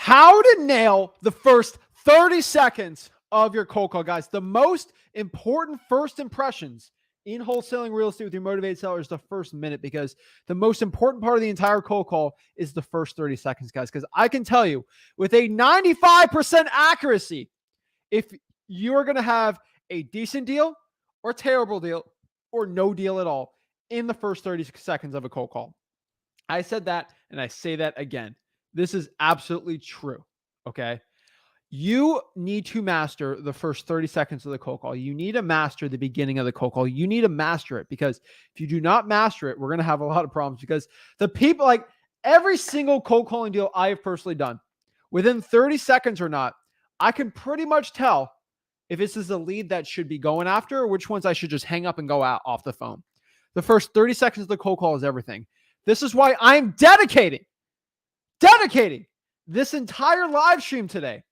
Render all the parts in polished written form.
How to nail the first 30 seconds of your cold call, guys. The most important first impressions in wholesaling real estate with your motivated seller is the first minute, because the most important part of the entire cold call is the first 30 seconds, guys. Because I can tell you with a 95% accuracy, if you're going to have a decent deal or terrible deal or no deal at all in the first 30 seconds of a cold call. I said that and I say that again. This is absolutely true. Okay. You need to master the first 30 seconds of the cold call. You need to master the beginning of the cold call. You need to master it, because if you do not master it, we're going to have a lot of problems, because the people, like every single cold calling deal I have personally done, within 30 seconds or not, I can pretty much tell if this is a lead that should be going after or which ones I should just hang up and go out off the phone. The first 30 seconds of the cold call is everything. This is why I'm dedicating this entire live stream today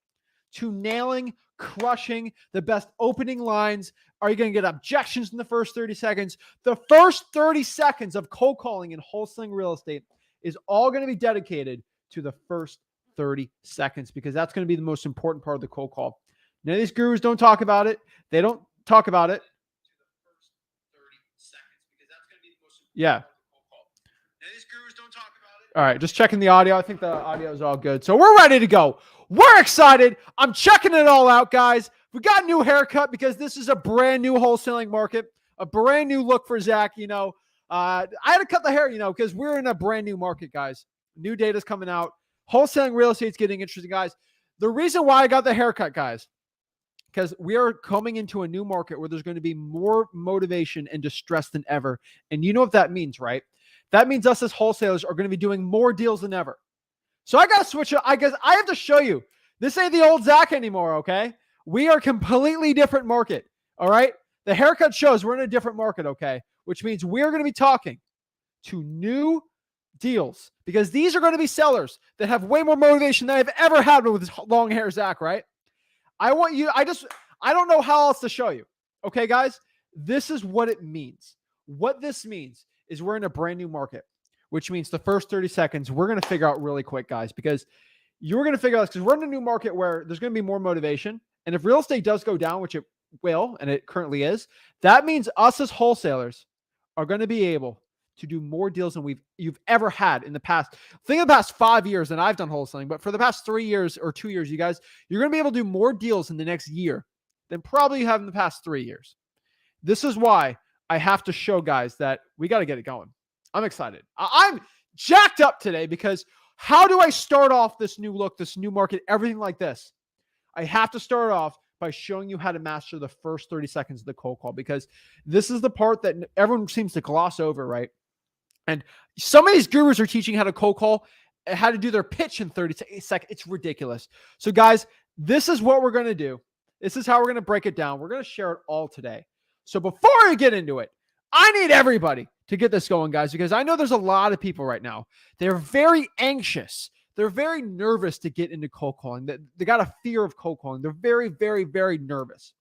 to nailing, crushing the best opening lines. Are you going to get objections in the first 30 seconds? The first 30 seconds of cold calling and wholesaling real estate is all going to be dedicated to the first 30 seconds, because that's going to be the most important part of the cold call. None of these gurus don't talk about it. They don't talk about it. Yeah. These gurus don't talk about it. All right, just checking the audio. I think the audio is all good. So we're ready to go. We're excited. I'm checking it all out, guys. We got a new haircut because this is a brand new wholesaling market, a brand new look for Zach. I had to cut the hair, because we're in a brand new market, guys. New data's coming out. Wholesaling real estate's getting interesting, guys. The reason why I got the haircut, guys, because we are coming into a new market where there's going to be more motivation and distress than ever. And you know what that means, right? That means us as wholesalers are going to be doing more deals than ever. So I got to switch it. I guess I have to show you. This ain't the old Zach anymore, okay? We are a completely different market, all right? The haircut shows we're in a different market, okay? Which means we're going to be talking to new deals, because these are going to be sellers that have way more motivation than I've ever had with this long hair Zach, right? I don't know how else to show you. Okay, guys, this is what it means. What this means is we're in a brand new market, which means the first 30 seconds, we're going to figure out really quick, guys, because you're going to figure out this, because we're in a new market where there's going to be more motivation. And if real estate does go down, which it will, and it currently is, that means us as wholesalers are going to be able to do more deals than you've ever had in the past. Think of the past 5 years, and I've done wholesaling, but for the past 3 years or 2 years, you guys, you're going to be able to do more deals in the next year than probably you have in the past 3 years. This is why I have to show guys that we got to get it going. I'm excited. I'm jacked up today, because how do I start off this new look, this new market, everything like this? I have to start off by showing you how to master the first 30 seconds of the cold call, because this is the part that everyone seems to gloss over, right? And some of these gurus are teaching how to cold call, how to do their pitch in 30 seconds. It's ridiculous. So guys, this is what we're going to do. This is how we're going to break it down. We're going to share it all today. So before I get into it, I need everybody to get this going, guys, because I know there's a lot of people right now. They're very anxious. They're very nervous to get into cold calling. They got a fear of cold calling. They're very, very, very nervous.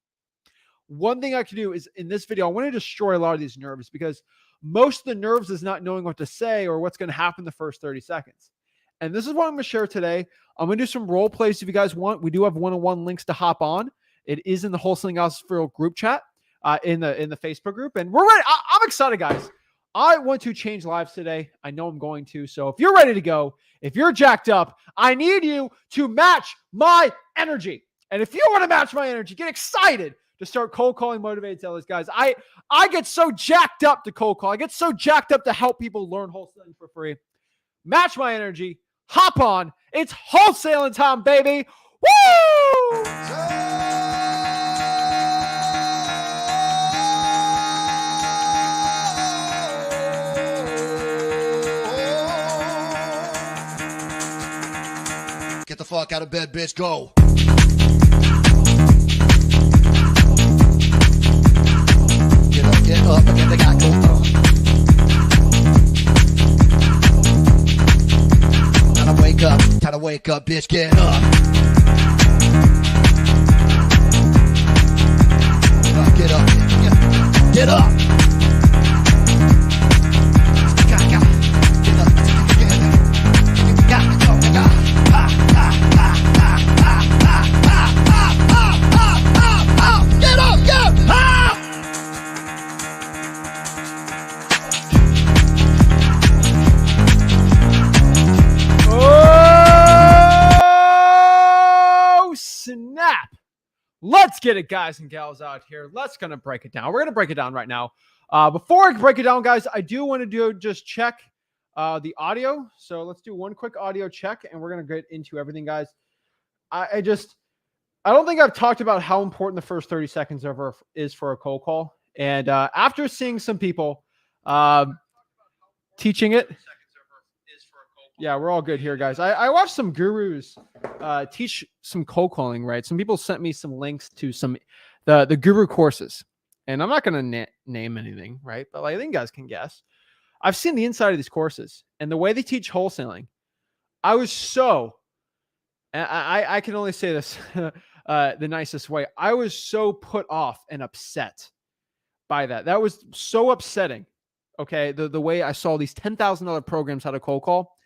One thing I can do is in this video, I want to destroy a lot of these nerves, because most of the nerves is not knowing what to say or what's going to happen the first 30 seconds. And this is what I'm going to share today. I'm going to do some role plays if you guys want. We do have one-on-one links to hop on. It is in the Wholesaling House for Real group chat in the Facebook group. And we're ready. I'm excited, guys. I want to change lives today. I know I'm going to. So if you're ready to go, if you're jacked up, I need you to match my energy. And if you want to match my energy, get excited to start cold calling motivated sellers, guys. I get so jacked up to cold call. I get so jacked up to help people learn wholesaling for free. Match my energy. Hop on. It's wholesaling time, baby. Woo! Get the fuck out of bed, bitch. Go. Get up, again, they got go. Time to wake up, bitch, get up. Get up, get up. Get up. Let's get it, guys and gals out here. Let's gonna break it down. We're gonna break it down right now. Before I break it down, guys, I do want to just check the audio. So let's do one quick audio check, and we're gonna get into everything, guys. I don't think I've talked about how important the first 30 seconds ever is for a cold call. And after seeing some people teaching it, yeah, we're all good here, guys. I watched some gurus teach some cold calling, right? Some people sent me some links to some the guru courses, and I'm not going to name anything, right? But I think you guys can guess. I've seen the inside of these courses and the way they teach wholesaling. I was so, and I can only say this the nicest way. I was so put off and upset by that. That was so upsetting. Okay, the way I saw these $10,000 programs how to cold call.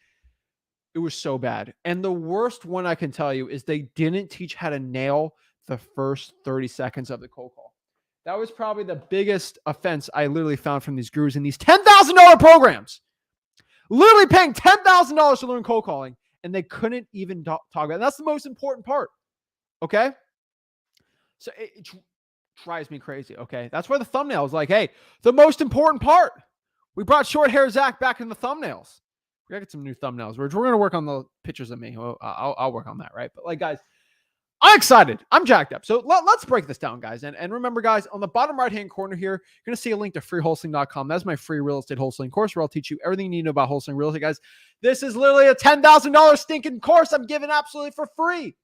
It was so bad. And the worst one I can tell you is they didn't teach how to nail the first 30 seconds of the cold call. That was probably the biggest offense I literally found from these gurus in these $10,000 programs. Literally paying $10,000 to learn cold calling, and they couldn't even talk about it. And that's the most important part. Okay? So it drives me crazy. Okay? That's why the thumbnail is like, hey, the most important part. We brought short hair Zach back in the thumbnails. We gotta get some new thumbnails. We're gonna work on the pictures of me. Well, I'll work on that, right? But like, guys, I'm excited. I'm jacked up. So let's break this down, guys. And remember, guys, on the bottom right-hand corner here, you're gonna see a link to freewholesaling.com. That's my free real estate wholesaling course where I'll teach you everything you need to know about wholesaling real estate, guys. This is literally a $10,000 stinking course I'm giving absolutely for free.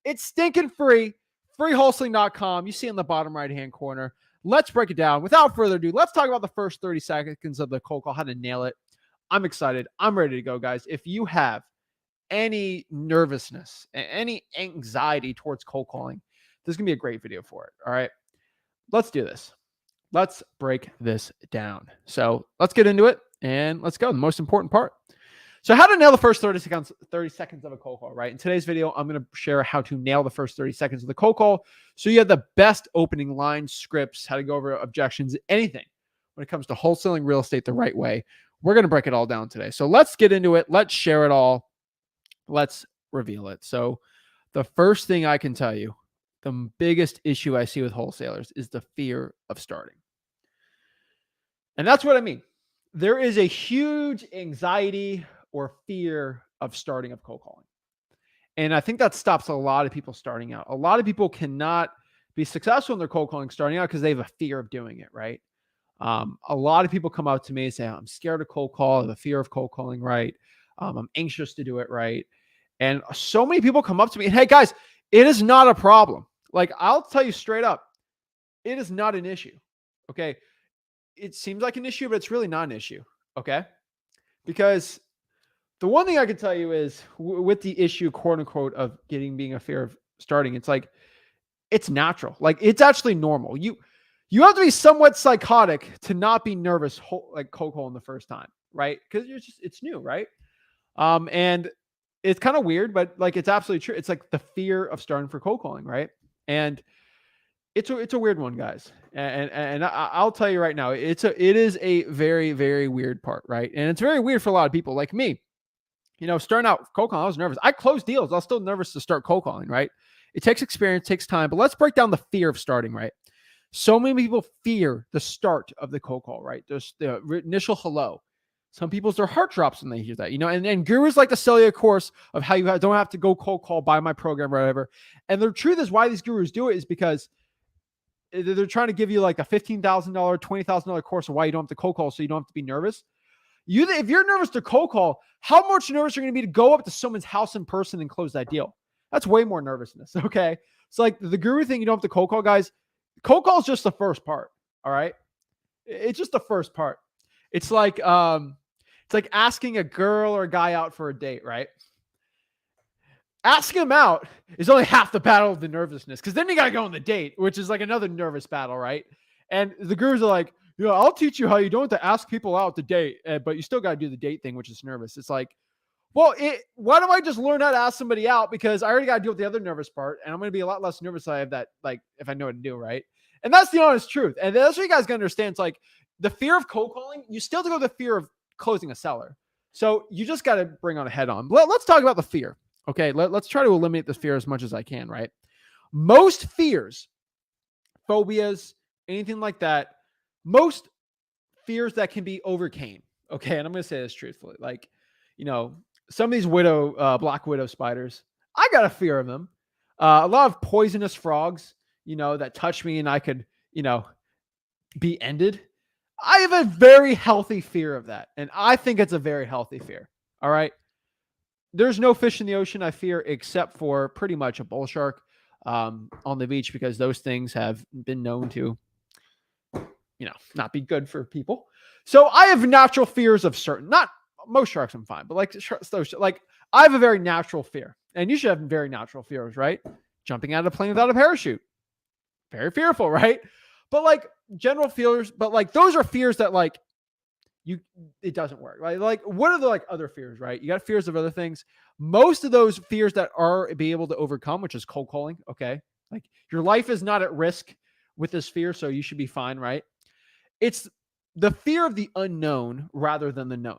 It's stinking free. Freewholesaling.com. You see in the bottom right-hand corner. Let's break it down. Without further ado, let's talk about the first 30 seconds of the cold call, how to nail it. I'm excited. I'm ready to go, guys. If you have any nervousness, any anxiety towards cold calling, this is going to be a great video for it. All right. Let's do this. Let's break this down. So let's get into it and let's go. The most important part. So how to nail the first 30 seconds of a cold call, right? In today's video, I'm going to share how to nail the first 30 seconds of the cold call. So you have the best opening line scripts, how to go over objections, anything when it comes to wholesaling real estate the right way. We're going to break it all down today. So let's get into it. Let's share it all. Let's reveal it. So the first thing I can tell you, the biggest issue I see with wholesalers is the fear of starting. And that's what I mean. There is a huge anxiety or fear of starting of cold calling. And I think that stops a lot of people starting out. A lot of people cannot be successful in their cold calling starting out because they have a fear of doing it, right? A lot of people come up to me and say, I'm scared of cold call, I have a fear of cold calling, right? I'm anxious to do it right. And so many people come up to me and, hey, guys, it is not a problem. Like, I'll tell you straight up, it is not an issue. Okay. It seems like an issue, but it's really not an issue. Okay. Because the one thing I can tell you is with the issue, quote unquote, of being a fear of starting, it's like, it's natural. Like, it's actually normal. You have to be somewhat psychotic to not be nervous, like cold calling the first time, right? Because it's new, right? And it's kind of weird, but like, it's absolutely true. It's like the fear of starting for cold calling, right? And it's a weird one, guys. And I'll tell you right now, it is a very, very weird part, right? And it's very weird for a lot of people like me. You know, starting out cold calling, I was nervous. I closed deals. I was still nervous to start cold calling, right? It takes experience, takes time, but let's break down the fear of starting, right? So many people fear the start of the cold call, right? There's the initial hello. Some people's their heart drops when they hear that, you know, and gurus like to sell you a course of how you don't have to go cold call, buy my program or whatever. And the truth is why these gurus do it is because they're trying to give you like a $15,000, $20,000 course of why you don't have to cold call so you don't have to be nervous. If you're nervous to cold call, how much nervous are you going to be to go up to someone's house in person and close that deal? That's way more nervousness, okay? It's like the guru thing, you don't have to cold call, guys. Cold call is just the first part. All right. It's just the first part. It's like asking a girl or a guy out for a date, right? Asking them out is only half the battle of the nervousness. Cause then you got to go on the date, which is like another nervous battle. Right. And the gurus are like, you know, I'll teach you how you don't have to ask people out to date, but you still got to do the date thing, which is nervous. It's like, well, why don't I just learn how to ask somebody out? Because I already got to deal with the other nervous part. And I'm going to be a lot less nervous if I have that, like, if I know what to do, right? And that's the honest truth. And that's what you guys got to understand. It's like the fear of cold calling, you still have to go with the fear of closing a seller. So you just got to bring on a head on. Let's talk about the fear. Okay. Let's try to eliminate this fear as much as I can, right? Most fears, phobias, anything like that, most fears that can be overcame. Okay. And I'm going to say this truthfully. Like, some of these black widow spiders, I got a fear of them. A lot of poisonous frogs, that touch me and I could, be ended. I have a very healthy fear of that. And I think it's a very healthy fear. All right. There's no fish in the ocean I fear except for pretty much a bull shark on the beach, because those things have been known to, not be good for people. So I have natural fears of not most sharks I'm fine, but like I have a very natural fear, and you should have very natural fears, right? Jumping out of a plane without a parachute. Very fearful, right? But like general fears, but like those are fears that like it doesn't work. Right? Like what are the like other fears, right? You got fears of other things. Most of those fears that are be able to overcome, which is cold calling. Okay. Like your life is not at risk with this fear, so you should be fine, right? It's the fear of the unknown rather than the known.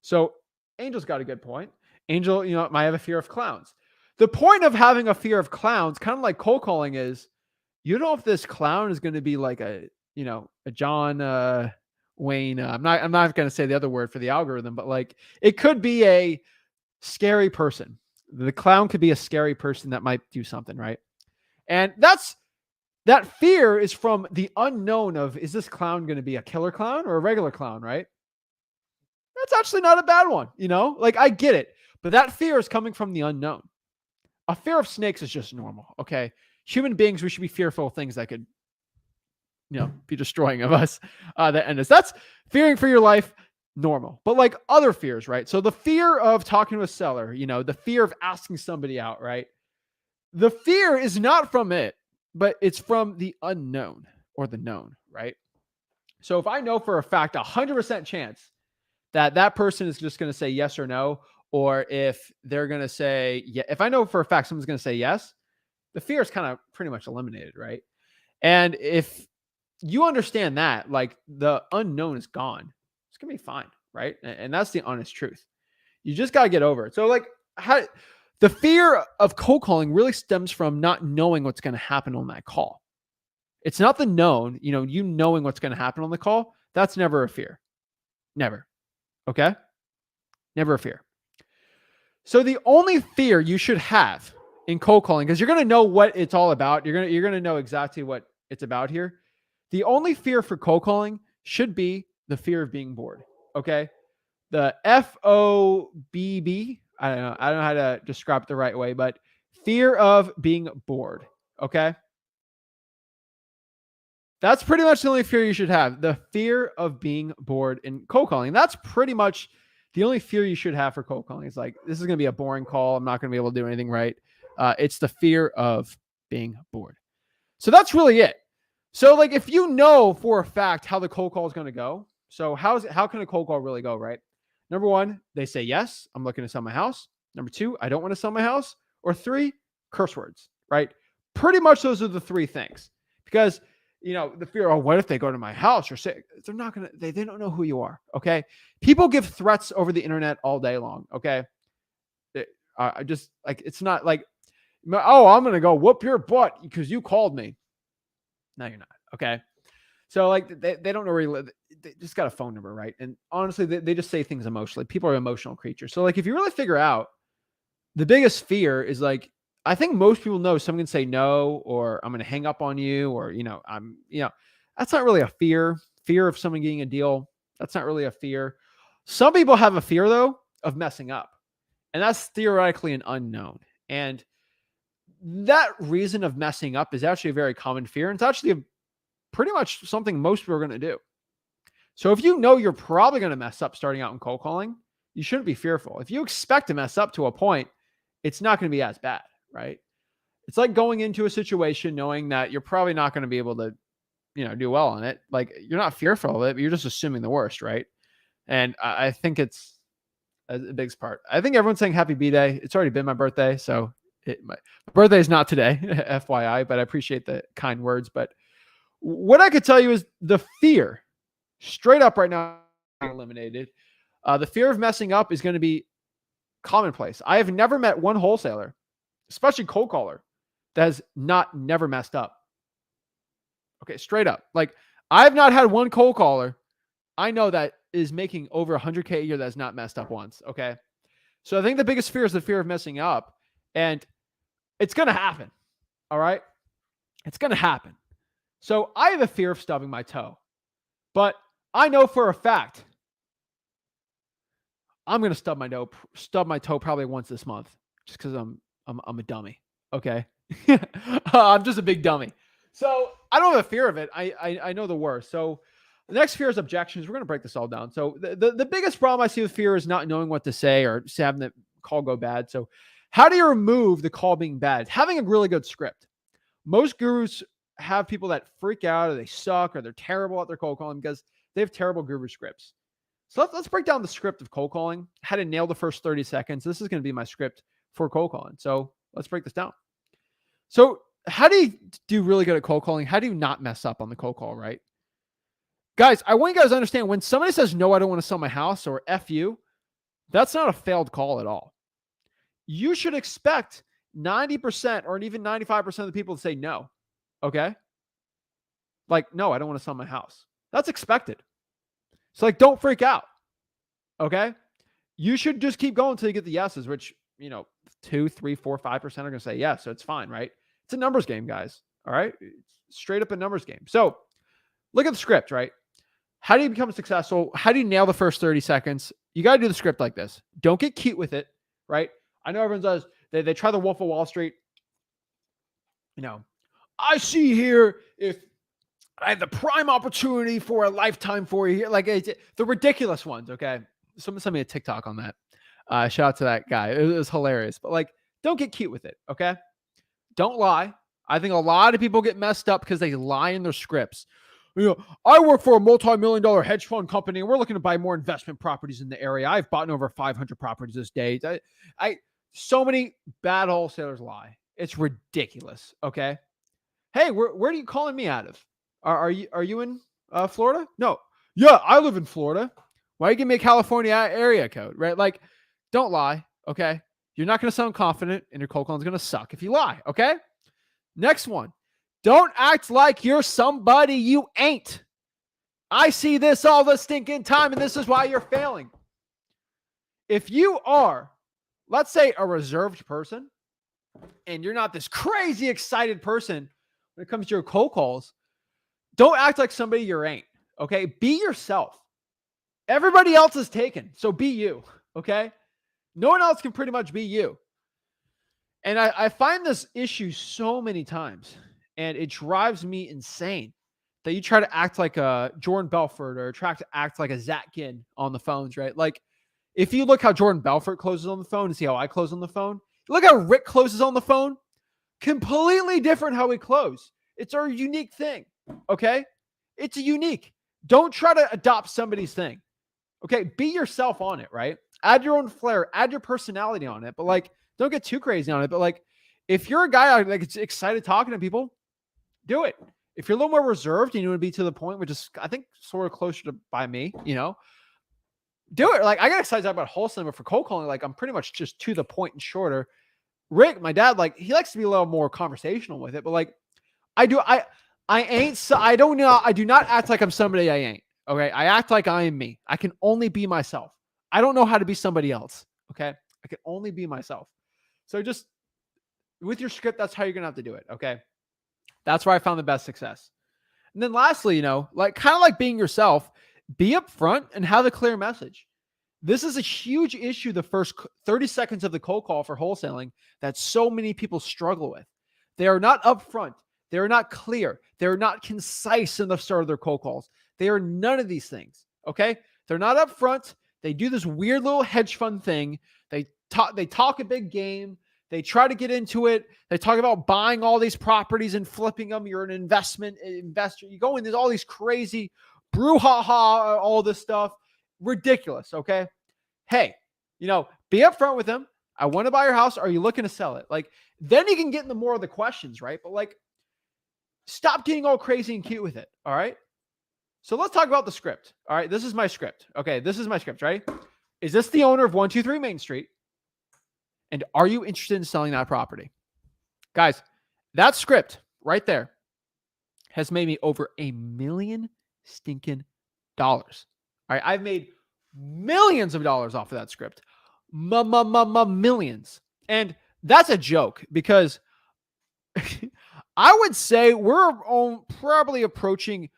So Angel's got a good point. Angel, might have a fear of clowns. The point of having a fear of clowns, kind of like cold calling, is you don't know if this clown is going to be like a John Wayne. I'm not going to say the other word for the algorithm, but like it could be a scary person. The clown could be a scary person that might do something, right? And that fear is from the unknown of, is this clown going to be a killer clown or a regular clown, right? That's actually not a bad one, like I get it, but that fear is coming from the unknown. A fear of snakes is just normal. Okay. Human beings, we should be fearful of things that could, be destroying of us, that end us. That's fearing for your life, normal. But like other fears, right? So the fear of talking to a seller, the fear of asking somebody out, right? The fear is not from it, but it's from the unknown or the known, right? So if I know for a fact, 100% chance that person is just going to say yes or no, or if they're going to say, yeah, if I know for a fact someone's going to say yes, the fear is kind of pretty much eliminated, right? And if you understand that, like the unknown is gone, it's going to be fine, right? And that's the honest truth. You just got to get over it. So like the fear of cold calling really stems from not knowing what's going to happen on that call. It's not the known, you knowing what's going to happen on the call. That's never a fear. Never. Okay? Never a fear. So the only fear you should have in cold calling, because you're going to know what it's all about. You're going to know exactly what it's about here. The only fear for cold calling should be the fear of being bored. Okay? The FOBB, I don't know how to describe it the right way, but fear of being bored. Okay? That's pretty much the only fear you should have. The fear of being bored in cold calling. That's pretty much the only fear you should have for cold calling. It's like, this is going to be a boring call. I'm not going to be able to do anything right. It's the fear of being bored. So that's really it. So like, if you know for a fact how the cold call is going to go, so how can a cold call really go, right? Number one, they say, yes, I'm looking to sell my house. Number two, I don't want to sell my house. Or three, curse words, right? Pretty much those are the three things. Because the fear, oh, what if they go to my house or say, they're not going to, they don't know who you are. Okay. People give threats over the internet all day long. Okay. I just like, it's not like, oh, I'm going to go whoop your butt because you called me. No, you're not. Okay. So like they don't know where you live. They just got a phone number. Right. And honestly, they just say things emotionally. People are emotional creatures. So like, if you really figure out the biggest fear is like, I think most people know someone can say no, or I'm going to hang up on you, or, that's not really a fear. Fear of someone getting a deal. That's not really a fear. Some people have a fear though of messing up, and that's theoretically an unknown. And that reason of messing up is actually a very common fear. And it's actually pretty much something most people are going to do. So if you know you're probably going to mess up starting out in cold calling, you shouldn't be fearful. If you expect to mess up to a point, it's not going to be as bad. Right? It's like going into a situation knowing that you're probably not going to be able to, do well on it. Like you're not fearful of it, but you're just assuming the worst. Right? And I think it's a big part. I think everyone's saying happy B-Day. It's already been my birthday. So my birthday is not today, FYI, but I appreciate the kind words. But what I could tell you is the fear straight up right now eliminated. The fear of messing up is going to be commonplace. I have never met one wholesaler, especially cold caller, that has never messed up. Okay, straight up. Like, I've not had one cold caller I know that is making over 100K a year that's not messed up once. Okay. So I think the biggest fear is the fear of messing up. And it's going to happen. All right. It's going to happen. So I have a fear of stubbing my toe. But I know for a fact I'm going to stub my toe probably once this month just because I'm a dummy. Okay. I'm just a big dummy. So I don't have a fear of it. I know the worst. So the next fear is objections. We're going to break this all down. So the biggest problem I see with fear is not knowing what to say or just having the call go bad. So how do you remove the call being bad? Having a really good script. Most gurus have people that freak out or they suck or they're terrible at their cold calling because they have terrible guru scripts. So let's break down the script of cold calling, how to nail the first 30 seconds. This is going to be my script for cold calling. So let's break this down. So how do you do really good at cold calling? How do you not mess up on the cold call, right? Guys, I want you guys to understand when somebody says, no, I don't want to sell my house or F you, that's not a failed call at all. You should expect 90% or even 95% of the people to say no. Okay. Like, no, I don't want to sell my house. That's expected. So like, don't freak out. Okay. You should just keep going until you get the yeses, which, 2, 3, 4, 5% are going to say yes. So it's fine, right? It's a numbers game, guys. All right. It's straight up a numbers game. So look at the script, right? How do you become successful? How do you nail the first 30 seconds? You got to do the script like this. Don't get cute with it, right? I know everyone does. They try the Wolf of Wall Street. I see here if I have the prime opportunity for a lifetime for you here. Like the ridiculous ones, okay? Someone sent me a TikTok on that. Shout out to that guy. It was hilarious. But like, don't get cute with it, okay? Don't lie. I think a lot of people get messed up because they lie in their scripts. I work for a multi-million-dollar hedge fund company, and we're looking to buy more investment properties in the area. I've bought over 500 properties this day. So many bad wholesalers lie. It's ridiculous. Okay. Hey, where are you calling me out of? Are you in Florida? No. Yeah, I live in Florida. Why are you giving me a California area code? Right? Like, don't lie. Okay. You're not going to sound confident, and your cold call is going to suck if you lie. Okay. Next one. Don't act like you're somebody you ain't. I see this all the stinking time, and this is why you're failing. If you are, let's say, a reserved person, and you're not this crazy excited person when it comes to your cold calls, don't act like somebody you ain't. Okay? Be yourself. Everybody else is taken, so be you. Okay? No one else can pretty much be you. And I find this issue so many times. And it drives me insane that you try to act like a Jordan Belfort or try to act like a Zach Ginn on the phones, right? Like, if you look how Jordan Belfort closes on the phone and see how I close on the phone, look how Rick closes on the phone. Completely different how we close. It's our unique thing, okay? It's unique. Don't try to adopt somebody's thing, okay? Be yourself on it, right? Add your own flair, add your personality on it, but like, don't get too crazy on it. But like, if you're a guy like it's excited talking to people, do it. If you're a little more reserved and you want to be to the point, which is, I think, sort of closer to by me, do it. Like, I get excited about wholesaling, but for cold calling, like, I'm pretty much just to the point and shorter. Rick, my dad, like, he likes to be a little more conversational with it, but like, I do not act like I'm somebody I ain't. Okay. I act like I am me. I can only be myself. I don't know how to be somebody else. Okay. I can only be myself. So just with your script, that's how you're going to have to do it. Okay. That's where I found the best success. And then lastly, like kind of like being yourself, be upfront and have a clear message. This is a huge issue the first 30 seconds of the cold call for wholesaling that so many people struggle with. They are not upfront. They are not clear. They're not concise in the start of their cold calls. They are none of these things. Okay. They're not upfront. They do this weird little hedge fund thing. They talk a big game. They try to get into it. They talk about buying all these properties and flipping them. You're an investment investor. You go into all these crazy brouhaha, all this stuff. Ridiculous. Okay. Hey, be upfront with them. I want to buy your house. Are you looking to sell it? Like, then you can get into more of the questions, right? But like, stop getting all crazy and cute with it. All right. So let's talk about the script. All right. This is my script. Okay. This is my script, right? Is this the owner of 123 Main Street? And are you interested in selling that property? Guys, That script right there has made me over $1 million stinking dollars. All right. I've made millions of dollars off of that script. Millions. And that's a joke because I would say we're probably approaching,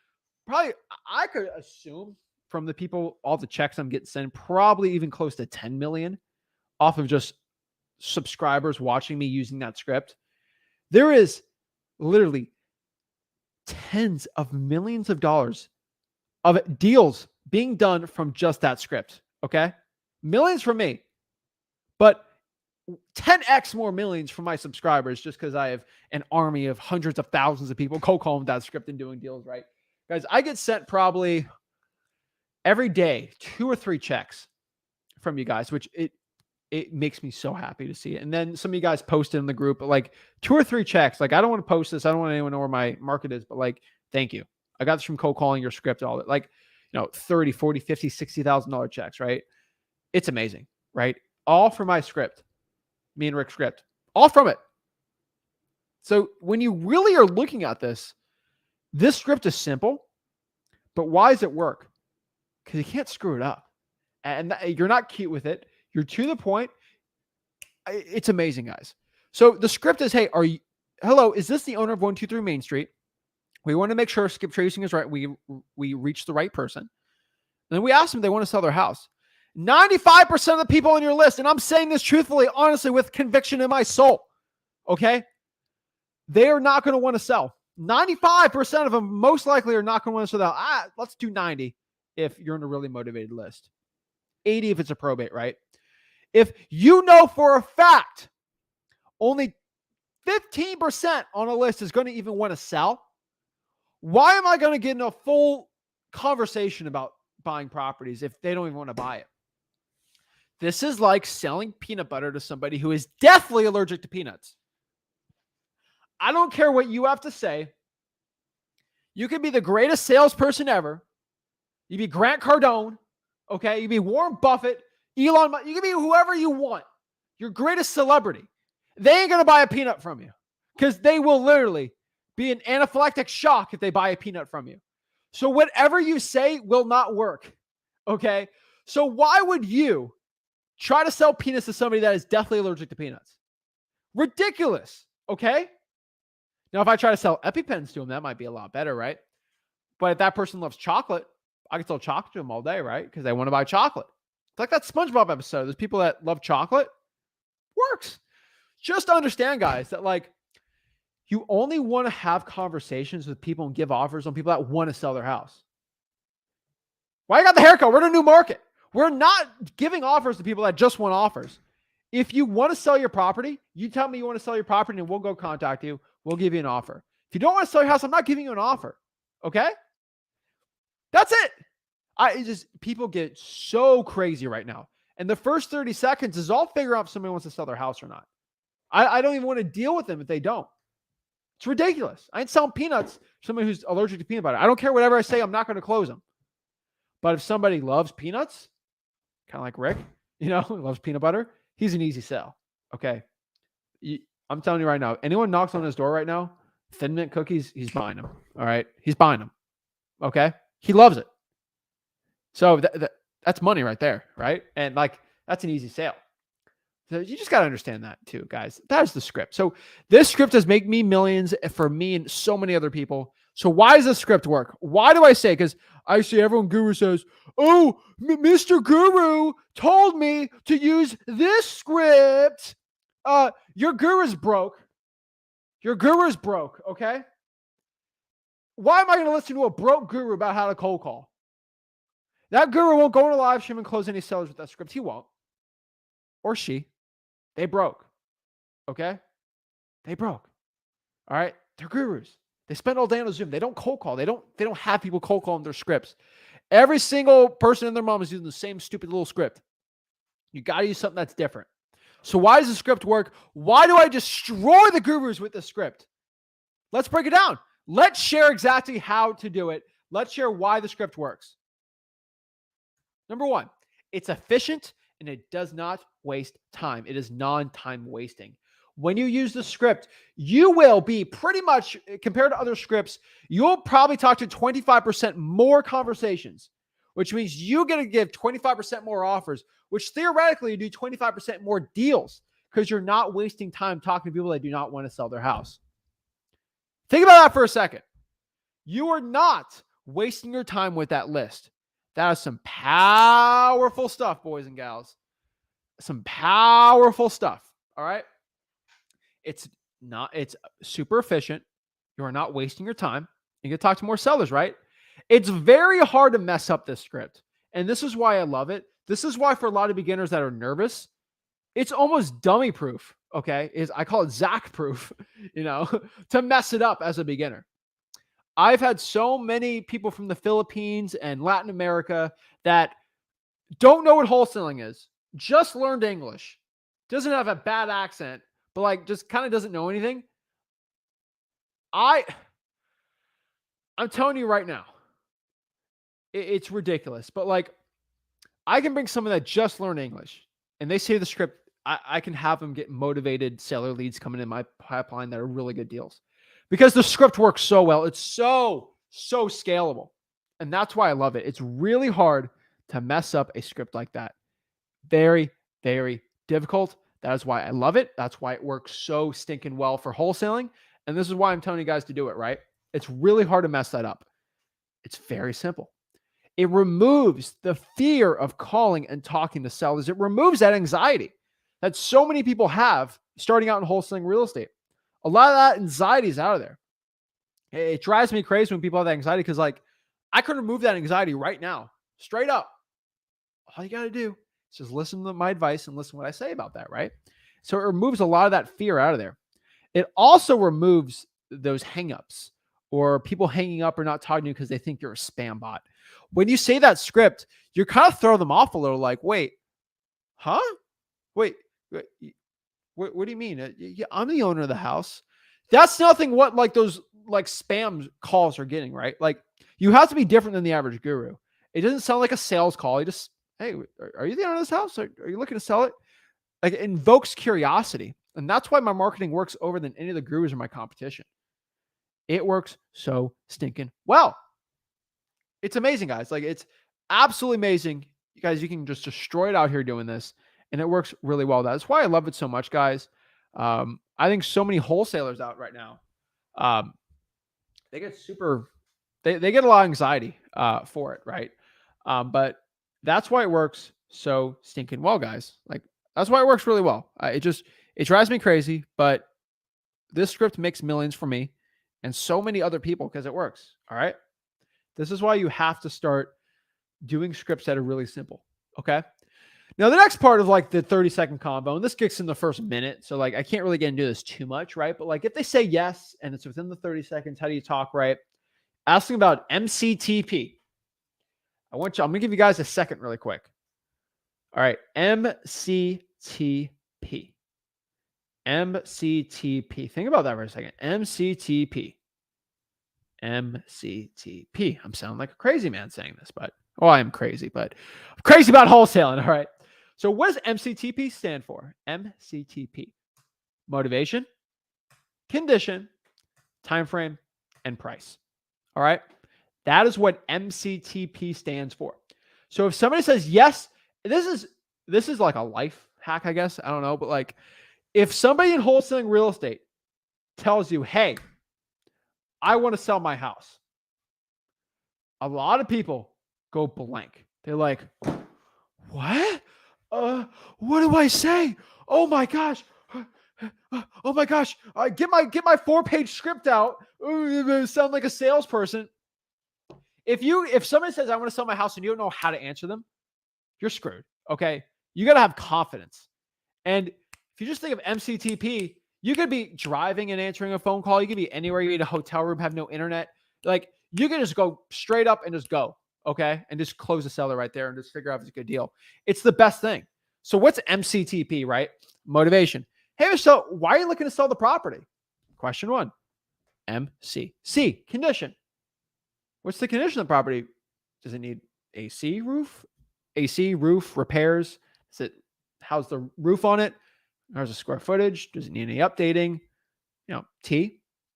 I could assume from the people, all the checks I'm getting sent, probably even close to 10 million off of just subscribers watching me using that script. There is literally tens of millions of dollars of deals being done from just that script. Okay. Millions from me, but 10x more millions from my subscribers just because I have an army of hundreds of thousands of people cold calling that script and doing deals, right? Guys, I get sent probably every day 2 or 3 checks from you guys, which it makes me so happy to see it. And then some of you guys posted in the group, like 2 or 3 checks. Like, I don't want to post this. I don't want anyone to know where my market is, but like, thank you. I got this from cold calling your script, all that, like, 30, 40, 50, $60,000 checks, right? It's amazing, right? All for my script, me and Rick's script, all from it. So when you really are looking at this script is simple, but why does it work? Because you can't screw it up. And you're not cute with it. You're to the point. It's amazing, guys. So the script is, hey, hello, is this the owner of 123 Main Street? We want to make sure skip tracing is right. We reach the right person. And then we ask them if they want to sell their house. 95% of the people on your list, and I'm saying this truthfully, honestly, with conviction in my soul, okay? They are not going to want to sell. 95% of them most likely are not going to want to sell. Let's do 90 if you're in a really motivated list. 80 if it's a probate, right? If you know for a fact only 15% on a list is going to even want to sell, why am I going to get in a full conversation about buying properties if they don't even want to buy it? This is like selling peanut butter to somebody who is deathly allergic to peanuts. I don't care what you have to say. You can be the greatest salesperson ever. You be Grant Cardone, okay? You be Warren Buffett, Elon Musk. You can be whoever you want. Your greatest celebrity. They ain't going to buy a peanut from you because they will literally be an anaphylactic shock if they buy a peanut from you. So whatever you say will not work, okay? So why would you try to sell peanuts to somebody that is deathly allergic to peanuts? Ridiculous, okay? Now, if I try to sell EpiPens to them, that might be a lot better, right? But if that person loves chocolate, I can sell chocolate to them all day, right? Because they want to buy chocolate. It's like that SpongeBob episode. There's people that love chocolate. Works. Just understand, guys, that like you only want to have conversations with people and give offers on people that want to sell their house. Why you got the haircut? We're in a new market. We're not giving offers to people that just want offers. If you want to sell your property, you tell me you want to sell your property and we'll go contact you. We'll give you an offer. If you don't want to sell your house, I'm not giving you an offer. Okay? That's it. People get so crazy right now. And the first 30 seconds is all figure out if somebody wants to sell their house or not. I don't even want to deal with them if they don't. It's ridiculous. I ain't selling peanuts to somebody who's allergic to peanut butter. I don't care whatever I say. I'm not going to close them. But if somebody loves peanuts, kind of like Rick, loves peanut butter, he's an easy sell. Okay. I'm telling you right now, anyone knocks on his door right now, Thin Mint cookies, he's buying them. All right. He's buying them. Okay. He loves it. So that's money right there. Right. And like, that's an easy sale. So you just got to understand that too, guys. That is the script. So this script has made me millions for me and so many other people. So why does this script work? Why do I say? Because I see everyone Guru says, oh, Mr. Guru told me to use this script. Your guru's broke. Your guru's broke. Okay. Why am I going to listen to a broke guru about how to cold call? That guru won't go on a live stream and close any sellers with that script. He won't. Or she. They broke. Okay? They broke. All right? They're gurus. They spend all day on a Zoom. They don't cold call. They don't have people cold call in their scripts. Every single person and their mom is using the same stupid little script. You got to use something that's different. So why does the script work? Why do I destroy the gurus with this script? Let's break it down. Let's share exactly how to do it. Let's share why the script works. Number one, it's efficient and it does not waste time. It is non-time wasting. when you use the script, you will be pretty much, compared to other scripts, you'll probably talk to 25% more conversations, which means you get to give 25% more offers, which theoretically you do 25% more deals because you're not wasting time talking to people that do not want to sell their house. Think about that for a second. You are not wasting your time with that list. That is some powerful stuff, boys and gals. Some powerful stuff. All right. It's super efficient. You are not wasting your time. You can talk to more sellers, right? It's very hard to mess up this script. And this is why I love it. This is why for a lot of beginners that are nervous, it's almost dummy proof. Okay. I call it Zach proof, to mess it up as a beginner. I've had so many people from the Philippines and Latin America that don't know what wholesaling is, just learned English, doesn't have a bad accent, but like just kind of doesn't know anything. I'm telling you right now, it's ridiculous. But like, I can bring someone that just learned English and they say the script, I can have them get motivated seller leads coming in my pipeline that are really good deals because the script works so well. It's so scalable. And that's why I love it. It's really hard to mess up a script like that. Very, very difficult. That is why I love it. That's why it works so stinking well for wholesaling. And this is why I'm telling you guys to do it, right? It's really hard to mess that up. It's very simple. It removes the fear of calling and talking to sellers. It removes that anxiety that so many people have starting out in wholesaling real estate. A lot of that anxiety is out of there. It drives me crazy when people have that anxiety because like I could remove that anxiety right now, straight up. All you got to do is just listen to my advice and listen to what I say about that, right? So it removes a lot of that fear out of there. It also removes those hangups or people hanging up or not talking to you because they think you're a spam bot. When you say that script, you're kind of throw them off a little like, wait, huh? Wait, what do you mean? Yeah, I'm the owner of the house. That's nothing what like those like spam calls are getting, right? Like you have to be different than the average guru. It doesn't sound like a sales call. You just, hey, are you the owner of this house? Are you looking to sell it? Like it invokes curiosity. And that's why my marketing works over than any of the gurus in my competition. It works so stinking well. It's amazing, guys. Like it's absolutely amazing. You guys, you can just destroy it out here doing this. And it works really well. That's why I love it so much, guys. I think so many wholesalers out right now, they get they get a lot of anxiety for it, right? But that's why it works so stinking well, guys. Like that's why it works really well. It drives me crazy, but this script makes millions for me and so many other people because it works. All right. This is why you have to start doing scripts that are really simple. Okay. Now, the next part of like the 30-second combo, and this kicks in the first minute. So like, I can't really get into this too much, right? But like if they say yes, and it's within the 30 seconds, how do you talk, right? Asking about MCTP. I'm going to give you guys a second really quick. All right. MCTP. MCTP. Think about that for a second. MCTP. MCTP. I'm sounding like a crazy man saying this, but I am crazy, but I'm crazy about wholesaling. All right. So what does MCTP stand for? MCTP. Motivation, condition, time frame, and price. All right. That is what MCTP stands for. So if somebody says yes, this is like a life hack, I guess. I don't know, but like if somebody in wholesaling real estate tells you, hey, I want to sell my house, a lot of people go blank. They're like, what? What do I say? Oh my gosh. Oh my gosh. Get my 4-page script out. Sound like a salesperson. If somebody says I want to sell my house and you don't know how to answer them, you're screwed. Okay. You got to have confidence. And if you just think of MCTP, you could be driving and answering a phone call. You could be anywhere. You need a hotel room, have no internet. Like you can just go straight up and just go. Okay. And just close the seller right there and just figure out if it's a good deal. It's the best thing. So what's MCTP, right? Motivation. Hey, so why are you looking to sell the property? Question 1. MC. C, condition. What's the condition of the property? Does it need AC roof? AC roof repairs? How's the roof on it? There's a square footage. Does it need any updating?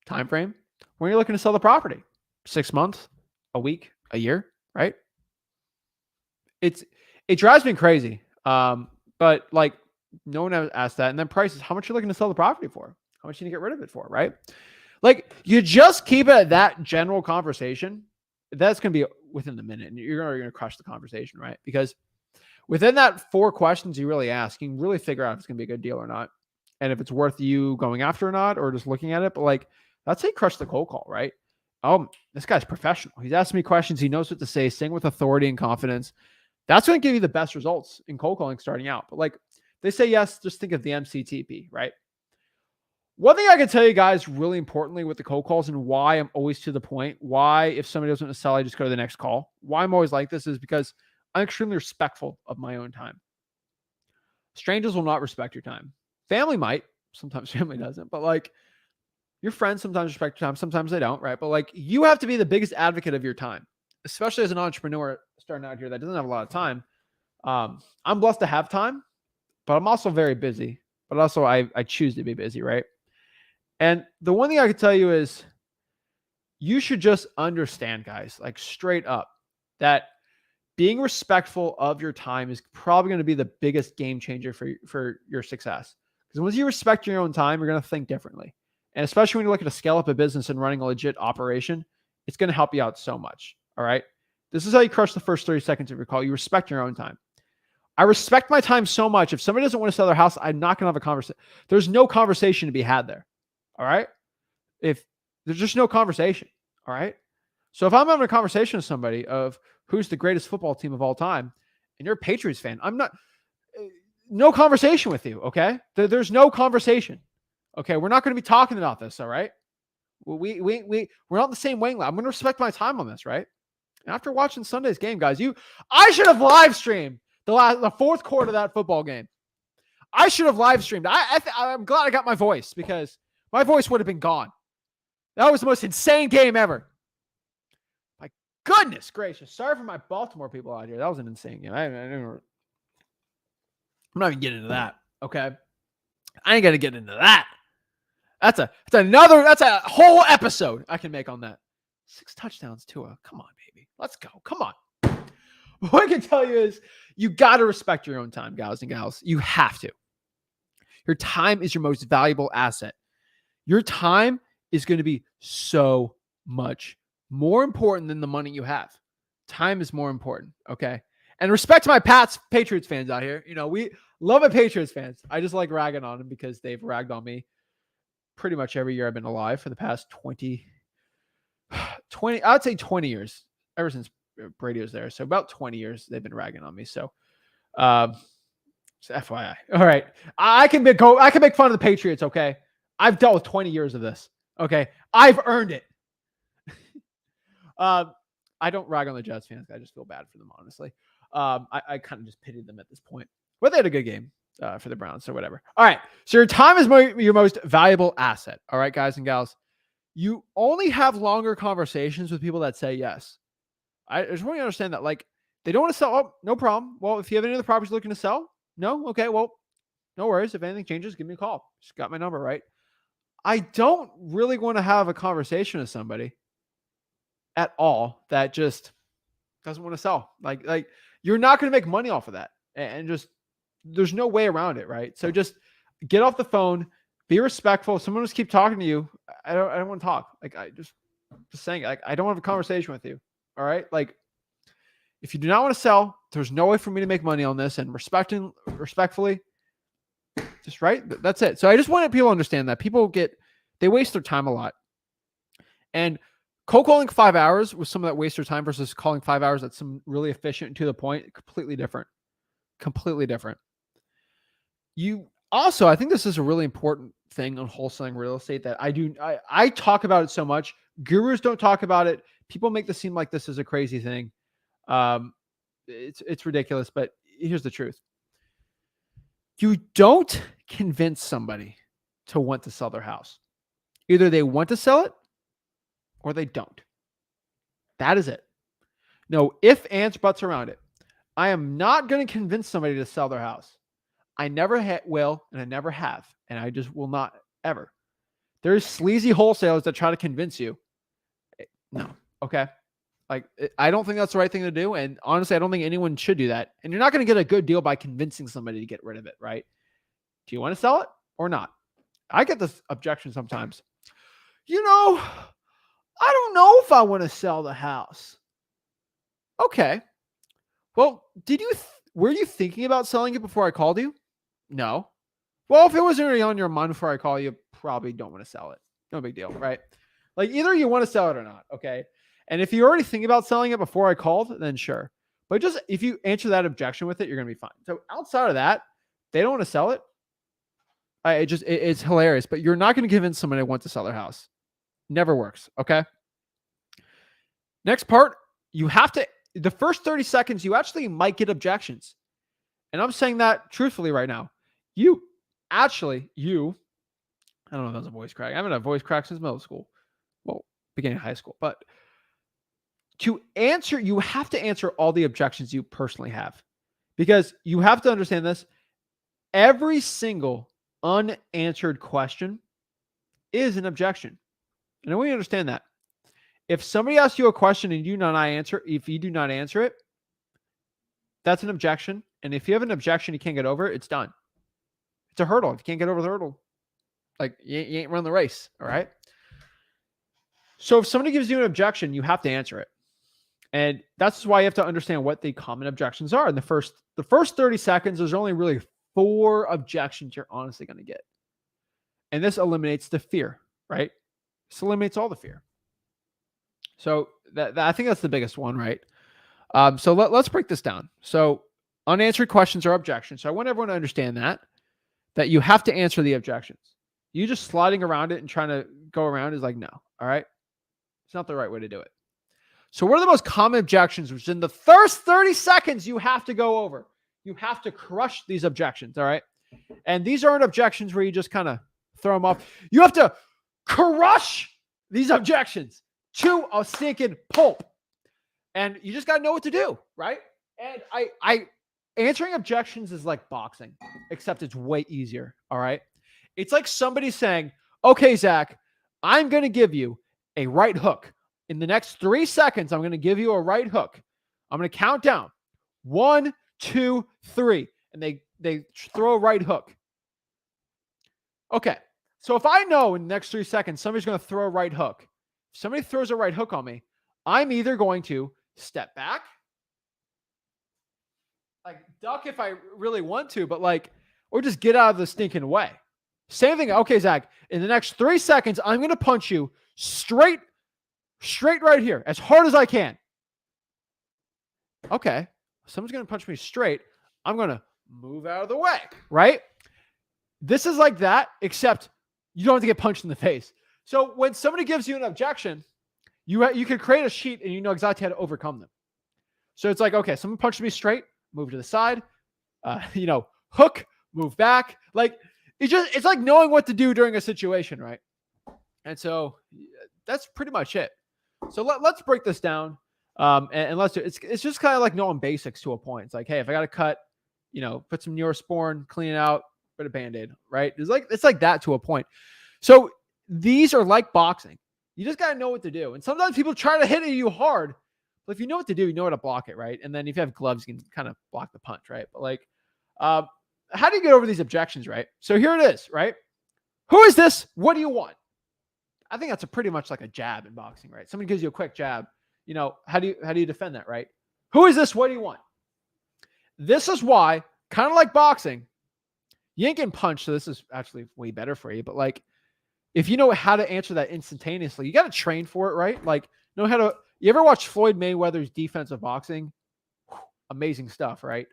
Time frame. When you're looking to sell the property, 6 months, a week, a year, right? It drives me crazy. But like no one ever asked that. And then prices, how much you're looking to sell the property for? How much you need to get rid of it for, right? Like you just keep it at that general conversation. That's going to be within the minute, and you're going to crush the conversation, right? Because within that 4 questions you really ask, you can really figure out if it's going to be a good deal or not, and if it's worth you going after or not, or just looking at it. But like, that's how you crush the cold call, right? Oh, this guy's professional. He's asking me questions. He knows what to say, saying with authority and confidence. That's going to give you the best results in cold calling starting out. But like they say yes, just think of the MCTP, right? One thing I can tell you guys really importantly with the cold calls and why I'm always to the point, why if somebody doesn't want to sell, I just go to the next call. Why I'm always like this is because I'm extremely respectful of my own time. Strangers will not respect your time. Family might. Sometimes family doesn't. But like your friends sometimes respect your time. Sometimes they don't, right? But like you have to be the biggest advocate of your time, especially as an entrepreneur starting out here that doesn't have a lot of time. I'm blessed to have time, but I'm also very busy. But also I choose to be busy, right? And the one thing I could tell you is you should just understand, guys, like straight up, that being respectful of your time is probably going to be the biggest game changer for your success. Because once you respect your own time, you're going to think differently. And especially when you're looking to scale up a business and running a legit operation, it's going to help you out so much. All right. This is how you crush the first 30 seconds of your call. You respect your own time. I respect my time so much. If somebody doesn't want to sell their house, I'm not going to have a conversation. There's no conversation to be had there. All right. If there's just no conversation. All right. So if I'm having a conversation with somebody of who's the greatest football team of all time, and you're a Patriots fan, I'm not, no conversation with you. Okay. There's no conversation. Okay. We're not going to be talking about this. All right. We're not in the same wavelength. I'm going to respect my time on this. Right. And after watching Sunday's game, guys, I should have live streamed the fourth quarter of that football game. I should have live streamed. I'm glad I got my voice because my voice would have been gone. That was the most insane game ever. My goodness gracious. Sorry for my Baltimore people out here. That was an insane game. I'm not even getting into that. Okay. I ain't going to get into that. That's a whole episode I can make on that. 6 touchdowns to come on, baby. Let's go. Come on. What I can tell you is you got to respect your own time, guys and gals. You have to. Your time is your most valuable asset. Your time is going to be so much more important than the money you have. Time is more important. Okay. And respect to my Patriots fans out here. We love my Patriots fans. I just like ragging on them because they've ragged on me pretty much every year I've been alive for the past 20, I'd say 20 years, ever since Brady was there. So about 20 years they've been ragging on me. So, FYI. All right. I can make fun of the Patriots. Okay. I've dealt with 20 years of this. Okay. I've earned it. I don't rag on the Jets fans. I just feel bad for them, honestly. I kind of just pitied them at this point, but they had a good game for the Browns, so whatever. All right. So your time is your most valuable asset. All right, guys and gals. You only have longer conversations with people that say yes. I just want you to understand that, like, they don't want to sell. Oh, no problem. Well, if you have any other properties looking to sell, no? Okay, well, no worries. If anything changes, give me a call. Just got my number, right? I don't really want to have a conversation with somebody at all that just doesn't want to sell. Like you're not going to make money off of that. And just, there's no way around it, right? So just get off the phone, be respectful. If someone just keep talking to you, I don't want to talk. Like just saying, like, I don't have a conversation with you. All right. Like if you do not want to sell, there's no way for me to make money on this, and respectfully, just right. That's it. So I just wanted people to understand that they waste their time a lot. And cold calling 5 hours with some of that waste their time versus calling 5 hours that's some really efficient and to the point, completely different. You also, I think this is a really important thing on wholesaling real estate that I talk about it so much. Gurus don't talk about it. People make this seem like this is a crazy thing. It's ridiculous, but here's the truth. You don't convince somebody to want to sell their house. Either they want to sell it or they don't. That is it. No ifs, ands, buts around it. I am not going to convince somebody to sell their house. I never will, and I never have, and I just will not ever. There's sleazy wholesalers that try to convince you. No, okay? Like, I don't think that's the right thing to do, and honestly, I don't think anyone should do that. And you're not going to get a good deal by convincing somebody to get rid of it, right? Do you want to sell it or not? I get this objection sometimes. I don't know if I want to sell the house. Okay. Well, were you thinking about selling it before I called you? No. Well, if it wasn't already on your mind before I call you, probably don't want to sell it. No big deal, right? Like, either you want to sell it or not, okay? And if you're already thinking about selling it before I called, then sure. But just if you answer that objection with it, you're going to be fine. So outside of that, they don't want to sell it. It's hilarious, but you're not going to convince somebody who wants to sell their house. Never works, okay? Next part, the first 30 seconds, you actually might get objections. And I'm saying that truthfully right now. I don't know if that's a voice crack. I haven't had a voice crack since middle school. Well, beginning of high school. But you have to answer all the objections you personally have. Because you have to understand this. Every single unanswered question is an objection. And I want you to understand that. If somebody asks you a question and if you do not answer it, that's an objection. And if you have an objection you can't get over, it's done. It's a hurdle. If you can't get over the hurdle, like, you ain't run the race. All right. So if somebody gives you an objection, you have to answer it. And that's why you have to understand what the common objections are. In the first 30 seconds, there's only really 4 objections you're honestly going to get. And this eliminates the fear, right? This eliminates all the fear. So I think that's the biggest one, right? So let's break this down. So unanswered questions are objections. So I want everyone to understand that you have to answer the objections. You just sliding around it and trying to go around is like, no. All right. It's not the right way to do it. So what are the most common objections, which in the first 30 seconds you have to go over? You have to crush these objections. All right. And these aren't objections where you just kind of throw them off. You have to crush these objections to a stinking pulp. And you just got to know what to do, right? And I answering objections is like boxing, except it's way easier, all right? It's like somebody saying, okay, Zach, I'm going to give you a right hook. In the next 3 seconds, I'm going to give you a right hook. I'm going to count down. 1, 2, 3. And they throw a right hook. Okay. So if I know in the next 3 seconds, somebody's going to throw a right hook. If somebody throws a right hook on me, I'm either going to step back, like duck if I really want to, but or just get out of the stinking way. Same thing. Okay, Zach, in the next 3 seconds, I'm going to punch you straight right here, as hard as I can. Okay. Someone's going to punch me straight. I'm going to move out of the way, right? This is like that, except you don't have to get punched in the face. So when somebody gives you an objection, you can create a sheet and you know exactly how to overcome them. So it's like, okay, someone punched me straight, move to the side, hook, move back. Like, it's like knowing what to do during a situation, right? And so that's pretty much it. So let's break this down. And let's do it. It's just kind of like knowing basics to a point. It's like, hey, if I got to cut, put some Neosporin, clean it out, put a Band-Aid, right? It's like that to a point. So these are like boxing. You just got to know what to do. And sometimes people try to hit you hard. But if you know what to do, you know how to block it, right? And then if you have gloves, you can kind of block the punch, right? But how do you get over these objections, right? So here it is, right? Who is this? What do you want? I think that's pretty much like a jab in boxing, right? Someone gives you a quick jab. How do you defend that, right? Who is this? What do you want? This is why, kind of like boxing, you ain't getting punched. So this is actually way better for you. But if you know how to answer that instantaneously, you got to train for it, right? Know how to. You ever watch Floyd Mayweather's defensive boxing? Amazing stuff, right?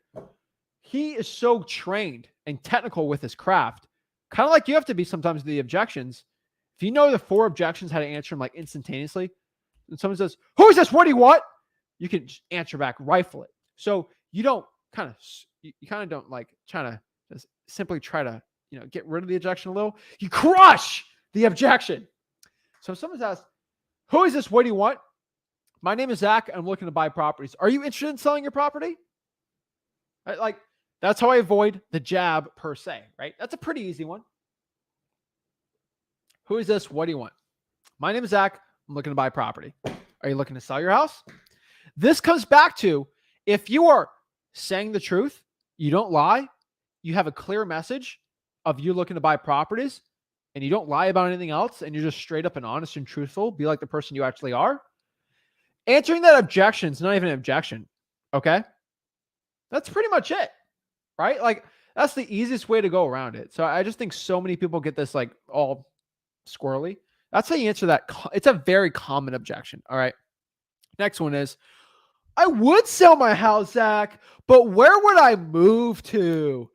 He is so trained and technical with his craft. Kind of like you have to be sometimes with the objections. If you know the 4 objections, how to answer them instantaneously, and someone says, who is this? What do you want? You can answer back, rifle it. So you don't kind of don't trying to just simply try to, get rid of the objection a little. You crush the objection. So if someone's asked, who is this? What do you want? My name is Zach. I'm looking to buy properties. Are you interested in selling your property? Right? That's how I avoid the jab per se, right? That's a pretty easy one. Who is this? What do you want? My name is Zach. I'm looking to buy property. Are you looking to sell your house? This comes back to if you are saying the truth, you don't lie, you have a clear message of you looking to buy properties, and you don't lie about anything else, and you're just straight up and honest and truthful, be like the person you actually are. Answering that objection is not even an objection. Okay. That's pretty much it. Right? Like, that's the easiest way to go around it. So I just think so many people get this like all squirrely. That's how you answer that. It's a very common objection. All right. Next one is, I would sell my house, Zach, but where would I move to?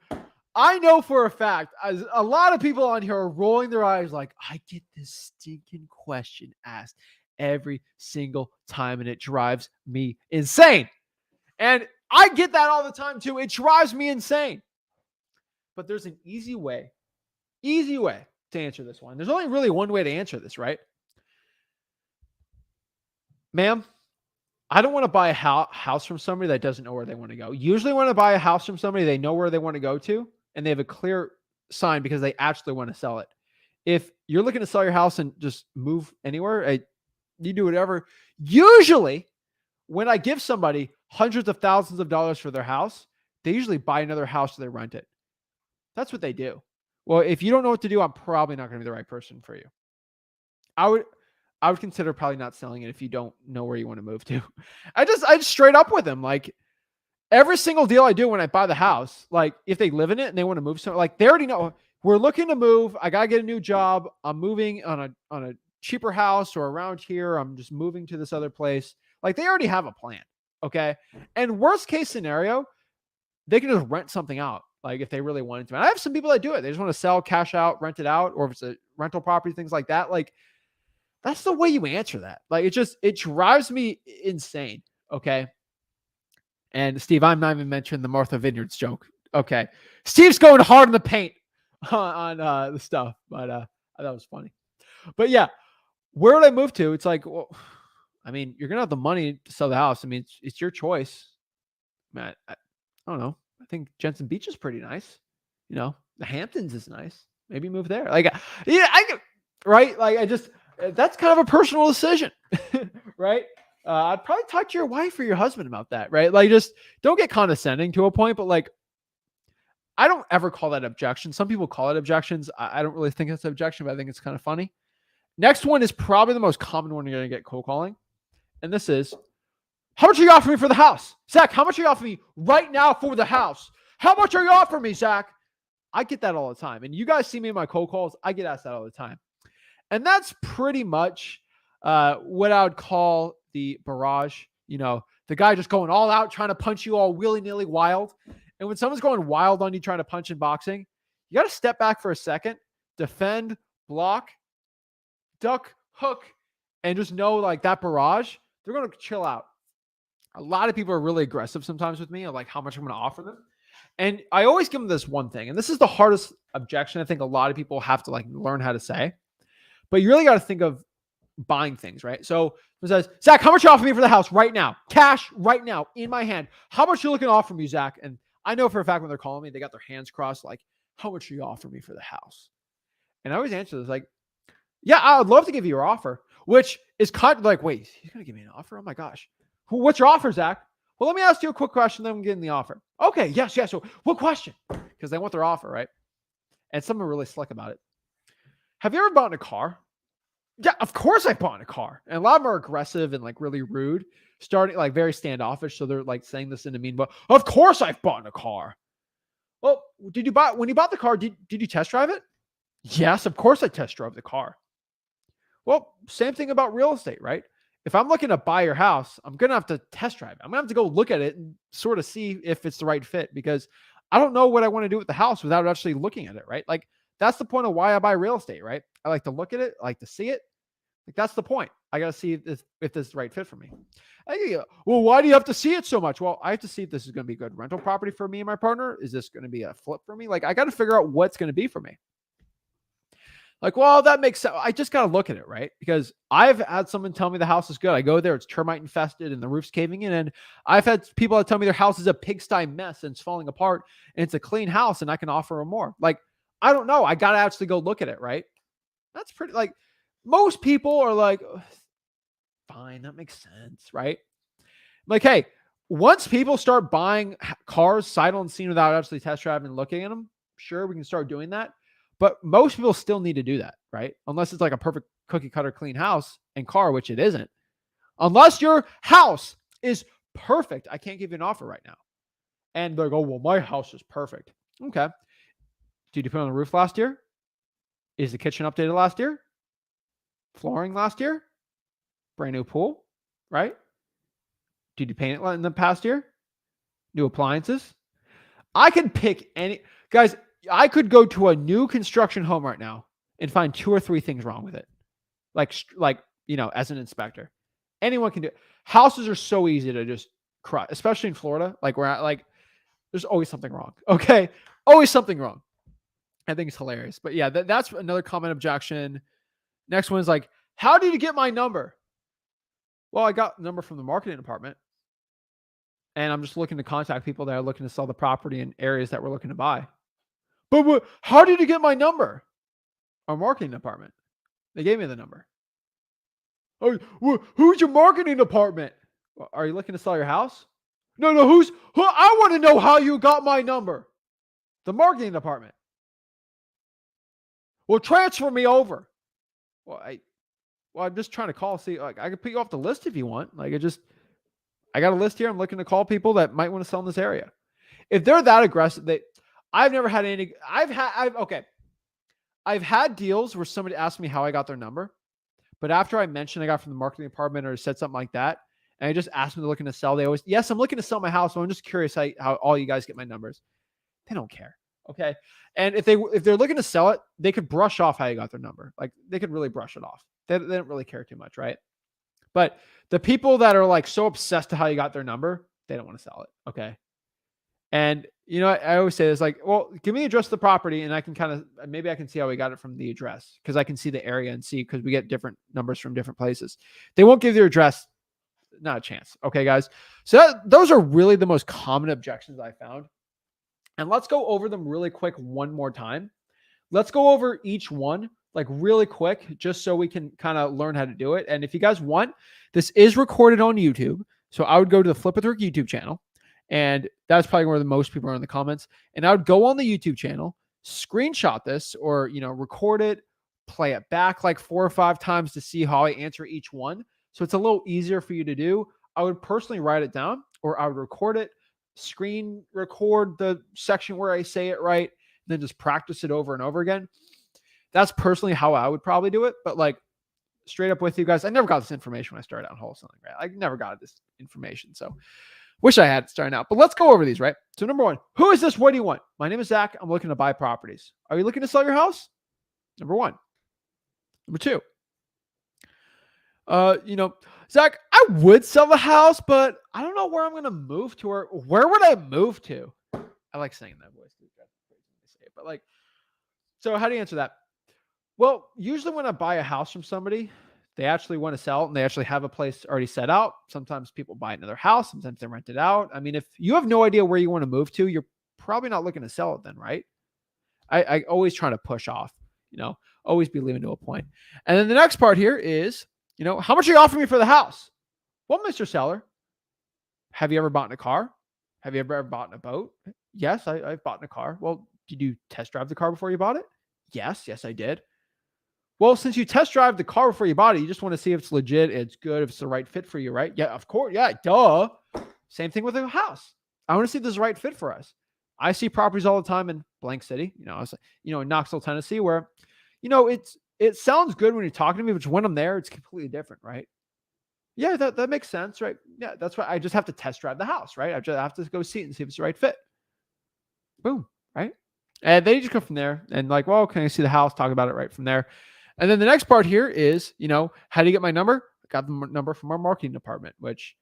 I know for a fact, as a lot of people on here are rolling their eyes like, I get this stinking question asked every single time, and it drives me insane. And I get that all the time too. It drives me insane. But there's an easy way to answer this one. There's only really one way to answer this, right? Ma'am, I don't want to buy a house from somebody that doesn't know where they want to go. Usually when I buy a house from somebody, they know where they want to go to, and they have a clear sign because they actually want to sell it. If you're looking to sell your house and just move anywhere, you do whatever. Usually when I give somebody hundreds of thousands of dollars for their house, they usually buy another house so they rent it. That's what they do. Well, if you don't know what to do, I'm probably not going to be the right person for you. I would consider probably not selling it if you don't know where you want to move to. I just straight up with them. Like, every single deal I do when I buy the house, like if they live in it and they want to move somewhere, like they already know we're looking to move. I got to get a new job. I'm moving on a cheaper house or around here. I'm just moving to this other place. Like, they already have a plan. Okay. And worst case scenario, they can just rent something out. Like, if they really wanted to. And I have some people that do it. They just want to sell, cash out, rent it out, or if it's a rental property, things like that. Like, that's the way you answer that. Like, it drives me insane. Okay. And Steve, I'm not even mentioning the Martha Vineyards joke. Okay. Steve's going hard in the paint on the stuff, but that was funny. But yeah, where would I move to? It's like, well, I mean, you're going to have the money to sell the house. I mean, it's your choice. Man, I don't know. I think Jensen Beach is pretty nice. You know, the Hamptons is nice. Maybe move there. Like, yeah, right? Like, that's kind of a personal decision, right? I'd probably talk to your wife or your husband about that, right? Like, just don't get condescending to a point, but like, I don't ever call that objection. Some people call it objections. I don't really think it's an objection, but I think it's kind of funny. Next one is probably the most common one you're going to get cold calling. And this is, how much are you offering me for the house? Zach, how much are you offering me right now for the house? How much are you offering me, Zach? I get that all the time. And you guys see me in my cold calls. I get asked that all the time. And that's pretty much what I would call the barrage. You know, the guy just going all out, trying to punch you all willy-nilly wild. And when someone's going wild on you, trying to punch in boxing, you got to step back for a second, defend, block, duck, hook, and just know, like, that barrage, they're going to chill out. A lot of people are really aggressive sometimes with me, of like how much I'm going to offer them. And I always give them this one thing. And this is the hardest objection I think a lot of people have to like learn how to say. But you really got to think of buying things, right? So it says, Zach, how much you offer me for the house right now? Cash right now in my hand. How much you looking to offer me, Zach? And I know for a fact when they're calling me, they got their hands crossed, like, how much are you offering me for the house? And I always answer this like, yeah, I would love to give you your offer, which is kind of like, wait, he's going to give me an offer? Oh my gosh. What's your offer, Zach? Well, let me ask you a quick question, then I'm getting the offer. Okay, yes. So what question? Because they want their offer, right? And some are really slick about it. Have you ever bought a car? Yeah, of course I bought a car. And a lot of them are aggressive and like really rude, starting like very standoffish. So they're like saying this in a mean, but of course I've bought a car. Well, when you bought the car, did you test drive it? Yes, of course I test drove the car. Well, same thing about real estate, right? If I'm looking to buy your house, I'm going to have to test drive it. I'm going to have to go look at it and sort of see if it's the right fit, because I don't know what I want to do with the house without actually looking at it, right? Like, that's the point of why I buy real estate, right? I like to look at it. I like to see it. Like, that's the point. I got to see if this is the right fit for me. Well, why do you have to see it so much? Well, I have to see if this is going to be a good rental property for me and my partner. Is this going to be a flip for me? Like, I got to figure out what's going to be for me. Like, well, that makes sense. I just got to look at it, right? Because I've had someone tell me the house is good. I go there, it's termite infested and the roof's caving in. And I've had people that tell me their house is a pigsty mess and it's falling apart and it's a clean house and I can offer them more. Like, I don't know. I got to actually go look at it, right? That's pretty, like, most people are like, fine, that makes sense, right? Like, hey, once people start buying cars sight unseen without actually test driving and looking at them, sure, we can start doing that. But most people still need to do that, right? Unless it's like a perfect cookie cutter clean house and car, which it isn't. Unless your house is perfect, I can't give you an offer right now. And they're like, oh, well, my house is perfect. Okay. Did you put on the roof last year? Is the kitchen updated last year? Flooring last year? Brand new pool, right? Did you paint it in the past year? New appliances? I could pick any, guys. I could go to a new construction home right now and find 2 or 3 things wrong with it. Like, as an inspector, anyone can do it. Houses are so easy to just crush, especially in Florida. Like there's always something wrong. Okay. Always something wrong. I think it's hilarious, but yeah, that's another common objection. Next one is like, how did you get my number? Well, I got the number from the marketing department and I'm just looking to contact people that are looking to sell the property in areas that we're looking to buy. But how did you get my number? Our marketing department. They gave me the number. Oh, who's your marketing department? Are you looking to sell your house? No. I want to know how you got my number. The marketing department. Well, transfer me over. Well, I'm just trying to call. See, like, I could put you off the list if you want. Like, I got a list here. I'm looking to call people that might want to sell in this area. If they're that aggressive, I've never had any. I've had deals where somebody asked me how I got their number, but after I mentioned I got from the marketing department or said something like that, and I just asked them to looking to sell, they always, yes, I'm looking to sell my house. So I'm just curious how all you guys get my numbers. They don't care. Okay. And if they're looking to sell it, they could brush off how you got their number. Like, they could really brush it off. They don't really care too much, right? But the people that are like so obsessed to how you got their number, they don't want to sell it. Okay. And, I always say this, like, well, give me the address of the property and I can maybe I can see how we got it from the address because I can see the area and see, because we get different numbers from different places. They won't give their address. Not a chance. Okay, guys. So those are really the most common objections I found. And let's go over them really quick one more time. Let's go over each one like really quick, just so we can kind of learn how to do it. And if you guys want, this is recorded on YouTube. So I would go to the Flip With Rick YouTube channel. And that's probably where the most people are in the comments. And I would go on the YouTube channel, screenshot this or, record it, play it back like 4 or 5 times to see how I answer each one. So it's a little easier for you to do. I would personally write it down, or I would record it, screen record the section where I say it right, and then just practice it over and over again. That's personally how I would probably do it. But like, straight up with you guys, I never got this information when I started out in wholesaling, right? I never got this information. So wish I had starting out, but let's go over these, right? So number 1, who is this? What do you want? My name is Zach. I'm looking to buy properties. Are you looking to sell your house? Number 1. Number 2. Zach, I would sell the house, but I don't know where I'm going to move to, or where would I move to? I like saying that voice. But like, so how do you answer that? Well, usually when I buy a house from somebody, they actually want to sell it and they actually have a place already set out. Sometimes people buy another house. Sometimes they rent it out. I mean, if you have no idea where you want to move to, you're probably not looking to sell it then, right? I always try to push off, always be leaving to a point. And then the next part here is, how much are you offering me for the house? Well, Mr. Seller, have you ever bought in a car? Have you ever bought in a boat? Yes, I've bought in a car. Well, did you test drive the car before you bought it? Yes, I did. Well, since you test drive the car before you bought it, you just want to see if it's legit, it's good, if it's the right fit for you, right? Yeah, of course. Yeah, duh. Same thing with a house. I want to see if this is the right fit for us. I see properties all the time in blank city, in Knoxville, Tennessee, where, it sounds good when you're talking to me, but when I'm there, it's completely different, right? Yeah, that makes sense, right? Yeah, that's why I just have to test drive the house, right? I just have to go see it and see if it's the right fit. Boom, right? And then you just go from there and like, well, can I see the house? Talk about it right from there. And then the next part here is, how do you get my number? I got the number from our marketing department, which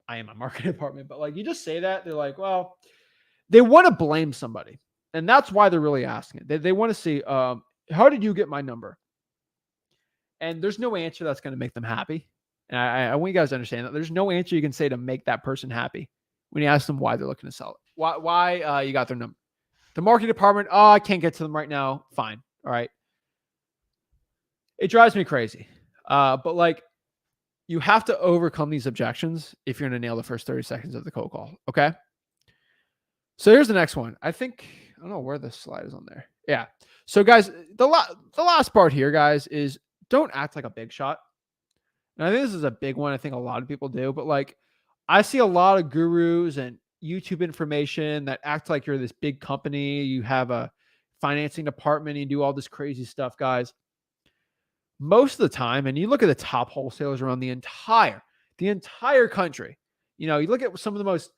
I am a marketing department, but like, you just say that, they're like, well, they want to blame somebody. And that's why they're really asking it. They want to see, how did you get my number? And there's no answer that's going to make them happy. And I want you guys to understand that there's no answer you can say to make that person happy when you ask them why they're looking to sell it. Why you got their number? The marketing department, oh, I can't get to them right now. Fine. All right. It drives me crazy. But like, you have to overcome these objections if you're going to nail the first 30 seconds of the cold call. Okay. So here's the next one. I don't know where this slide is on there. Yeah. So guys, the last part here, guys, is don't act like a big shot. And I think this is a big one. I think a lot of people do, but like, I see a lot of gurus and YouTube information that act like you're this big company. You have a financing department. You do all this crazy stuff, guys. Most of the time, and you look at the top wholesalers around the entire country, you look at some of the most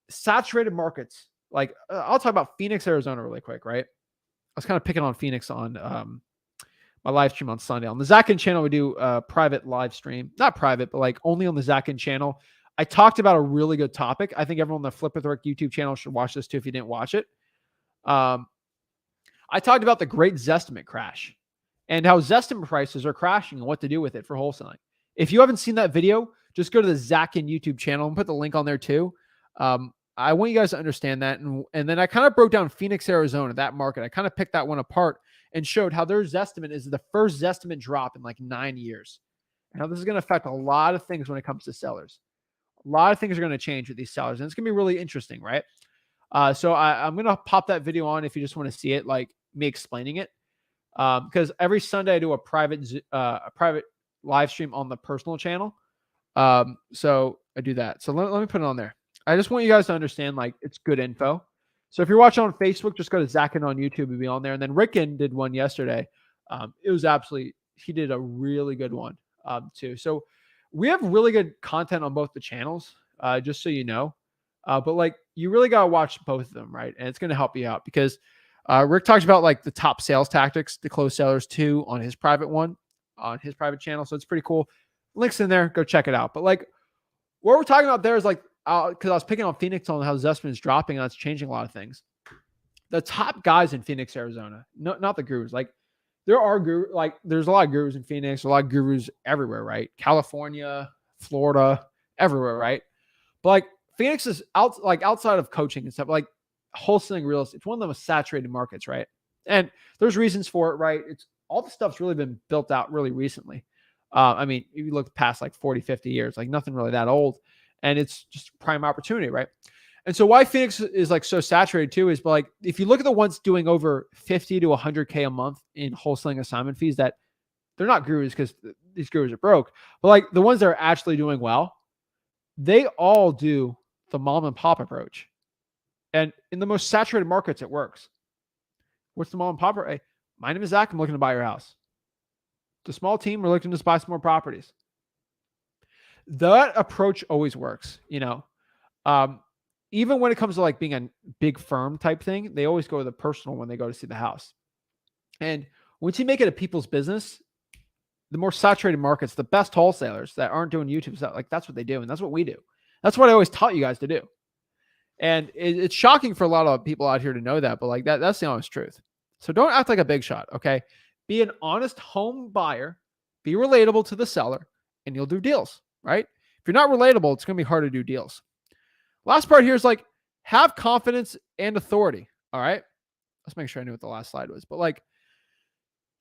saturated markets. Like I'll talk about Phoenix, Arizona really quick, right? I was kind of picking on Phoenix on my live stream on Sunday. On the Zach Ginn channel, we do a private live stream. Not private, but like only on the Zach Ginn channel. I talked about a really good topic. I think everyone on the Flip with Rick YouTube channel should watch this too if you didn't watch it. I talked about the great Zestimate crash and how Zestimate prices are crashing and what to do with it for wholesaling. If you haven't seen that video, just go to the Zach Ginn YouTube channel and put the link on there too. I want you guys to understand that. And then I kind of broke down Phoenix, Arizona, that market. I kind of picked that one apart and showed how their Zestimate is the first Zestimate drop in like 9 years. And how this is going to affect a lot of things when it comes to sellers. A lot of things are going to change with these sellers. And it's going to be really interesting, right? So I'm going to pop that video on if you just want to see it, like me explaining it. Because every Sunday I do a private live stream on the personal channel. So I do that. So let me put it on there. I just want you guys to understand, like, it's good info. So if you're watching on Facebook, just go to Zach Ginn on YouTube and be on there. And then Ricken did one yesterday. It was he did a really good one too. So we have really good content on both the channels, just so you know. But like, you really got to watch both of them, right? And it's going to help you out because Rick talks about like the top sales tactics to close sellers too on his private channel. So it's pretty cool. Links in there. Go check it out. But like, what we're talking about there is like, because I was picking on Phoenix on how Zestimate is dropping and it's changing a lot of things. The top guys in Phoenix, Arizona, not the gurus. Like there are there's a lot of gurus in Phoenix, a lot of gurus everywhere, right? California, Florida, everywhere, right? But like Phoenix is outside of coaching and stuff, like wholesaling real estate. It's one of the most saturated markets, right? And there's reasons for it, right? It's all the stuff's really been built out really recently. I mean, if you look past like 40, 50 years, like nothing really that old. And it's just prime opportunity, right? And so why Phoenix is like so saturated too is, but like, if you look at the ones doing over 50 to 100K a month in wholesaling assignment fees, that they're not gurus because these gurus are broke, but like the ones that are actually doing well, they all do the mom and pop approach. And in the most saturated markets, it works. What's the mom and pop? Hey, my name is Zach. I'm looking to buy your house. It's a small team. We're looking to buy some more properties. That approach always works, even when it comes to like being a big firm type thing, they always go to the personal when they go to see the house. And once you make it a people's business, the more saturated markets, the best wholesalers that aren't doing YouTube stuff, like that's what they do. And that's what we do. That's what I always taught you guys to do. And it's shocking for a lot of people out here to know that, but like that's the honest truth. So don't act like a big shot. Okay. Be an honest home buyer, be relatable to the seller, and you'll do deals. Right? If you're not relatable, it's going to be hard to do deals. Last part here is like, have confidence and authority. All right. Let's make sure I knew what the last slide was, but like,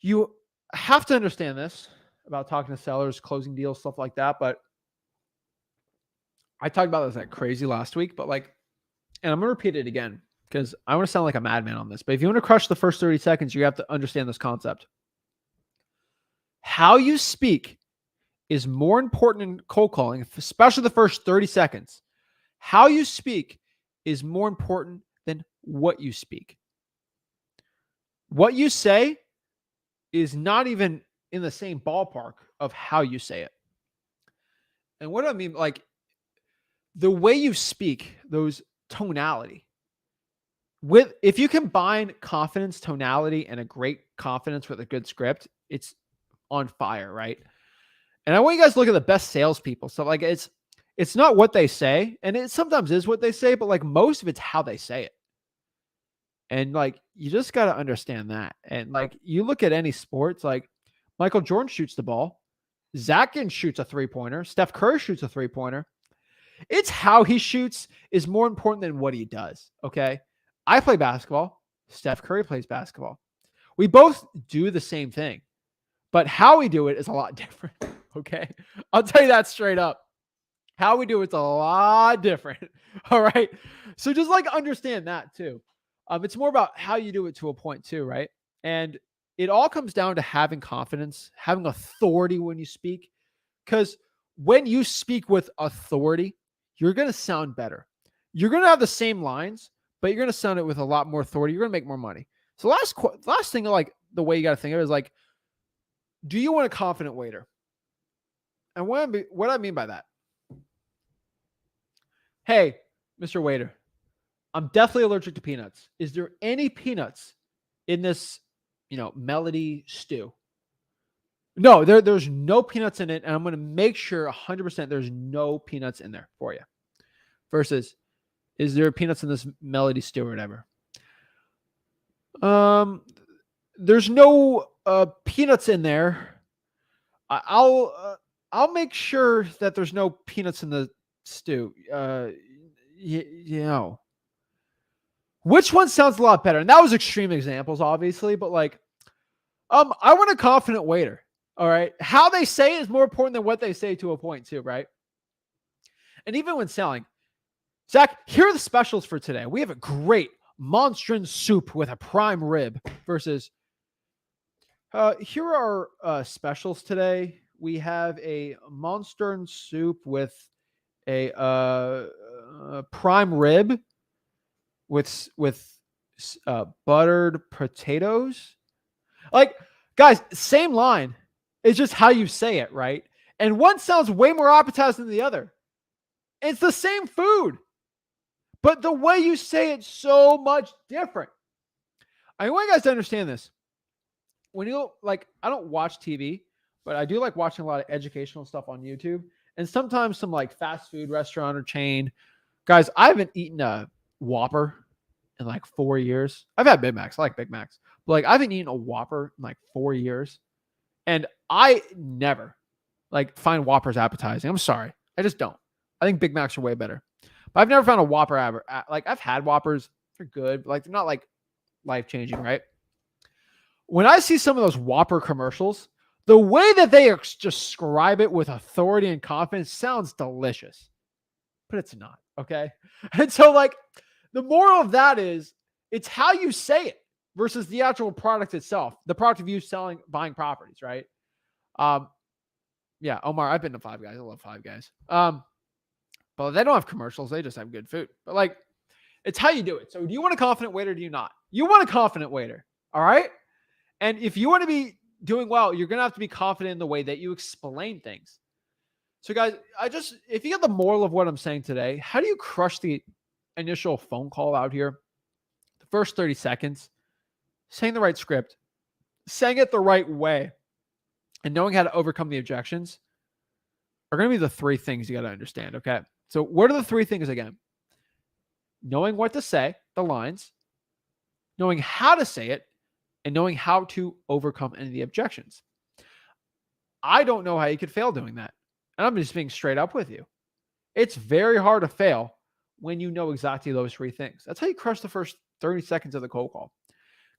you have to understand this about talking to sellers, closing deals, stuff like that. But I talked about this like crazy last week, but like, and I'm going to repeat it again because I want to sound like a madman on this, but if you want to crush the first 30 seconds, you have to understand this concept. How you speak is more important in cold calling, especially the first 30 seconds. How you speak is more important than what you speak. What you say is not even in the same ballpark of how you say it. And what do I mean? Like the way you speak, those tonality. If you combine confidence, tonality, and a great confidence with a good script, it's on fire, right? And I want you guys to look at the best salespeople. So like it's not what they say, and it sometimes is what they say, but like most of it's how they say it. And like, you just got to understand that. And like, you look at any sports, like Michael Jordan shoots the ball. Zach Ginn shoots a 3-pointer. Steph Curry shoots a 3-pointer. It's how he shoots is more important than what he does. Okay. I play basketball. Steph Curry plays basketball. We both do the same thing, but how we do it is a lot different. Okay. I'll tell you that straight up. How we do it's a lot different. All right. So just like understand that too. It's more about how you do it to a point too, right? And it all comes down to having confidence, having authority when you speak. Because when you speak with authority, you're going to sound better. You're going to have the same lines, but you're going to sound it with a lot more authority. You're going to make more money. So last thing, like the way you got to think of it is like, do you want a confident waiter? And what I mean by that? Hey, Mr. Waiter, I'm definitely allergic to peanuts. Is there any peanuts in this, melody stew? No, there's no peanuts in it, and I'm going to make sure 100% there's no peanuts in there for you. Versus, is there peanuts in this melody stew or whatever? There's no peanuts in there. I'll make sure that there's no peanuts in the stew. Which one sounds a lot better? And that was extreme examples, obviously, but like, I want a confident waiter. All right. How they say it is more important than what they say to a point too, right? And even when selling, Zach, here are the specials for today. We have a great monstrous soup with a prime rib versus here are specials today. We have a monstrous soup with a prime rib with buttered potatoes. Like, guys, same line. It's just how you say it, right? And one sounds way more appetizing than the other. It's the same food, but the way you say it's so much different. I want you guys to understand this. When you I don't watch TV, but I do like watching a lot of educational stuff on YouTube, and sometimes some like fast food restaurant or chain. Guys, I haven't eaten a Whopper in like 4 years. I've had Big Macs. I like Big Macs. But like I haven't eaten a Whopper in like 4 years. And I never find Whoppers appetizing. I'm sorry. I just don't. I think Big Macs are way better. But I've never found a Whopper I've had Whoppers. They're good. But they're not like life-changing, right? When I see some of those Whopper commercials, the way that they describe it with authority and confidence sounds delicious. But it's not, okay? And so the moral of that is it's how you say it versus the actual product itself, the product of you buying properties, right? Yeah, Omar, I've been to Five Guys. I love Five Guys. But they don't have commercials. They just have good food. But it's how you do it. So do you want a confident waiter or do you not? You want a confident waiter, all right? And if you want to be doing well, you're going to have to be confident in the way that you explain things. So guys, if you get the moral of what I'm saying today, how do you crush the initial phone call out here? The first 30 seconds, saying the right script, saying it the right way, and knowing how to overcome the objections are going to be the three things you got to understand, okay? So what are the three things again? Knowing what to say, the lines, knowing how to say it, and knowing how to overcome any of the objections. I don't know how you could fail doing that. And I'm just being straight up with you. It's very hard to fail when you know exactly those three things. That's how you crush the first 30 seconds of the cold call,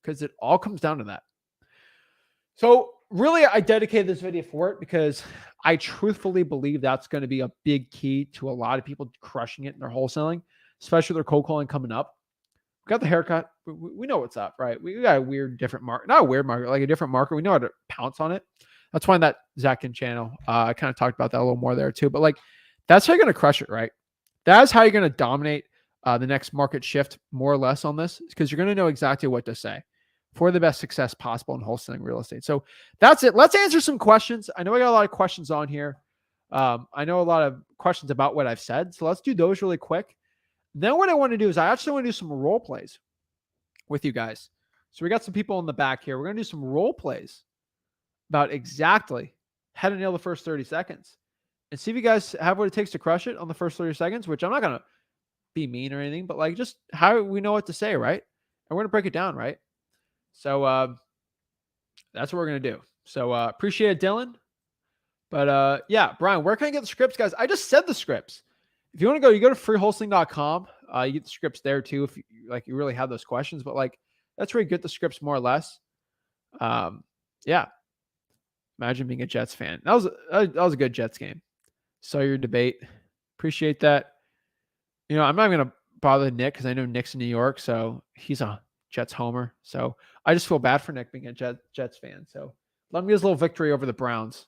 because it all comes down to that. So really, I dedicated this video for it because I truthfully believe that's going to be a big key to a lot of people crushing it in their wholesaling, especially their cold calling coming up. We got the haircut. We know what's up, right? We got a weird, different market, not a weird market, like a different market. We know how to pounce on it. That's why that Zach Ginn channel, I kind of talked about that a little more there too. But that's how you're going to crush it, right? That's how you're going to dominate the next market shift more or less on this, because you're going to know exactly what to say for the best success possible in wholesaling real estate. So that's it. Let's answer some questions. I know I got a lot of questions on here. I know a lot of questions about what I've said. So let's do those really quick. Then what I want to do is I actually want to do some role plays with you guys. So we got some people in the back here. We're going to do some role plays about exactly how to nail the first 30 seconds and see if you guys have what it takes to crush it on the first 30 seconds, which I'm not going to be mean or anything, but just how we know what to say, right? and we're gonna break it down, right? So that's what we're gonna do. So appreciate it, Dylan. But yeah, Brian, where can I get the scripts, guys? I just said the scripts. If you want to go, you go to freewholesaling.com. You get the scripts there too if you really have those questions. But like that's where you get the scripts more or less. Yeah. Imagine being a Jets fan. That was a good Jets game. Saw your debate. Appreciate that. I'm not gonna bother Nick because I know Nick's in New York, so he's a Jets homer. So I just feel bad for Nick being a Jets fan. So let me get his little victory over the Browns.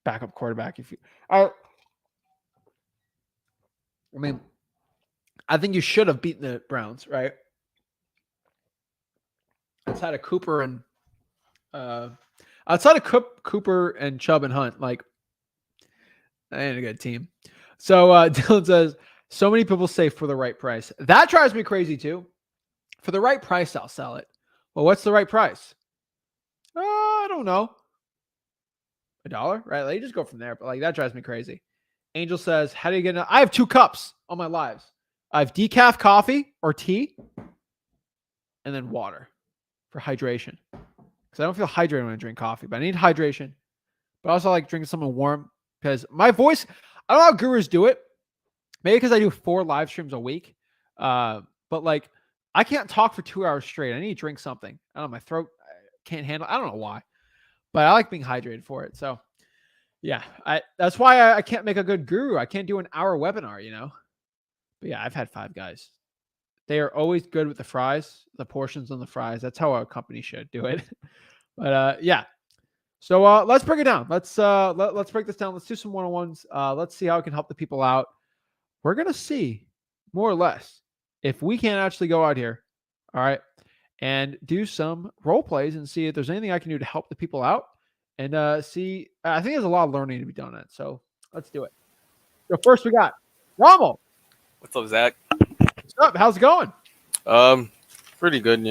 Backup quarterback. I mean, I think you should have beaten the Browns, right? Outside of Cooper and Cooper and Chubb and Hunt, like that ain't a good team. So Dylan says, so many people say for the right price. That drives me crazy too. For the right price, I'll sell it. Well, what's the right price? I don't know. $1, right? Like, you just go from there. But like that drives me crazy. Angel says, how do you get I have 2 cups on my lives. I have decaf coffee or tea and then water for hydration. Because I don't feel hydrated when I drink coffee, but I need hydration. But I also like drinking something warm because my voice, I don't know how gurus do it. Maybe because I do 4 live streams a week. But like I can't talk for 2 hours straight. I need to drink something. I don't know, my throat can't handle. I don't know why. But I like being hydrated for it. So yeah, that's why I can't make a good guru. I can't do an hour webinar, But yeah, I've had 5 guys. They are always good with the fries, the portions on the fries. That's how a company should do it. But yeah. So let's break it down. Let's break this down. Let's do some one-on-ones. Let's see how it can help the people out. We're gonna see more or less if we can actually go out here, all right, and do some role plays and see if there's anything I can do to help the people out. And see, I think there's a lot of learning to be done on it. So let's do it. So first we got Rommel. What's up, Zach? What's up? How's it going? Pretty good,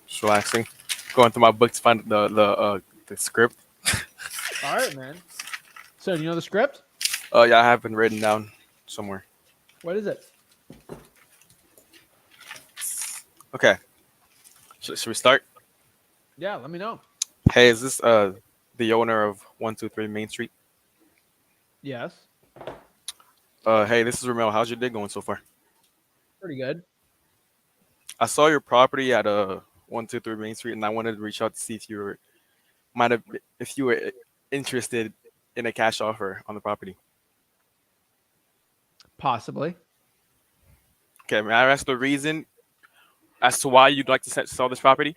just relaxing. Going through my book to find the script. All right, man. So do you know the script? Yeah, I have been written down somewhere. What is it? Okay. Should we start? Yeah, let me know. Hey, is this the owner of 123 Main Street? Yes. Hey, this is Ramel. How's your day going so far? Pretty good. I saw your property at 123 Main Street, and I wanted to reach out to see if you were interested in a cash offer on the property. Possibly. Okay, may I ask the reason as to why you'd like to sell this property?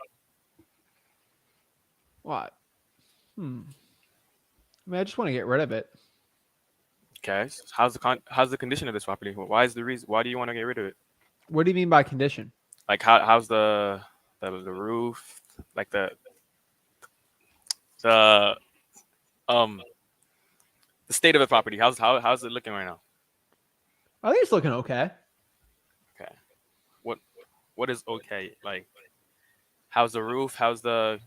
What? I mean, I just want to get rid of it. Okay. How's the condition of this property? Why is the reason? Why do you want to get rid of it? What do you mean by condition? Like how's the roof? Like the state of the property. How's it looking right now? I think it's looking okay. Okay. What is okay? Like, how's the roof? How's the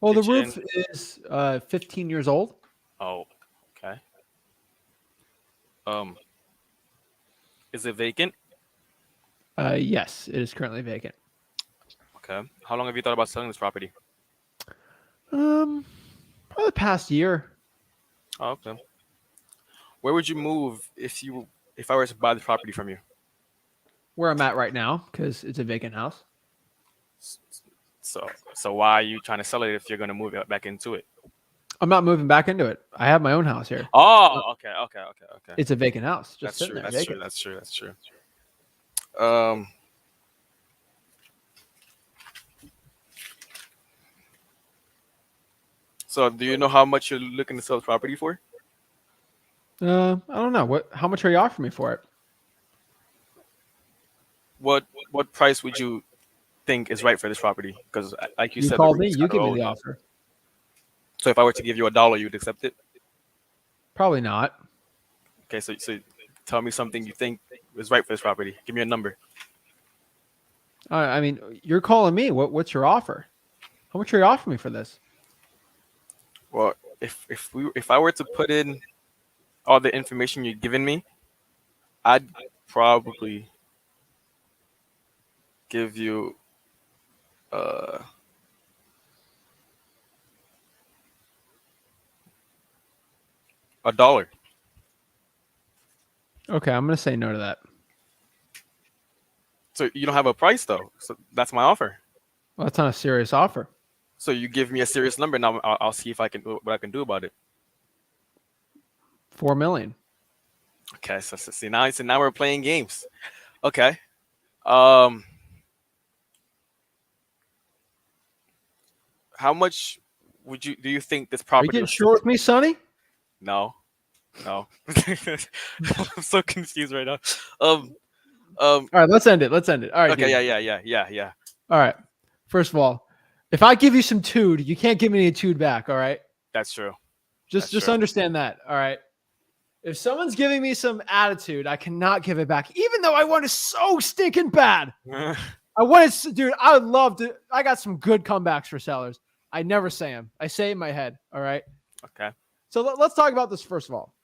Well, kitchen? the roof is 15 years old. Oh, okay. Is it vacant? Yes, it is currently vacant. Okay. How long have you thought about selling this property? Probably the past year. Oh, okay. Where would you move if I were to buy the property from you? Where I'm at right now, because it's a vacant house. So why are you trying to sell it if you're going to move it back into it? I'm not moving back into it. I have my own house here. Oh, okay. It's a vacant house. Just That's sitting true. there. That's true. That's true. So do you know how much you're looking to sell the property for? I don't know. How much are you offering me for it? What price would you think is right for this property? Because like you said, called me. You give me the offer. So if I were to give you $1, you'd accept it? Probably not. Okay, so tell me something you think is right for this property. Give me a number. I mean, you're calling me. What's your offer? How much are you offering me for this? Well, if I were to put in all the information you've given me, I'd probably give you $1. Okay, I'm gonna say no to that. So you don't have a price though. So that's my offer. Well, that's not a serious offer. So you give me a serious number, and I'll see if I can what I can do about it. 4 million. Okay, so now we're playing games. Okay. How much do you think this Are you property getting was? short with me, Sonny? No. I'm so confused right now. All right, let's end it. Let's end it. All right. Okay, dude. yeah. All right. First of all, if I give you some tood, you can't give me any tood back. All right. That's true. Just true. understand that. All right. If someone's giving me some attitude, I cannot give it back, even though I want it so stinking bad. I want it, dude. I would love to. I got some good comebacks for sellers. I never say them. I say it in my head. All right. Okay. So let's talk about this first of all.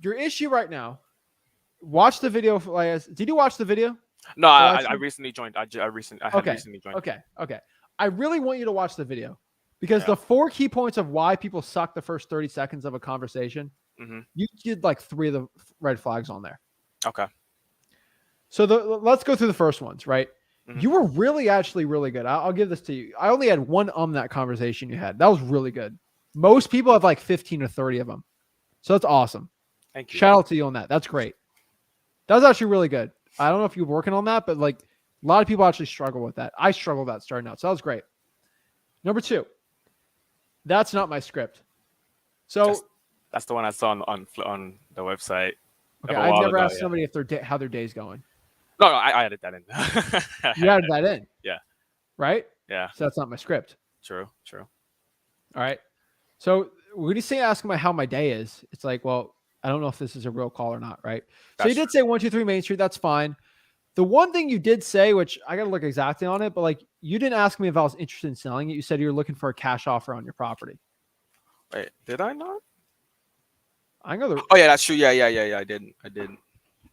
Your issue right now. Watch the video. Did you watch the video? No, I recently joined. I had recently joined. Okay. I really want you to watch the video because Yeah. the 4 key points of why people suck the first 30 seconds of a conversation, you did like 3 of the red flags on there. Okay. So let's go through the first ones, right? You were actually really good. I'll give this to you. I only had one that conversation you had. That was really good. Most people have like 15 or 30 of them. So that's awesome. Thank you. Shout out to you on that. That's great. That was actually really good. I don't know if you're working on that, but like a lot of people actually struggle with that. I struggled with that starting out. So that was great. Number 2, that's not my script. So that's the one I saw on the website. Okay, I've never asked somebody if how their day's going. No, I added that in. You added that in. Yeah. Right? Yeah. So that's not my script. True. All right. So when you say ask my how my day is, it's like, well, I don't know if this is a real call or not, right? So you did say 123 Main Street. That's fine. The one thing you did say, which I got to look exactly on it, but like you didn't ask me if I was interested in selling it. You said you were looking for a cash offer on your property. Wait, did I not? I know. Oh yeah, that's true. Yeah. I didn't.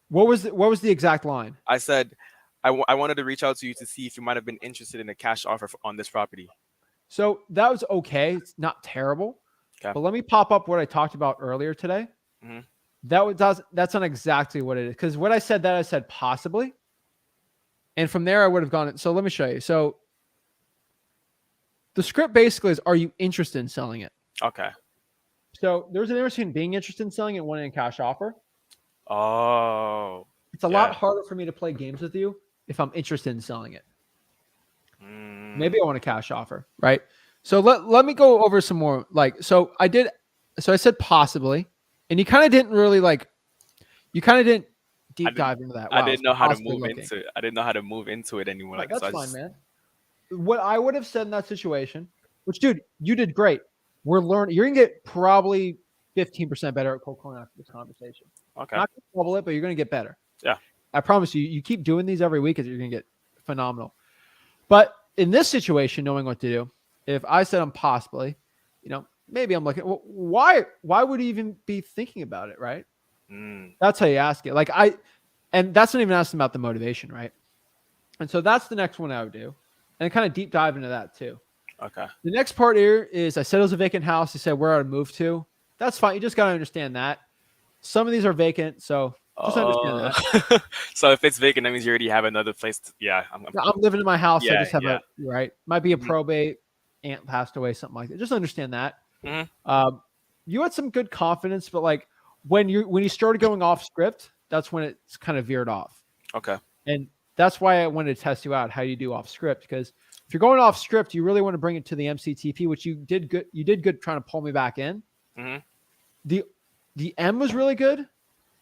What was the exact line? I said I wanted to reach out to you to see if you might have been interested in a cash offer on this property. So that was okay. It's not terrible. Okay. But let me pop up what I talked about earlier today. That's not exactly what it is. Because what I said possibly. And from there, I would have gone. So let me show you. So the script basically is, are you interested in selling it? Okay. So there's an difference between being interested in selling it and wanting a cash offer. Oh. It's a lot harder for me to play games with you if I'm interested in selling it. Maybe I want a cash offer, right? So let me go over some more. So I said possibly, and you kind of didn't really deep dive into that. Wow, I didn't know how to move into it. I didn't know how to move into it anymore. No, that's fine, man. What I would have said in that situation, which, dude, you did great. We're learning. You're gonna get probably 15% better at cold calling after this conversation. Okay. Not gonna double it, but you're gonna get better. Yeah. I promise you. You keep doing these every week, and you're gonna get phenomenal. But in this situation, knowing what to do, if I said I'm possibly, maybe I'm looking. Well, why would you even be thinking about it, right? That's how you ask it. And that's not even asking about the motivation, right? And so that's the next one I would do, and kind of deep dive into that too. Okay. The next part here is I said it was a vacant house. You said where I would move to. That's fine. You just got to understand that. Some of these are vacant, so just understand that. So if it's vacant, that means you already have another place. I'm living in my house. Yeah, I just have right. Might be a probate. Aunt passed away, something like that. Just understand that. You had some good confidence, but when you started going off script, that's when it's kind of veered off. Okay. And that's why I wanted to test you out. How you do off script, because if you're going off script, you really want to bring it to the MCTP, which you did good. You did good trying to pull me back in. The M was really good,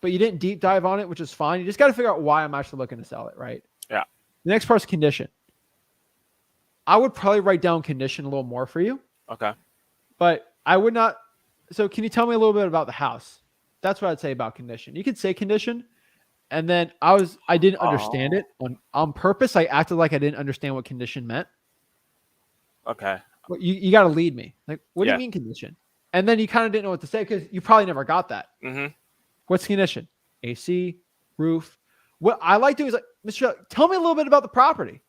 but you didn't deep dive on it, which is fine. You just got to figure out why I'm actually looking to sell it, right? Yeah. The next part's condition. I would probably write down condition a little more for you. Okay. But I would not. So can you tell me a little bit about the house? That's what I'd say about condition. You could say condition. And then I didn't understand it on purpose. I acted like I didn't understand what condition meant. Okay. Well, you got to lead me. What do you mean condition? And then you kind of didn't know what to say because you probably never got that. What's condition? AC, roof. What I like doing is like, Mr. Tell me a little bit about the property.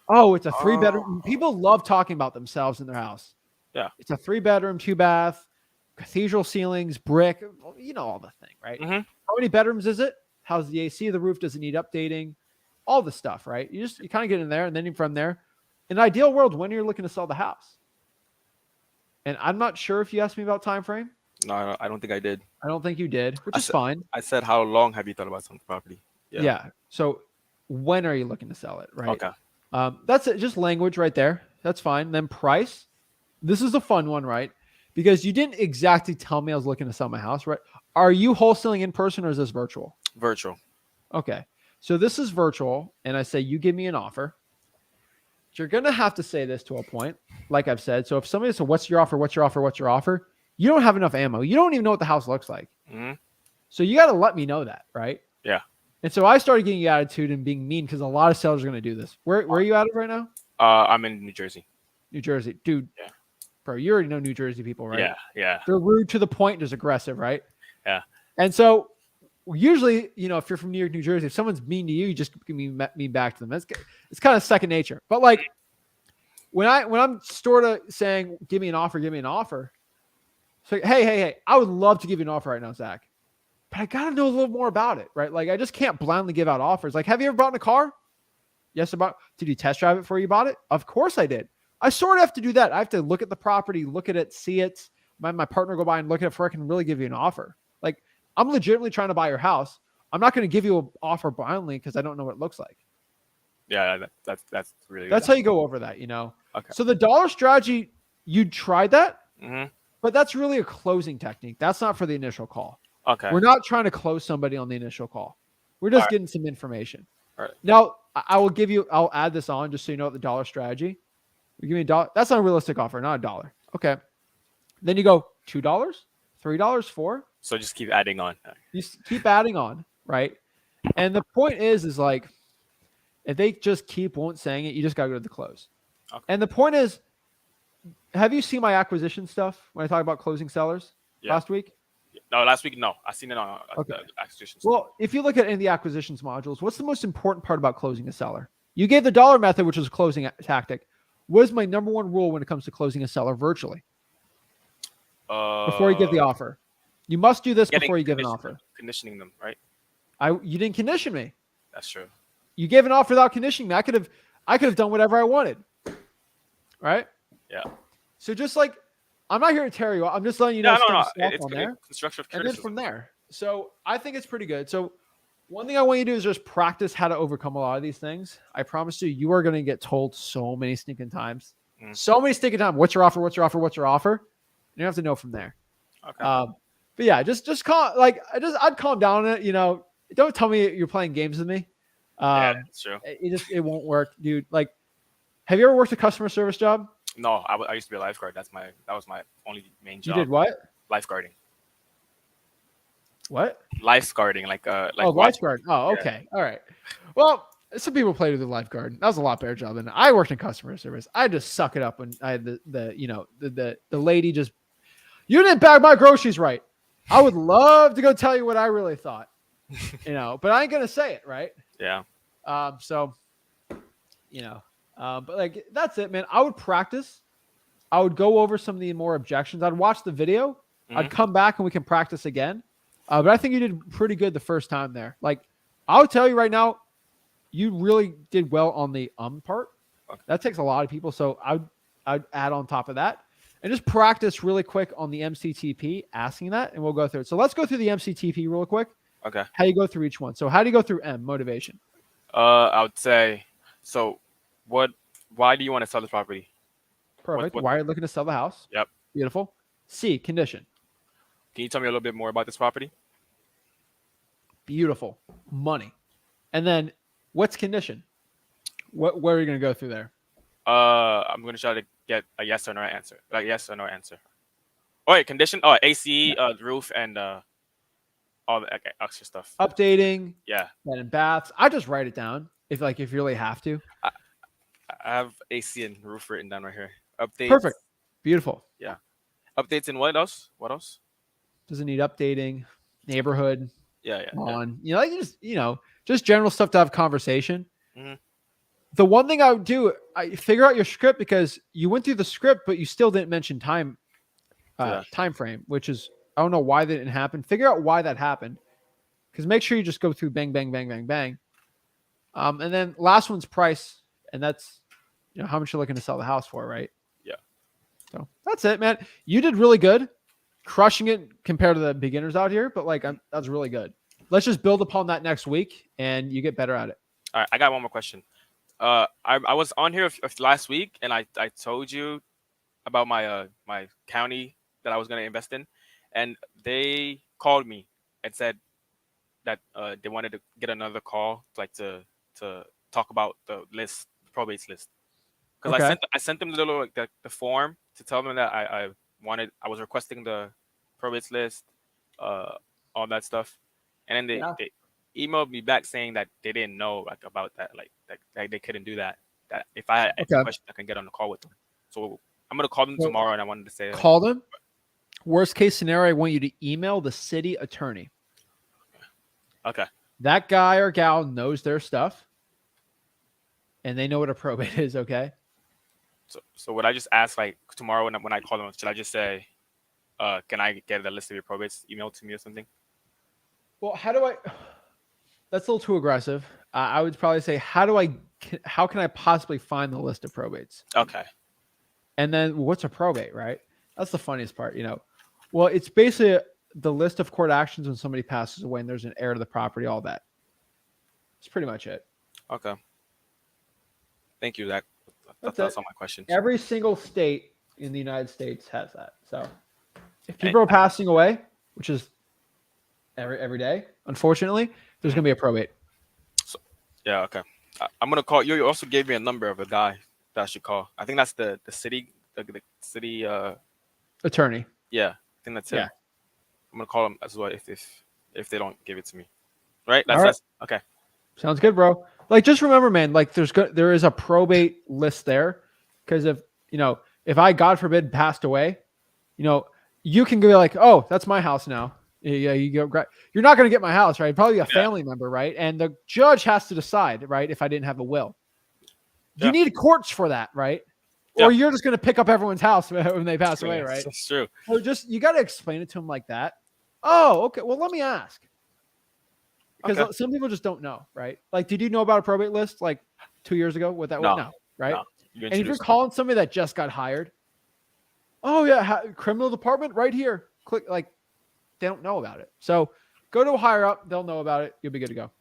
Oh, it's a 3-bedroom. People love talking about themselves in their house. Yeah. It's a 3-bedroom, 2-bath, cathedral ceilings, brick. You know all the thing, right? Mm-hmm. How many bedrooms is it? How's the AC of the roof? Does it need updating? All the stuff, right? You kind of get in there, and then from there, in an ideal world, when you're looking to sell the house. And I'm not sure if you asked me about time frame. No, I don't think I did. I don't think you did, which is fine. I said, how long have you thought about selling the property? Yeah. So when are you looking to sell it, right? Okay. That's it. Just language right there. That's fine. Then price. This is a fun one, right? Because you didn't exactly tell me I was looking to sell my house, right? Are you wholesaling in person or is this virtual? Virtual. Okay. So this is virtual, and I say you give me an offer. You're going to have to say this to a point, like I've said. So if somebody says, what's your offer? What's your offer? What's your offer? You don't have enough ammo. You don't even know what the house looks like. Mm-hmm. So you got to let me know that, right? Yeah. And so I started getting attitude and being mean because a lot of sellers are going to do this. Where are you at right now? I'm in New Jersey. New Jersey. Dude, Yeah. Bro, you already know New Jersey people, right? Yeah, yeah. They're rude to the point, just aggressive, right? Yeah. And so usually, if you're from New York, New Jersey, if someone's mean to you, you just be mean back to them. It's kind of second nature. But like when I'm sort of saying, give me an offer, it's like, hey, I would love to give you an offer right now, Zach. But I got to know a little more about it, right? Like I just can't blindly give out offers. Like, have you ever bought a car? Yes, did you test drive it before you bought it? Of course I did. I sort of have to do that. I have to look at the property, look at it, see it. My partner go by and look at it before I can really give you an offer. Like I'm legitimately trying to buy your house. I'm not going to give you an offer blindly because I don't know what it looks like. Yeah, that's really good. That's how you go over that, Okay. So the dollar strategy, you tried that, Mm-hmm. but that's really a closing technique. That's not for the initial call. Okay. We're not trying to close somebody on the initial call. We're just getting some information. All right. Now, I'll add this on just so you know what the dollar strategy. You give me $1. That's not a realistic offer, not $1. Okay. Then you go $2, $3, $4. So just keep adding on. You keep adding on, right? And the point is like, if they just won't saying it, you just got to go to the close. Okay. And the point is, have you seen my acquisition stuff when I talk about closing sellers last week? No, last week, no. I seen it on Okay. the acquisitions. Well, if you look at any of the acquisitions modules, what's the most important part about closing a seller? You gave the dollar method, which is a closing tactic. What is my number one rule when it comes to closing a seller virtually? Before you give the offer. You must do this before you give an offer. Conditioning them, right? You didn't condition me. That's true. You gave an offer without conditioning me. I could have done whatever I wanted. Right? Yeah. So just like, I'm not here to tear you up. I'm just letting you know It's on there. constructive And criticism. then from there. So I think it's pretty good. So one thing I want you to do is just practice how to overcome a lot of these things. I promise you are going to get told so many stinking times. So many stinking times. What's your offer? What's your offer? What's your offer? You have to know from there. Okay. But yeah, just calm. Like I'd calm down on it. Don't tell me you're playing games with me. Yeah, that's true. It won't work, dude. Like, have you ever worked a customer service job? No, I used to be a lifeguard. That was my only main job. You did what? Lifeguarding. What? Lifeguarding, like lifeguard. Oh, okay. Yeah. All right. Well, some people played with the lifeguard. That was a lot better job than I worked in customer service. I just suck it up when I had the lady just, you didn't bag my groceries right. I would love to go tell you what I really thought, but I ain't gonna say it, right? Yeah. But like that's it, man. I would practice. I would go over some of the more objections. I'd watch the video. Mm-hmm. I'd come back and we can practice again. But I think you did pretty good the first time there. Like, I would tell you right now, you really did well on the part. Okay. That takes a lot of people. So I'd add on top of that and just practice really quick on the MCTP, asking that, and we'll go through it. So let's go through the MCTP real quick. Okay. How you go through each one. So how do you go through M, motivation? I would say, so why do you want to sell the property? Perfect. Why are you looking to sell the house? Yep. Beautiful. C, condition. Can you tell me a little bit more about this property? Beautiful. Money. And then what's condition? Where are you going to go through there? I'm going to try to get a yes or no answer. Like yes or no answer. Oh, wait, condition? Oh, AC, the roof, and all the extra stuff. Updating. Yeah. Bed and baths. I just write it down if you really have to. I have AC and roof written down right here. Updates. Perfect. Beautiful. Yeah. Updates and what else? What else? Does it need updating? Neighborhood. Yeah. on, like just general stuff to have conversation. Mhm. The one thing I would do, I figure out your script, because you went through the script, but you still didn't mention time frame, which is, I don't know why that didn't happen. Figure out why that happened, because make sure you just go through bang, bang, bang, bang, bang. And then last one's price, and that's how much you're looking to sell the house for, right? Yeah. So that's it, man. You did really good, crushing it compared to the beginners out here, but that's really good. Let's just build upon that next week, and you get better at it. All right, I got one more question. I was on here last week, and I told you about my my county that I was going to invest in, and they called me and said that they wanted to get another call, to talk about the probates list, because Okay. I sent them the little the form to tell them that I was requesting the probates list, all that stuff, and then they emailed me back saying that they didn't know about that, that they couldn't do that. That if I had any questions, I can get on the call with them. So I'm gonna call them tomorrow, and I wanted to say call them. Worst case scenario, I want you to email the city attorney. Okay. That guy or gal knows their stuff, and they know what a probate is. Okay. So would I just ask tomorrow when I call them? Should I just say, can I get the list of your probates emailed to me or something? Well, how do I? That's a little too aggressive. I would probably say, how can I possibly find the list of probates? Okay. And then what's a probate, right? That's the funniest part, Well, it's basically the list of court actions when somebody passes away and there's an heir to the property, all that. That's pretty much it. Okay. Thank you, Zach. That's all my questions. Every single state in the United States has that. So if people are passing away, which is every day, unfortunately, there's going to be a probate. So, yeah, okay. I'm going to call. You also gave me a number of a guy that I should call. I think that's the city attorney. Yeah, I think that's it. Yeah. I'm going to call him as well if they don't give it to me. Right? That's okay. Sounds good, bro. Just remember, man, there is a probate list there, because if I, God forbid, passed away, you can go oh, that's my house now. Yeah, you're not going to get my house, right? Probably a family member, right? And the judge has to decide, right? If I didn't have a will, you need courts for that, right? Yeah. Or you're just going to pick up everyone's house when they pass away, right? That's true. So you got to explain it to them like that. Oh, okay. Well, let me ask. Because some people just don't know, right? Did you know about a probate list 2 years ago? What that was? No, right? No. And if you're calling somebody that just got hired, oh yeah, criminal department right here. Click they don't know about it. So go to a higher up, they'll know about it. You'll be good to go.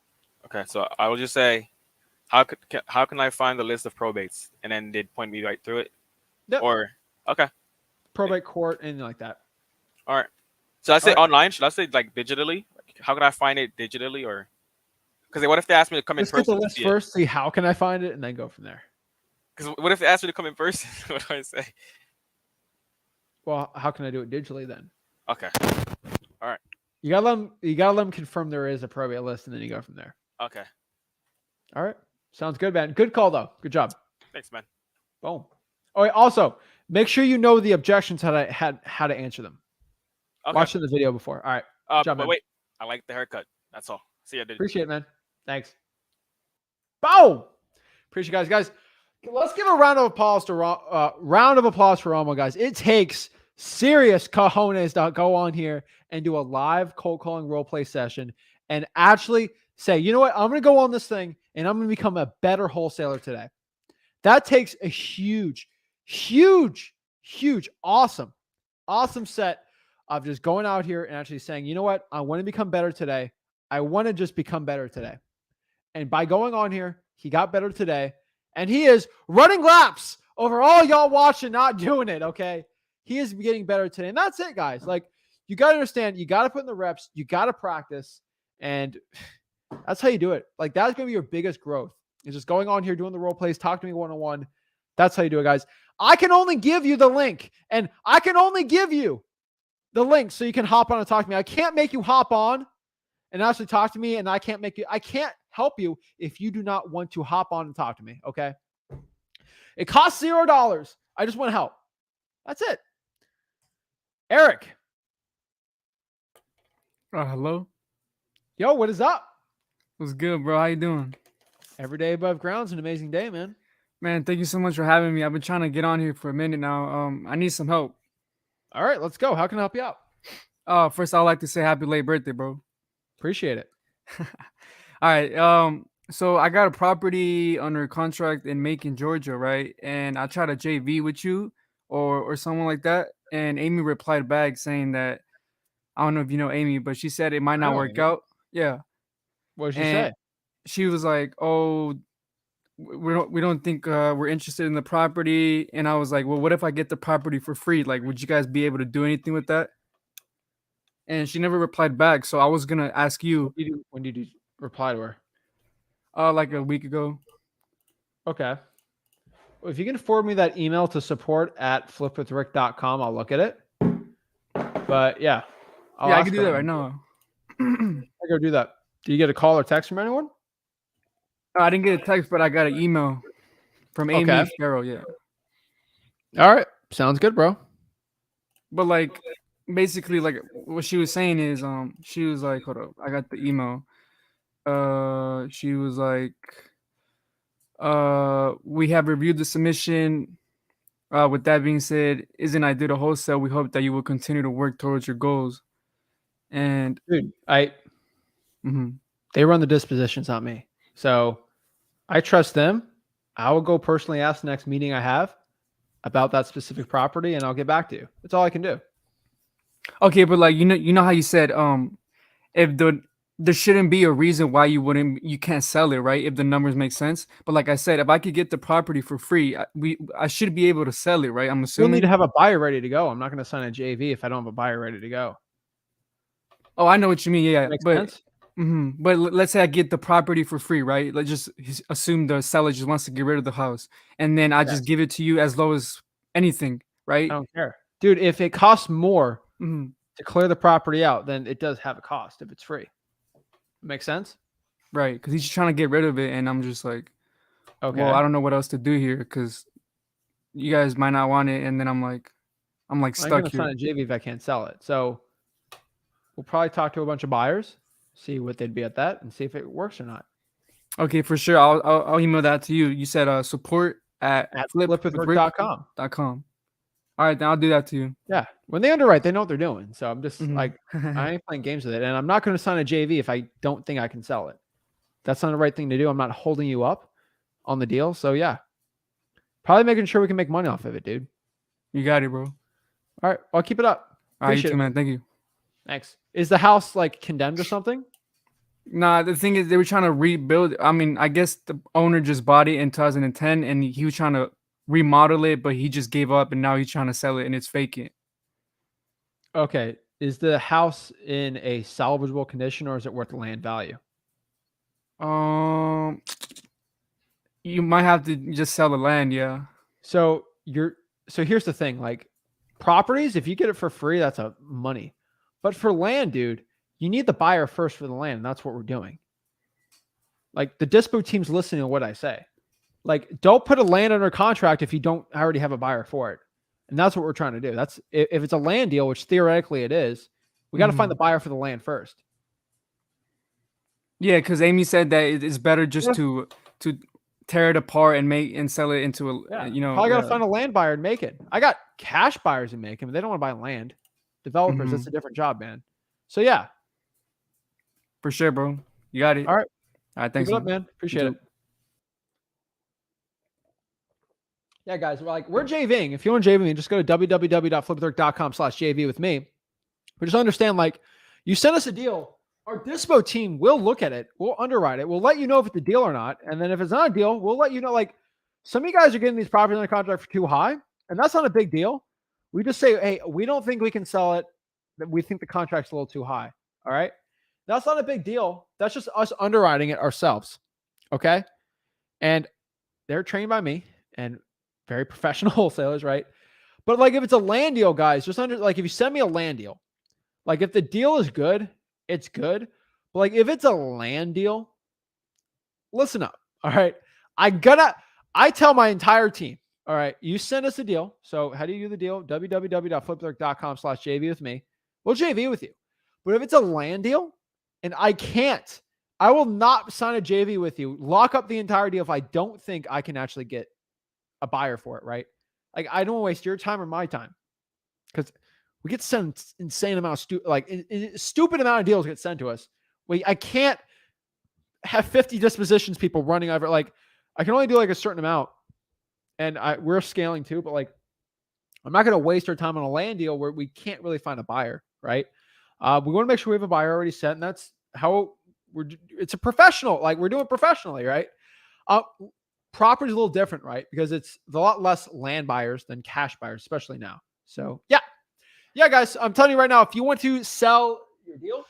Okay, so I will just say, how can I find the list of probates? And then they'd point me right through it. Yep. Or probate court, anything like that. All right. Should I say online? Should I say digitally? How can I find it digitally, or because what if they ask me to come in person? Let's get the list first. See how can I find it, and then go from there. Because what if they ask me to come in person? What do I say? Well, how can I do it digitally then? Okay. All right. You gotta let them confirm there is a probate list, and then you go from there. Okay. All right. Sounds good, man. Good call though. Good job. Thanks, man. Boom. All right. Also, make sure you know the objections, how to answer them. Okay. Watching the video before. All right. Good job, but man. Wait. I like the haircut. That's all. See ya, dude. Appreciate it, man. Thanks. Boom. Appreciate you guys. Let's give a round of applause for Romo, guys. It takes serious cojones to go on here and do a live cold calling role play session and actually say, you know what, I'm going to go on this thing and I'm going to become a better wholesaler today. That takes a huge, awesome set of just going out here and actually saying, you know what, I want to become better today. I want to just become better today. And by going on here, he got better today. And he is running laps over all y'all watching, not doing it, okay? He is getting better today. And that's it, guys. You got to understand, you got to put in the reps, you got to practice, and that's how you do it. That's going to be your biggest growth. It's just going on here, doing the role plays, talk to me one-on-one. That's how you do it, guys. I can only give you the link, and I can only give you the link so you can hop on and talk to me. I can't make you hop on and actually talk to me, and I can't help you if you do not want to hop on and talk to me, okay? It costs $0. I just want to help. That's it. Eric. Hello? Yo, what is up? What's good, bro? How you doing? Every day above ground's an amazing day, man. Man, thank you so much for having me. I've been trying to get on here for a minute now. I need some help. All right, let's go. How can I help you out? First I'd like to say happy late birthday, bro. Appreciate it. All right. So I got a property under contract in Macon, Georgia, right? And I tried to JV with you or someone like that. And Amy replied back saying that I don't know if you know Amy, but she said it might not know work Amy. out. Yeah. What did she And say? she was like, "Oh, we don't think we're interested in the property." And I was like, "Well, what if I get the property for free? Like, would you guys be able to do anything with that?" And she never replied back. So I was gonna ask you, When did you reply to her? like a week ago. Okay. Well, if you can forward me that email to support@flipwithrick.com, I'll look at it. But yeah. Yeah, I can do that right now. I go do that. Do you get a call or text from anyone? I didn't get a text, but I got an email from Amy Okay. Farrell. Yeah, All right. Sounds good, bro. but like basically, like what she was saying is, she was like, hold up, I got the email. She was like, we have reviewed the submission. With that being said, isn't I did a wholesale. We hope that you will continue to work towards your goals. And Dude, mhm. they run the dispositions, not me. So I trust them. I will go personally ask the next meeting I have about that specific property, and I'll get back to you. That's all I can do. Okay, but like you know how you said if there shouldn't be a reason why you can't sell it, right? If the numbers make sense. But like I said, if I could get the property for free, I should be able to sell it, right? I'm You'll assuming. need to have a buyer ready to go. I'm not going to sign a JV if I don't have a buyer ready to go. Oh, I know what you mean. Yeah, Makes but sense? but let's say I get the property for free, right? Let's just assume the seller just wants to get rid of the house, and then I just give it to you as low as anything, right? I don't care. Dude, if it costs more hmm to clear the property out, then it does have a cost if it's free. Make sense? Right, because he's just trying to get rid of it, and I'm just like, Okay. well, I don't know what else to do here because you guys might not want it, and then I'm like I'm stuck going to here. sign a JV if I can't sell it. So we'll probably talk to a bunch of buyers, see what they'd be at that, and see if it works or not. Okay, for sure. I'll email that to you. You said support at flipwithrick.com. All right, then I'll do that to you. Yeah. When they underwrite, they know what they're doing. So I'm just like, Mhm. I ain't playing games with it. And I'm not going to sign a JV if I don't think I can sell it. That's not the right thing to do. I'm not holding you up on the deal. So yeah. Probably making sure we can make money off of it, dude. You got it, bro. All right. I'll keep it up. All right, you Appreciate too, it. man. Thank you. Thanks. Is the house like condemned or something? Nah, the thing is, they were trying to rebuild. I mean, I guess the owner just bought it in 2010, and he was trying to remodel it, but he just gave up, and now he's trying to sell it, and it's vacant. Okay. Is the house in a salvageable condition or is it worth the land value? You might have to just sell the land, yeah. So here's the thing, like properties, if you get it for free, that's a money. But for land, dude, you need the buyer first for the land, and that's what we're doing. Like the dispo team's listening to what I say. Like, don't put a land under contract if you don't already have a buyer for it. And that's what we're trying to do. That's if it's a land deal, which theoretically it is, we got to find the buyer for the land first. Yeah, because Amy said that it's better just to tear it apart and sell it into a Probably got to find a land buyer and make it. I got cash buyers in Macon, but they don't want to buy land. Developers, that's a different job, man. So yeah, for sure, bro. You got it. All right, thanks, keep it up, man. Appreciate it. Yeah, guys, we're JVing. If you want to JV me, just go to www.flipwithrick.com/JV with me. But just understand, like, you send us a deal, our dispo team will look at it. We'll underwrite it. We'll let you know if it's a deal or not. And then if it's not a deal, we'll let you know. Like, some of you guys are getting these properties under contract for too high, and that's not a big deal. We just say, hey, we don't think we can sell it. We think the contract's a little too high. All right? That's not a big deal. That's just us underwriting it ourselves. Okay? And they're trained by me and very professional wholesalers, right? But like if it's a land deal, guys, just if you send me a land deal, like if the deal is good, it's good. But like if it's a land deal, listen up. All right. I tell my entire team, all right, you send us a deal. So how do you do the deal? www.flipwithrick.com/JV with me. We'll JV with you. But if it's a land deal, And I can't. I will not sign a JV with you. Lock up the entire deal if I don't think I can actually get a buyer for it, right? Like I don't waste your time or my time because we get sent insane amount of stupid amount of deals get sent to us. I can't have 50 dispositions people running over. Like I can only do like a certain amount, and we're scaling too. But like I'm not going to waste our time on a land deal where we can't really find a buyer, right? We want to make sure we have a buyer already set, and that's how it's a professional. Like we're doing professionally, right? Property is a little different, right? Because it's a lot less land buyers than cash buyers, especially now. So yeah, guys, I'm telling you right now, if you want to sell your deal,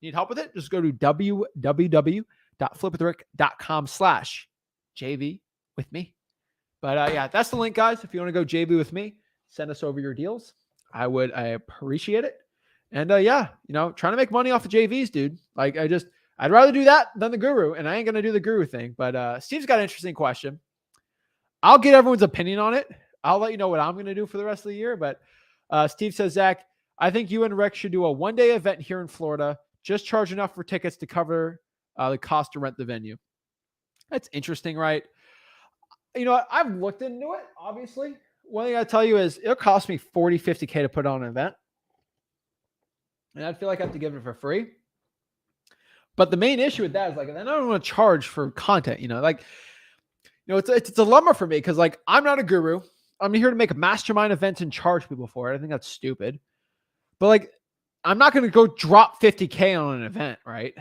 need help with it, just go to www.flipwithrick.com/JV with me. But yeah, that's the link, guys. If you want to go JV with me, send us over your deals. I appreciate it. And yeah, trying to make money off of JVs, dude. Like I'd rather do that than the guru, and I ain't going to do the guru thing. But Steve's got an interesting question. I'll get everyone's opinion on it. I'll let you know what I'm going to do for the rest of the year. But Steve says, Zach, I think you and Rick should do a one-day event here in Florida. Just charge enough for tickets to cover the cost to rent the venue. That's interesting, right? I've looked into it, obviously. One thing I tell you is it'll cost me $40, $50K to put on an event. And I'd feel like I have to give it for free. But the main issue with that is then I don't want to charge for content, it's a dilemma for me because I'm not a guru. I'm here to make mastermind events and charge people for it. I think that's stupid. But I'm not going to go drop $50K on an event, right?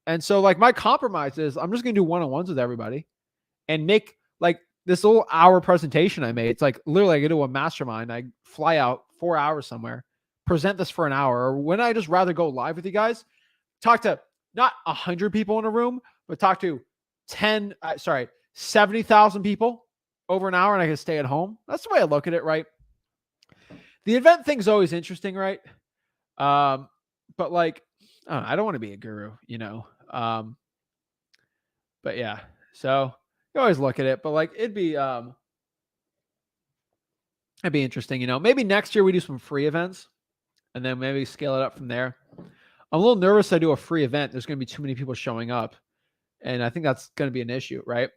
And so my compromise is I'm just going to do one-on-ones with everybody and make this little hour presentation I made. It's literally I go to a mastermind. I fly out 4 hours somewhere, present this for an hour. Or when I just rather go live with you guys, talk to not 100 people in a room, but talk to 70,000 people over an hour, and I can stay at home. That's the way I look at it, right? The event thing's always interesting, right? But I don't want to be a guru, but yeah, so you always look at it, but it'd be interesting, maybe next year we do some free events and then maybe scale it up from there. I'm a little nervous I do a free event. There's going to be too many people showing up. And I think that's going to be an issue, right?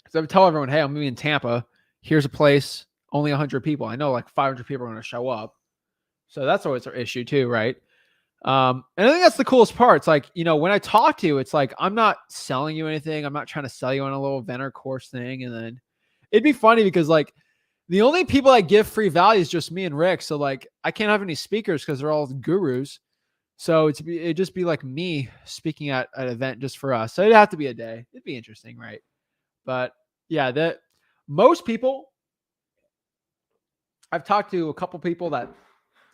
So I would tell everyone, hey, I'm going to be in Tampa. Here's a place, only 100 people. I know 500 people are going to show up. So that's always our issue too, right? And I think that's the coolest part. It's when I talk to you, it's I'm not selling you anything. I'm not trying to sell you on a little event or course thing. And then it'd be funny because the only people I give free value is just me and Rick. So I can't have any speakers because they're all gurus. So it'd just be me speaking at an event just for us. So it'd have to be a day. It'd be interesting, right? But yeah, most people, I've talked to a couple people that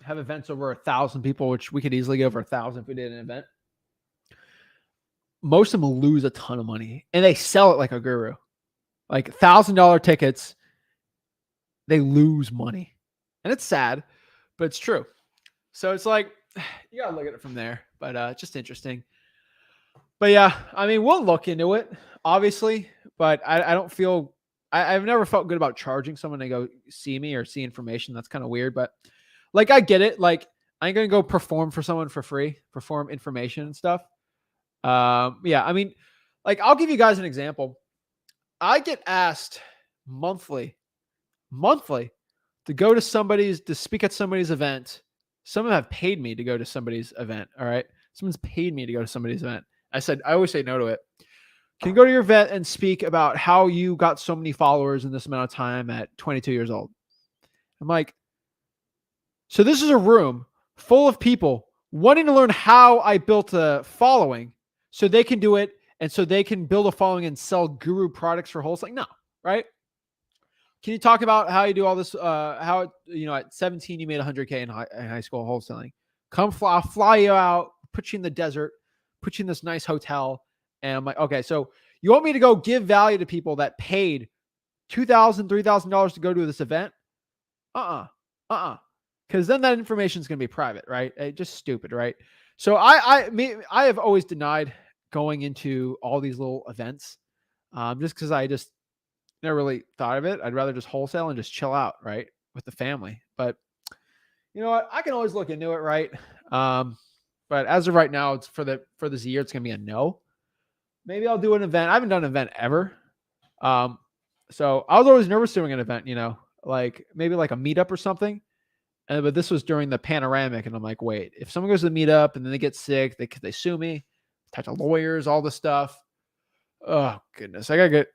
have events over 1,000 people, which we could easily get over 1,000 if we did an event. Most of them lose a ton of money and they sell it like a guru, $1,000 tickets. They lose money and it's sad, but it's true. So it's you gotta look at it from there, but just interesting. But yeah, I mean, we'll look into it, obviously, but I don't feel I've never felt good about charging someone to go see me or see information. That's kind of weird, but I get it. I ain't gonna go perform for someone for free, perform information and stuff. Yeah, I mean, I'll give you guys an example. I get asked monthly to go to to speak at somebody's event. Some of them have paid me to go to somebody's event. All right. Someone's paid me to go to somebody's event. I always say no to it. Can you go to your event and speak about how you got so many followers in this amount of time at 22 years old? I'm so this is a room full of people wanting to learn how I built a following so they can do it. And so they can build a following and sell guru products for wholesaling. No, right? Can you talk about how you do all this? How, at 17, you made 100K in high school wholesaling. I'll fly you out, put you in the desert, put you in this nice hotel. And I'm okay, so you want me to go give value to people that paid $2,000, $3,000 to go to this event? Because then that information is going to be private, right? Just stupid, right? So I have always denied going into all these little events just because I just never really thought of it. I'd rather just wholesale and just chill out, right, with the family. But you know what? I can always look into it, right? But as of right now, it's for this year, it's gonna be a no. Maybe I'll do an event. I haven't done an event ever. So I was always nervous doing an event, like maybe like a meetup or something. But this was during the panoramic, and I'm like, wait, if someone goes to the meetup and then they get sick, they sue me, talk to lawyers, all this stuff. Oh goodness, I got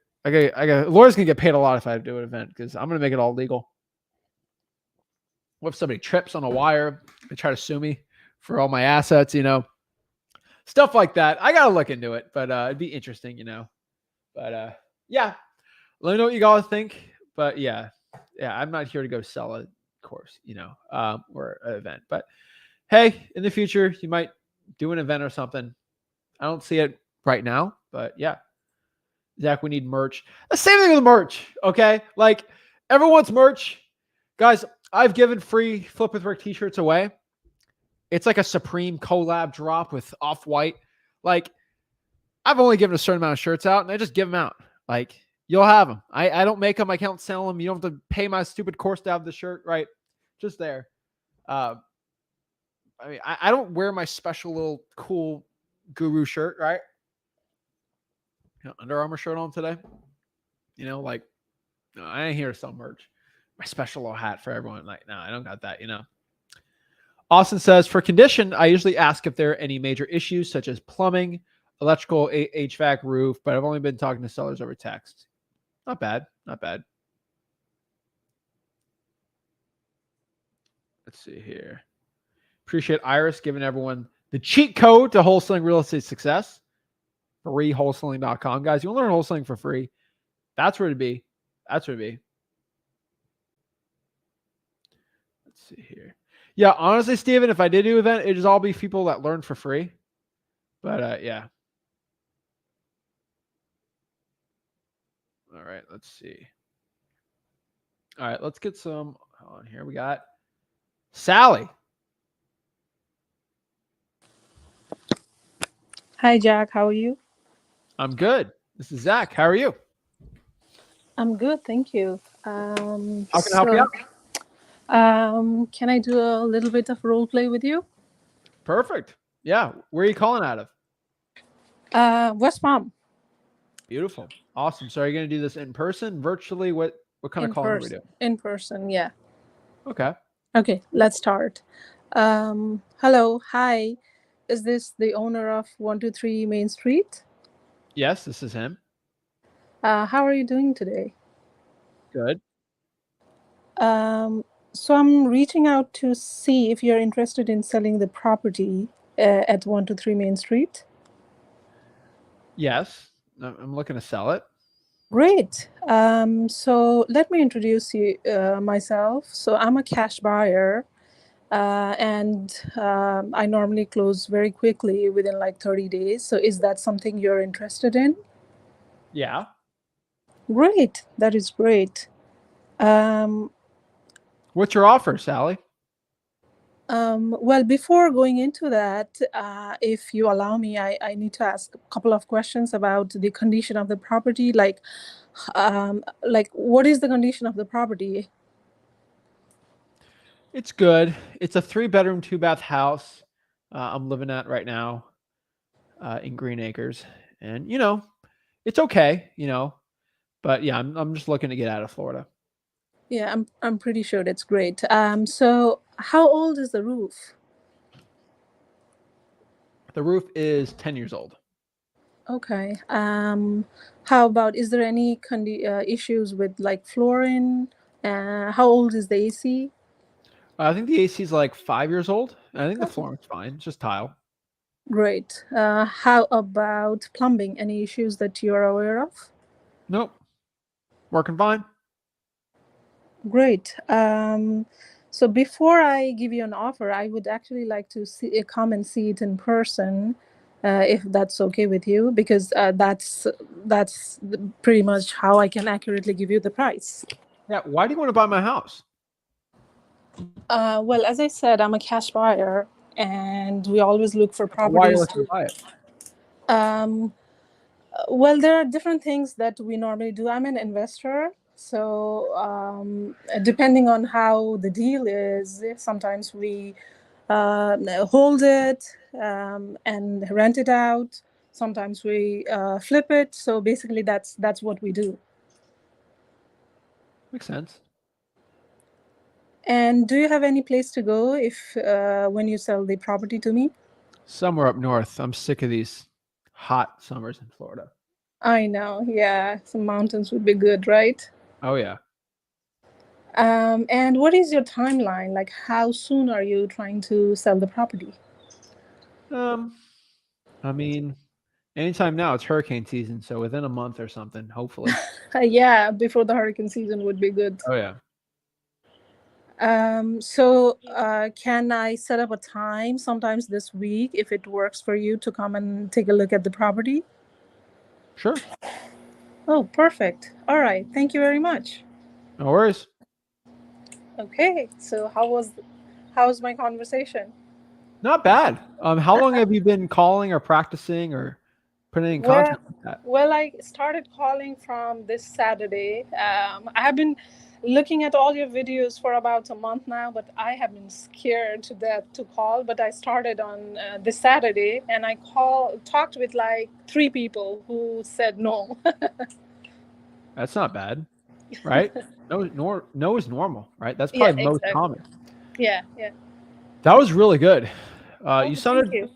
lawyers can get paid a lot if I do an event because I'm gonna make it all legal. What if somebody trips on a wire? They try to sue me for all my assets, stuff like that. I gotta look into it, but it'd be interesting, But yeah, let me know what you guys think. But yeah, I'm not here to go sell a course, or an event. But hey, in the future, you might do an event or something. I don't see it right now, but yeah. Zach, we need merch. The same thing with merch, okay? Like, everyone wants merch. Guys, I've given free Flip with Rick t-shirts away. It's like a Supreme collab drop with Off-White. Like, I've only given a certain amount of shirts out, and I just give them out. Like, you'll have them. I don't make them. I can't sell them. You don't have to pay my stupid course to have the shirt, right? Just there. I mean, I don't wear my special little cool guru shirt, right? Under Armour shirt on today. Like, no, I ain't here to sell merch. My special little hat for everyone. Like, no, I don't got that, Austin says, for condition, I usually ask if there are any major issues such as plumbing, electrical, HVAC, roof, but I've only been talking to sellers over text. Not bad. Not bad. Let's see here. Appreciate Iris giving everyone the cheat code to wholesaling real estate success. Freewholesaling.com. Guys, you want to learn wholesaling for free. That's where to be. That's where to be. Let's see here. Yeah, honestly, Steven, if I did do an event, it'd just all be people that learn for free. But yeah. All right, let's see. All right, let's get some. Hold on here. We got Sally. Hi, Jack. How are you? I'm good. This is Zach. How are you? I'm good, thank you. How can I help you out? Can I do a little bit of role play with you? Perfect. Yeah. Where are you calling out of? West Palm. Beautiful. Awesome. So are you going to do this in person, virtually? What kind of calling are we doing? In person, yeah. Okay. Okay, let's start. Hello, hi. Is this the owner of 123 Main Street? Yes, this is him. How are you doing today? Good. So I'm reaching out to see if you're interested in selling the property at 123 Main Street. Yes. I'm looking to sell it. Great. So let me introduce you myself. So I'm a cash buyer, and I normally close very quickly within like 30 days. So is that something you're interested in? Yeah. Great. That is great. What's your offer, Sally? Well, before going into that, if you allow me, I need to ask a couple of questions about the condition of the property. Like what is the condition of the property? It's good. It's a 3-bedroom, 2-bath house. I'm living at right now in Green Acres, and it's okay. But yeah, I'm just looking to get out of Florida. Yeah, I'm pretty sure that's great. So how old is the roof? The roof is 10 years old. Okay. How about, is there any issues with like flooring? How old is the AC? I think the AC is like 5 years old. I think the flooring's fine. It's just tile. Great. How about plumbing? Any issues that you are aware of? Nope. Working fine. Great. So before I give you an offer, I would actually like to come and see it in person, if that's okay with you, because that's pretty much how I can accurately give you the price. Yeah. Why do you want to buy my house? Well, as I said, I'm a cash buyer, and we always look for properties. Why are you looking to buy it? Well, there are different things that we normally do. I'm an investor, so depending on how the deal is, sometimes we hold it and rent it out. Sometimes we flip it. So basically, that's what we do. Makes sense. And do you have any place to go if when you sell the property to me? Somewhere up north. I'm sick of these hot summers in Florida. I know. Yeah, some mountains would be good, right? Oh yeah. And what is your timeline? Like, how soon are you trying to sell the property? I mean, anytime now. It's hurricane season, so within a month or something, hopefully. Yeah, before the hurricane season would be good. Oh yeah. So can I set up a time sometimes this week if it works for you to come and take a look at the property? Sure. Oh, perfect. All right. Thank you very much. No worries. Okay. So how's my conversation? Not bad. How long have you been calling or practicing or putting in contact with that? Well, I started calling from this Saturday. I have been looking at all your videos for about a month now, but I have been scared to death to call. But I started on this Saturday, and I talked with like 3 people who said no. That's not bad, right? No is normal, right? That's probably Yeah, most exactly. common. Yeah. That was really good. Oh, You thank sounded you.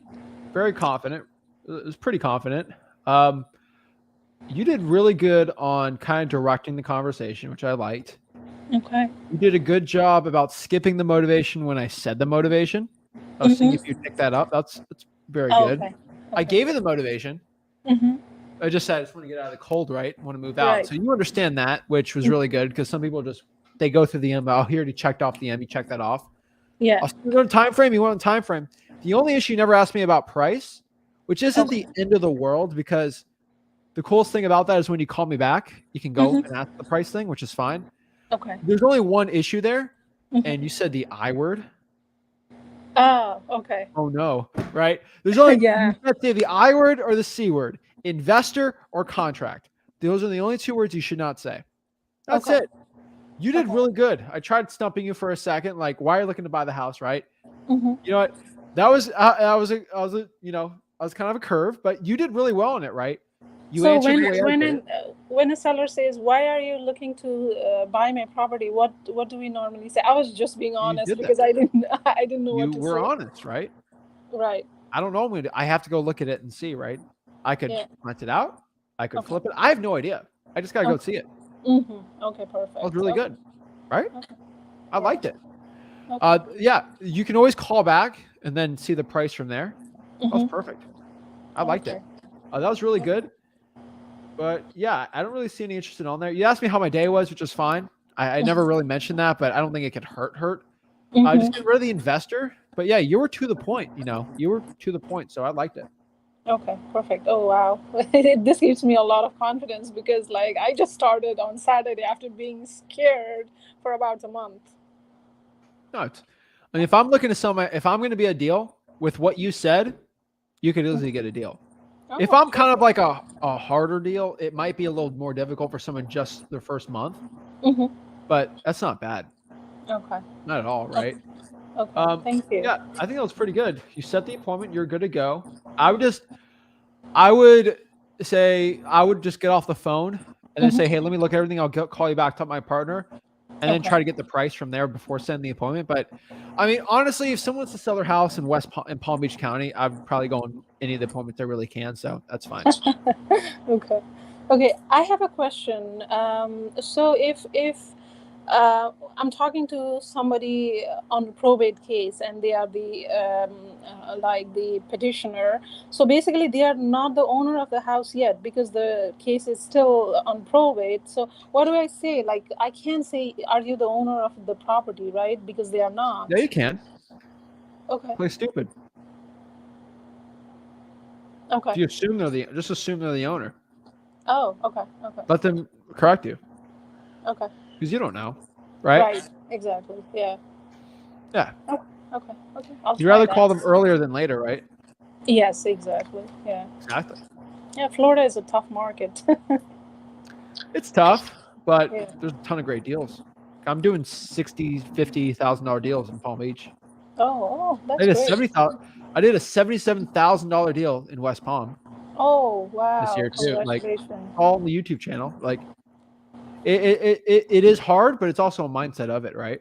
very confident. It was pretty confident. You did really good on kind of directing the conversation, which I liked. Okay. You did a good job about skipping the motivation when I said the motivation. I was seeing if you picked that up. That's very Oh, good. okay. I gave you the motivation. Mm-hmm. I just said I just want to get out of the cold, right? Want to move out. Right. So you understand that, which was really good because some people they go through the M. Oh, he already checked off the M. You check that off. Yeah. I'll still go to time frame. You want a time frame. The only issue you never asked me about price, which isn't the end of the world because the coolest thing about that is when you call me back, you can go and ask the price thing, which is fine. Okay. There's only one issue there, and you said the I word. Oh, okay. Oh no, right? There's only Yeah. you can't say the I word or the C word, investor or contract. Those are the only 2 words you should not say. That's Okay. it. You did really good. I tried stumping you for a second, like why are you looking to buy the house, right? Mm-hmm. You know what? That was I was kind of a curve, but you did really well on it, right? You So answered the way I did. when a seller says, "Why are you looking to buy my property?" What do we normally say? I was just being honest did that. because I didn't know You what to were say. honest, right? Right. I don't know. I have to go look at it and see, right? I could rent it out. I could Okay. flip it. I have no idea. I just got to go see it. Mm-hmm. Okay. Perfect. That was really good, right? Okay. I liked it. Okay. Yeah, you can always call back and then see the price from there. That was Mhm. perfect. I liked it. That was really good. But yeah, I don't really see any interest on there. You asked me how my day was, which is fine. I never really mentioned that, but I don't think it could hurt. Just get rid of the investor. But yeah, you were to the point. You were to the point, so I liked it. Okay, perfect. Oh wow, this gives me a lot of confidence because like I just started on Saturday after being scared for about a month. No, if I'm looking to sell if I'm going to be a deal with what you said, you could easily get a deal. If I'm kind of like a harder deal, it might be a little more difficult for someone just their first month. Mm-hmm. But that's not bad. Okay. Not at all, right? Okay. Thank you. Yeah, I think that was pretty good. You set the appointment, you're good to go. I would say I would just get off the phone and then say, hey, let me look at everything. I'll call you back, talk to my partner, and then try to get the price from there before sending the appointment. But I mean, honestly, if someone wants to sell their house in Palm Beach County, I'd probably go on any of the appointments they really can. So that's fine. Okay. Okay. I have a question. So if I'm talking to somebody on a probate case and they are the like the petitioner, so basically they are not the owner of the house yet because the case is still on probate. So what do I say? Like I can't say, "Are you the owner of the property?" Right? Because they are not. Yeah, you can. Okay. Play stupid. Okay. If you assume just assume they're the owner. Oh. Okay. Okay. Let them correct you. Okay. Because you don't know, right? Right. Exactly. Yeah. Yeah. Oh, okay. Okay. You'd rather call them earlier than later, right? Yes, exactly. Yeah. Exactly. Yeah, Florida is a tough market. It's tough, but Yeah. there's a ton of great deals. I'm doing $60,000, $50,000 deals in Palm Beach. Oh, I that's did a great. I did a $77,000 deal in West Palm Oh, this wow. year too. Like Congratulations. all on the YouTube channel. Like it is hard, but it's also a mindset of it, right?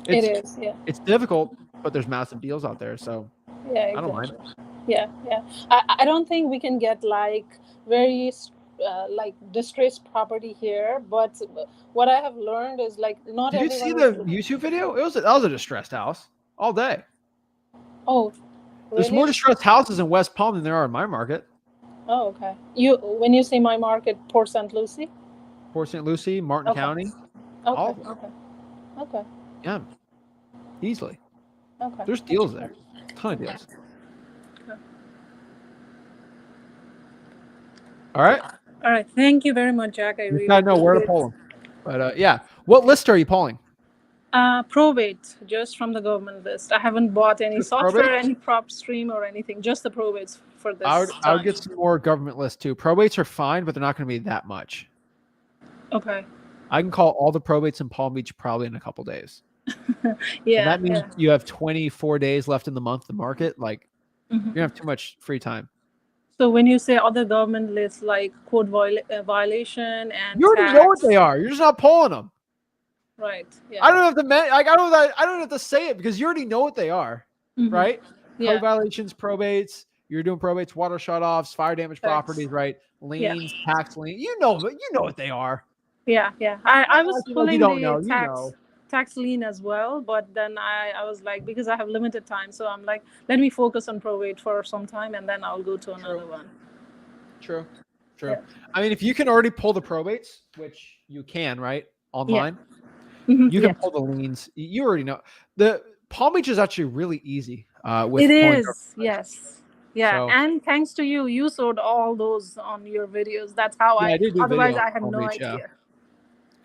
It It's is, yeah. it's difficult, but there's massive deals out there, so Yeah, I don't mind. exactly. Yeah, yeah. I don't think we can get like very like distressed property here, but what I have learned is like not Did you see everyone is the looking. YouTube video? That was a distressed house all day. Oh, There's more really? distressed houses in West Palm than there are in my market. Oh, okay. You when you say my market, Port St. Lucie? Port St. Lucie, Martin Okay. County, all Okay. of them. Okay. Okay. Yeah, easily. Okay. There's deals there. Ton of deals. All right. All right. Thank you very much, Jack. I You really gotta know where to appreciate pull them. But yeah, what list are you pulling? probate, just from the government list. I haven't bought any Just software, probate? any PropStream or anything. Just the probates for this I would time. get some more government lists too. Probates are fine, but they're not going to be that much. Okay. I can call all the probates in Palm Beach probably in a couple days. Yeah. And that means Yeah. you have 24 days left in the month to market. Like Mhm. you're gonna have too much free time. So when you say other government lists like code violation and You already tax, know what they are. You're just not pulling them. right? Yeah. I don't have to like I don't have to say it because you already know what they are, Mhm. right? Yeah. Code violations, probates. You're doing probates, water shutoffs, fire damage Tax. properties, right? Liens, tax lien. You know what they are. Yeah. Yeah. I was Like pulling you don't the know. You know. tax lien as well, but then I was like, because I have limited time, so I'm like, let me focus on probate for some time and then I'll go to another one. True. Yeah. I mean, if you can already pull the probates, which you can, right? Online, Mhm. you can Yeah. pull the liens. You already know. The Palm Beach is actually really easy with It pulling is. Yes. Yeah. So- And thanks to you, you showed all those on your videos. That's how Yeah, I did do a otherwise video on I had Palm no Beach, idea.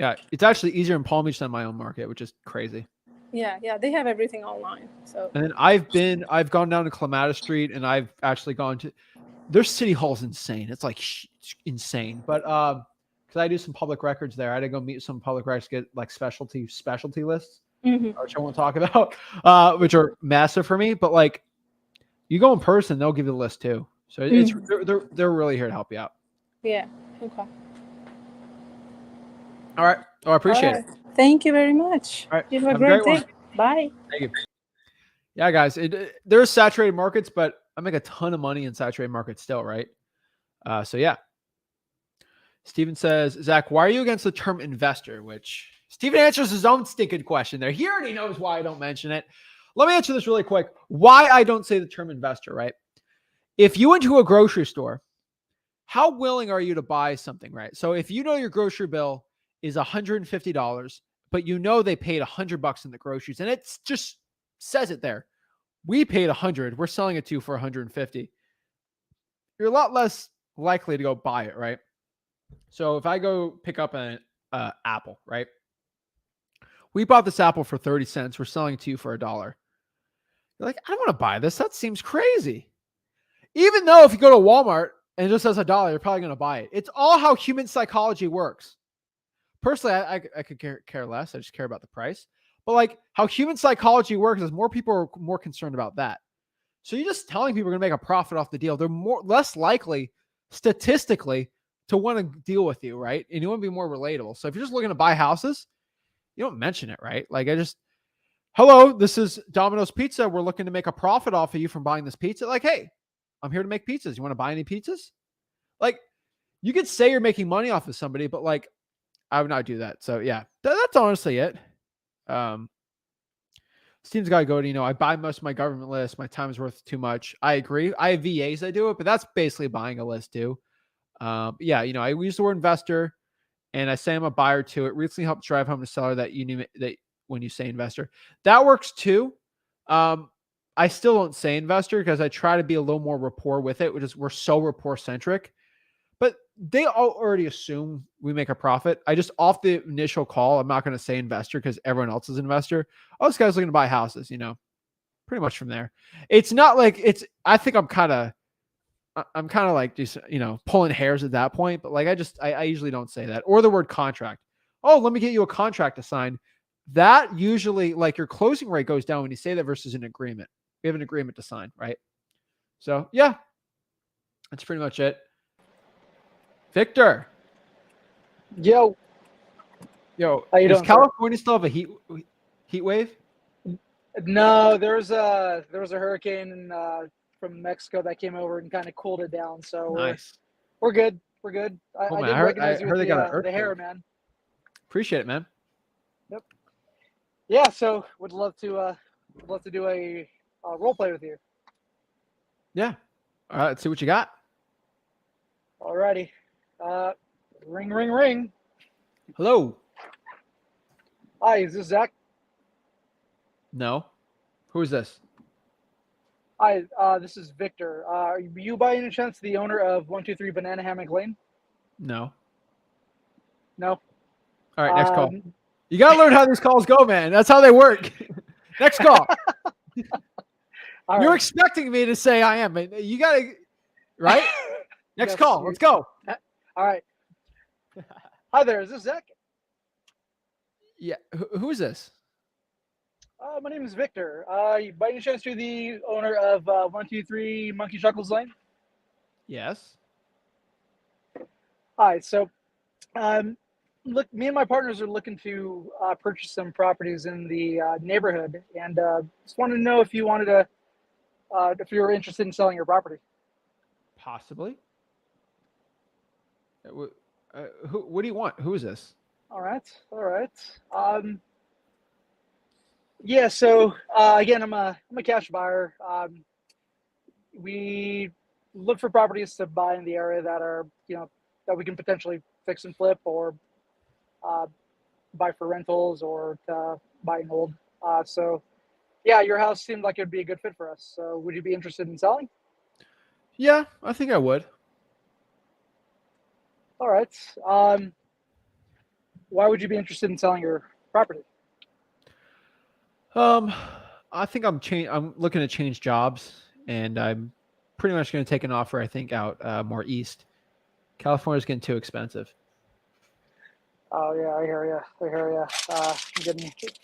Yeah, it's actually easier in Palm Beach than my own market, which is crazy. Yeah. Yeah. They have everything online. So And then I've gone down to Clematis Street, and I've actually gone to their city hall's insane. It's like insane. But because I do some public records there, I had to go meet some public records, get like specialty lists, Mhm. which I won't talk about, which are massive for me. But like, you go in person, they'll give you the list too. So it's they're really here to help you out. Yeah. Okay. All right. Oh, I appreciate it. Thank you very much. All right. You have a Have a great great day. Bye. Thank you. Yeah, guys, there's saturated markets, but I make a ton of money in saturated markets still, right? So yeah. Steven says, Zach, why are you against the term investor? Which Steven answers his own stinking question there. He already knows why I don't mention it. Let me answer this really quick. Why I don't say the term investor, right? If you went to a grocery store, how willing are you to buy something, right? So if you know your grocery bill is $150, but you know they paid $100 in the groceries, and it just says it there. We paid 100. We're selling it to you for 150. You're a lot less likely to go buy it, right? So if I go pick up an apple, right? We bought this apple for 30 cents. We're selling it to you for $1. You're like, I don't want to buy this. That seems crazy. Even though if you go to Walmart and it just says $1, you're probably going to buy it. It's all how human psychology works. Personally, I could care less. I just care about the price. But like how human psychology works is more people are more concerned about that. So you're just telling people are going to make a profit off the deal. They're less likely statistically to want to deal with you, right? And you want to be more relatable. So if you're just looking to buy houses, you don't mention it, right? Like hello, this is Domino's Pizza. We're looking to make a profit off of you from buying this pizza. Like, hey, I'm here to make pizzas. You want to buy any pizzas? Like, you could say you're making money off of somebody, but like, I would not do that. So yeah, that's honestly it. Steve's got to go to, I buy most of my government lists. My time is worth too much. I agree. I have VAs I do it, but that's basically buying a list too. Yeah, I use the word investor and I say I'm a buyer too. It recently helped drive home to seller that that when you say investor, that works too. I still don't say investor because I try to be a little more rapport with it, which is we're so rapport centric. But they already assume we make a profit. I just off the initial call, I'm not going to say investor because everyone else is an investor. Oh, this guy's looking to buy houses, pretty much from there. It's not like I think I'm kind of like just, pulling hairs at that point. But like, I usually don't say that or the word contract. Oh, let me get you a contract to sign. that usually, like, your closing rate goes down when you say that versus an agreement. We have an agreement to sign, right? So yeah, that's pretty much it. Victor, Yo, yo, how you does doing, sir? California still have a heat wave? No, there was a hurricane from Mexico that came over and kind of cooled it down. So Nice. we're good. We're good. Oh I man, did I recognize you with heard they got an the hair, earthquake. man. Appreciate it, man. Yep. Yeah. So would love to do a role play with you. Yeah. All right, let's see what you got. Alrighty. Ring, ring, ring. Hello. Hi, is this Zach? No. Who is this? Hi, this is Victor. Are you by any chance the owner of 123 Banana Hammock Lane? No. No. All right, next call. Um, You gotta learn how these calls go, man. That's how they work. Next call. all You're right. expecting me to say I am, but you gotta, right? Next Yes, call. Let's go. All right. Hi there. Is this Zach? Yeah. Who is this? My name is Victor. By any chance, you're the owner of 123 Monkey Chuckles Lane? Yes. Hi. So, look, me and my partners are looking to purchase some properties in the neighborhood, and just wanted to know if you wanted to, if you were interested in selling your property. Possibly. What do you want? Who is this? All right. All right. Yeah. So again, I'm a cash buyer. We look for properties to buy in the area that are, that we can potentially fix and flip, or uh, buy for rentals, or to buy and hold. So yeah, your house seemed like it'd be a good fit for us. So would you be interested in selling? Yeah, I think I would. All right. Why would you be interested in selling your property? I think I'm looking to change jobs, and I'm pretty much going to take an offer. I think out more east. California's getting too expensive. Oh yeah, I hear you. I hear you.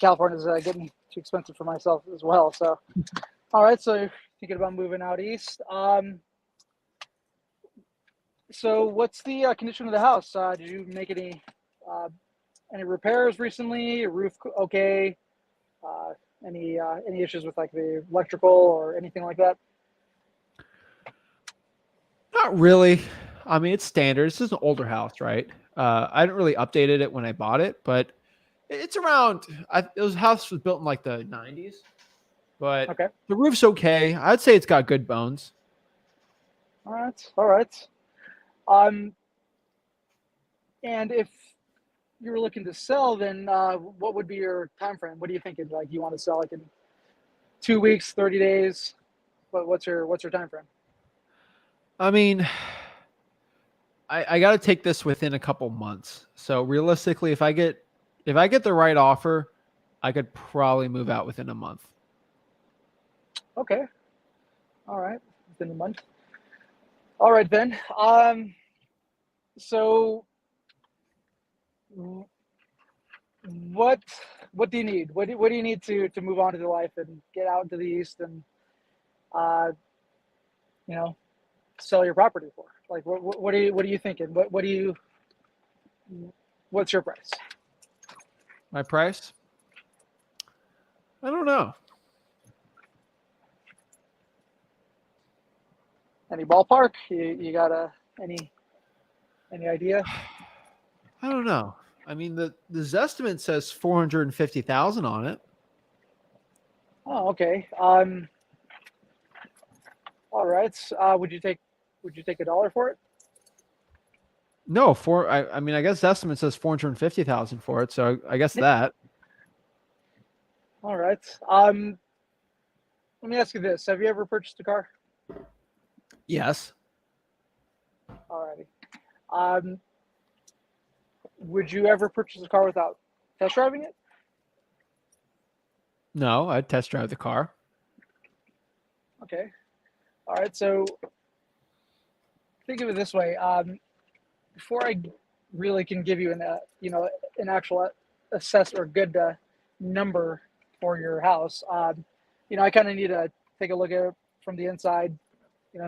California's getting too expensive for myself as well. So, all right. So you're thinking about moving out east. So what's the condition of the house? Did you make any repairs recently? Roof okay? Uh, any issues with like the electrical or anything like that? Not really. I mean, it's standard. This is an older house, right? I didn't really updated it when I bought it, but it's around. This house was built in like the 90s, but Okay. the roof's okay. I'd say it's got good bones. All right. All right. Um, and if you were looking to sell, then what would be your time frame? What are you thinking? Like, you want to sell like in 2 weeks, 30 days? What's your time frame? I mean, I got to take this within a couple months. So realistically, if I get the right offer, I could probably move out within a month. Okay. All right. Within a month. All right then. So what do you need? What do you need to move on to the life and get out into the east and uh, you know sell your property for? Like what are you thinking? What's your price? My price? I don't know. Any ballpark? You got any idea? I don't know. I mean, the Zestimate says 450,000 on it. Oh, okay. All right. Would you take a dollar for it? No, I mean, I guess Zestimate says 450,000 for it, so I guess that. All right. Let me ask you this: have you ever purchased a car? Yes. All righty. Would you ever purchase a car without test driving it? No, I'd test drive the car. Okay. All right. So think of it this way: before I really can give you an actual assess or good number for your house. I kind of need to take a look at it from the inside,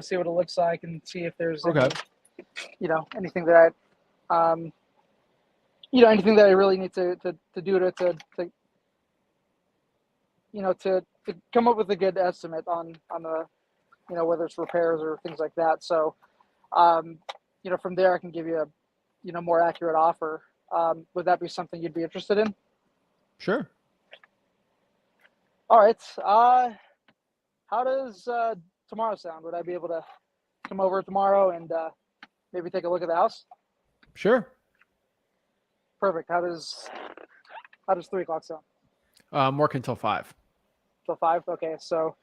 see what it looks like and see if there's Okay. anything that, anything that I really need to do to come up with a good estimate on the, whether it's repairs or things like that. So, from there I can give you a, more accurate offer. Would that be something you'd be interested in? Sure. All right. How does tomorrow sound? Would I be able to come over tomorrow and maybe take a look at the house? Sure. Perfect. How does 3 o'clock sound? I'm working till 5. Till 5? Okay. So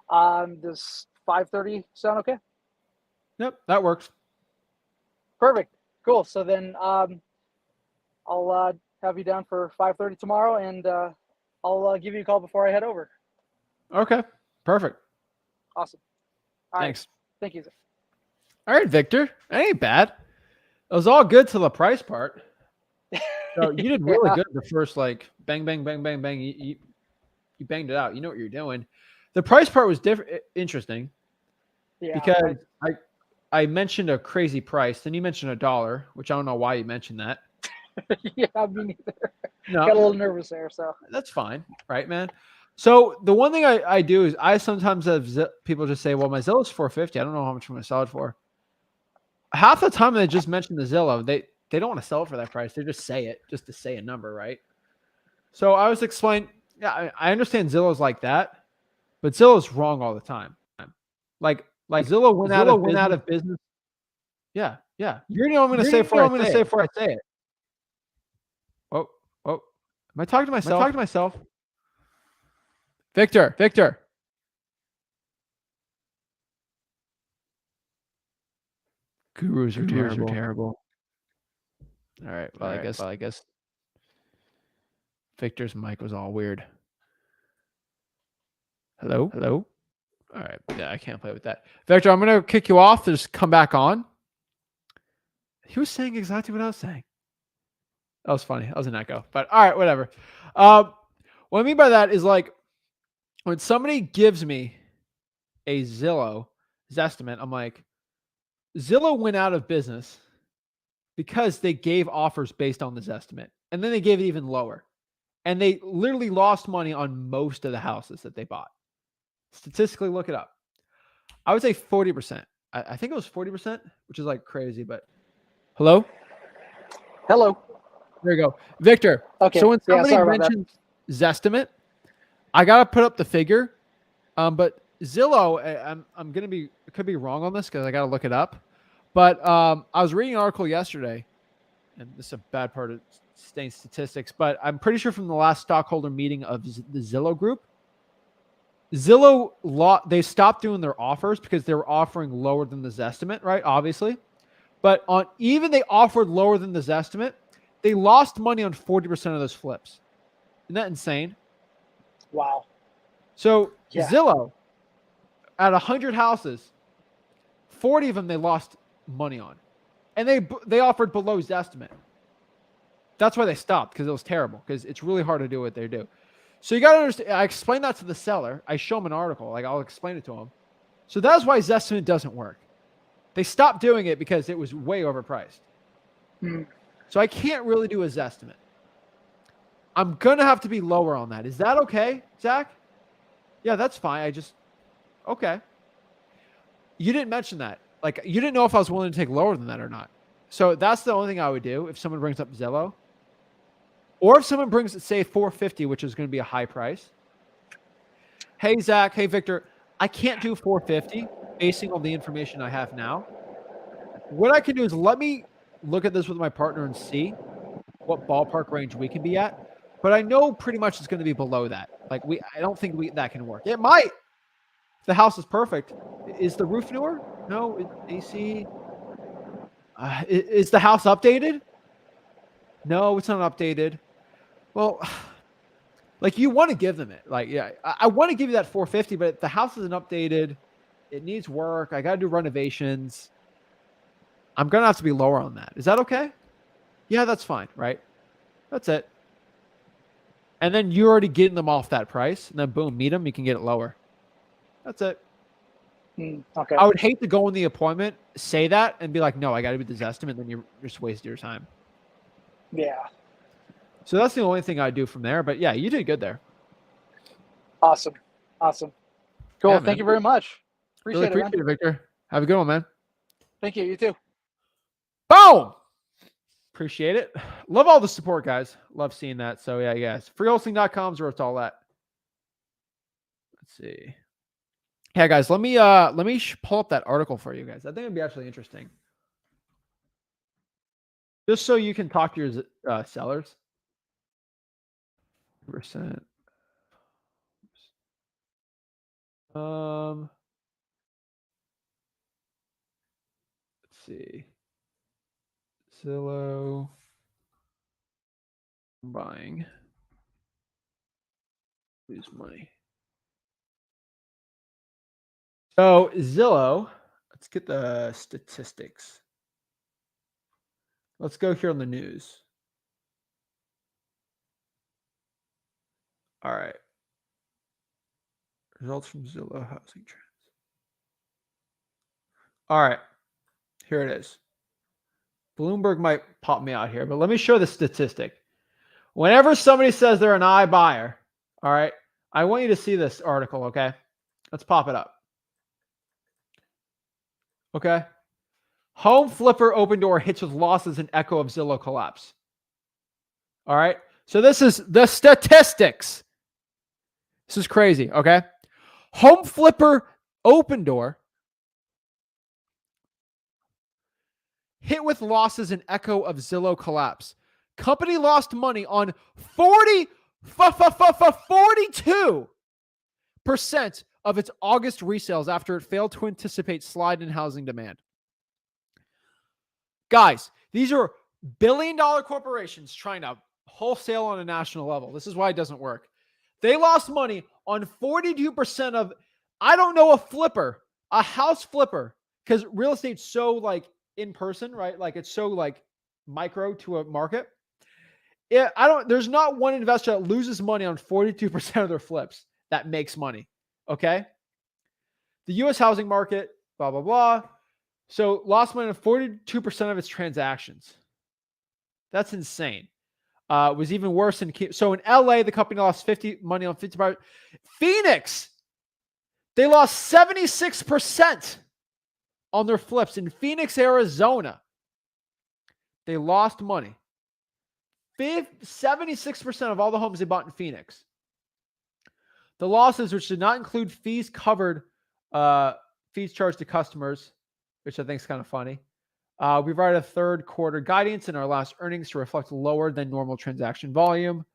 does 5:30 sound okay? Yep, that works. Perfect. Cool. So then I'll have you down for 5:30 tomorrow, and I'll give you a call before I head over. Okay, perfect. Awesome. All right. Thanks. Thank you. All right, Victor. That ain't bad. It was all good till the price part. So you did really Yeah. good the first, like, bang, bang, bang, bang, bang. You banged it out. You know what you're doing. The price part was interesting Yeah. because I mentioned a crazy price. Then you mentioned $1, which I don't know why you mentioned that. Yeah, me neither. No, Got a little nervous there. So that's fine. Right, man? So the one thing I do is I sometimes have people just say, well, my Zillow's $450. I don't know how much I'm going to sell it for. Half the time they just mention the Zillow. They don't want to sell it for that price. They just say it just to say a number, right? So I was explaining, yeah, I understand Zillow's like that, but Zillow's wrong all the time. Like Zillow went out of business. Yeah. You're the one I'm going to say before I say it. Oh, am I talking to myself? Victor. Gurus are terrible. All right. Well, I guess Victor's mic was all weird. Hello. All right. Yeah, I can't play with that. Victor, I'm going to kick you off to just come back on. He was saying exactly what I was saying. That was funny. That was an echo. But all right, whatever. What I mean by that is, like, when somebody gives me a Zillow estimate, I'm like, Zillow went out of business because they gave offers based on this estimate. And then they gave it even lower. And they literally lost money on most of the houses that they bought. Statistically, look it up. I would say 40%. I think it was 40%, which is like crazy, but hello? hello. There you go. Victor. Okay. So when somebody sorry about that. mentions Zestimate, I got to put up the figure. But Zillow, I'm going to be, could be wrong on this because I got to look it up. But I was reading an article yesterday, and this is a bad part of staying statistics, but I'm pretty sure from the last stockholder meeting of the Zillow group, they stopped doing their offers because they were offering lower than the Zestimate, right? Obviously. But on even they offered lower than the Zestimate, they lost money on 40% of those flips. Isn't that insane? Wow. So Yeah. Zillow, at 100 houses, 40 of them they lost money on. And they offered below Zestimate. That's why they stopped, because it was terrible, because it's really hard to do what they do. So you got to understand, I explained that to the seller. I show him an article. Like, I'll explain it to him. So that's why Zestimate doesn't work. They stopped doing it because it was way overpriced. So I can't really do a Zestimate. I'm going to have to be lower on that. Is that okay, Zach? Yeah, that's fine. Okay. You didn't mention that. Like, you didn't know if I was willing to take lower than that or not. So that's the only thing I would do if someone brings up Zillow. Or if someone brings, say, 450, which is going to be a high price. Hey, Zach. Hey, Victor. I can't do 450 basing on the information I have now. What I can do is let me look at this with my partner and see what ballpark range we can be at. But I know pretty much it's going to be below that. Like, I don't think that can work. It might. If the house is perfect. Is the roof newer? No. AC. Is the house updated? No, it's not updated. Well, like, you want to give them it. Like, yeah, I want to give you that 450, but if the house isn't updated, it needs work. I got to do renovations. I'm going to have to be lower on that. Is that okay? Yeah, that's fine, right? That's it. And then you're already getting them off that price. And then boom, meet them. You can get it lower. That's it. Okay. I would hate to go in the appointment, say that, and be like, no, I got to be this estimate. Then you're just wasting your time. Yeah. So that's the only thing I do from there. But yeah, you did good there. Awesome. Cool. Yeah, Thank you very much. Really Appreciate it, man. it, Victor. Have a good one, man. Thank you. You too. Boom. Appreciate it. Love all the support, guys. Love seeing that. So yeah, guys. Freewholesaling.com is where it's all at. Let's see. Yeah, guys, let me pull up that article for you guys. I think it'd be actually interesting. Just so you can talk to your sellers. Percent. Let's see. Zillow buying. Lose money. So Zillow, let's get the statistics. Let's go here on the news. All right. Results from Zillow housing trends. All right. Here it is. Bloomberg might pop me out here, but let me show the statistic. Whenever somebody says they're an iBuyer, all right, I want you to see this article, okay? Let's pop it up. Okay. Home flipper open door hits with losses and echo of Zillow collapse. All right. So this is the statistics. This is crazy. Okay. Home flipper open door hit with losses and echo of Zillow collapse. Company lost money on 42% of its August resales after it failed to anticipate slide in housing demand. Guys, these are billion-dollar corporations trying to wholesale on a national level. This is why it doesn't work. They lost money on 42% of, I don't know, a house flipper, because real estate's so like in person, right? Like it's so like micro to a market. There's not one investor that loses money on 42% of their flips that makes money. Okay. The US housing market, blah, blah, blah. So lost money on 42% of its transactions. That's insane. Was even worse so in LA, the company lost money on 50%. Phoenix, they lost 76% on their flips. In Phoenix, Arizona, they lost money. 76% of all the homes they bought in Phoenix. The losses, which did not include fees charged to customers, which I think is kind of funny. We provided a third quarter guidance in our last earnings to reflect lower than normal transaction volume.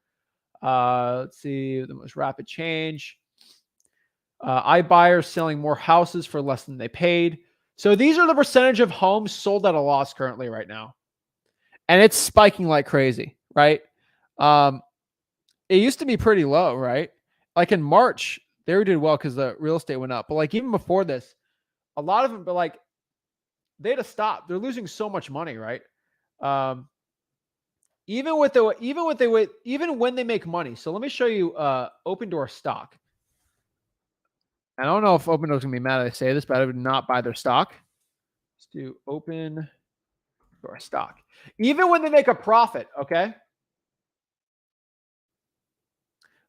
Let's see the most rapid change. iBuyers selling more houses for less than they paid. So these are the percentage of homes sold at a loss currently right now. And it's spiking like crazy, right? It used to be pretty low, right? Like in March, they did well because the real estate went up. But like even before this, a lot of them, but like they had to stop. They're losing so much money, right? Even when they make money. So let me show you Open Door stock. I don't know if Open Door's gonna be mad that I say this, but I would not buy their stock. Let's do Open Door stock. Even when they make a profit, okay?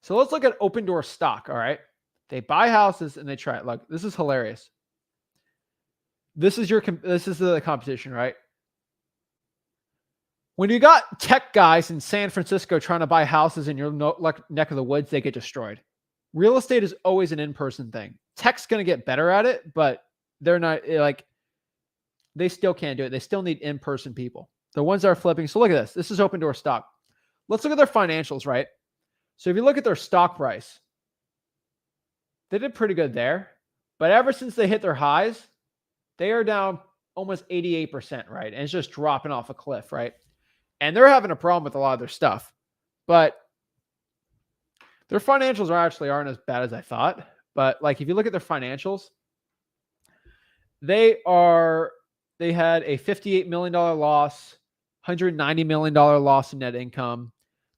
So let's look at Open Door stock, all right? They buy houses and they try it. Look, this is hilarious. This is the competition, right? When you got tech guys in San Francisco trying to buy houses in your neck of the woods, they get destroyed. Real estate is always an in-person thing. Tech's going to get better at it, but they're not like, they still can't do it. They still need in-person people. The ones that are flipping. So look at this. This is Open Door stock. Let's look at their financials, right? So if you look at their stock price, they did pretty good there. But ever since they hit their highs, they are down almost 88%, right? And it's just dropping off a cliff, right? And they're having a problem with a lot of their stuff. But their financials aren't as bad as I thought. But like if you look at their financials, they had a $58 million loss, $190 million loss in net income.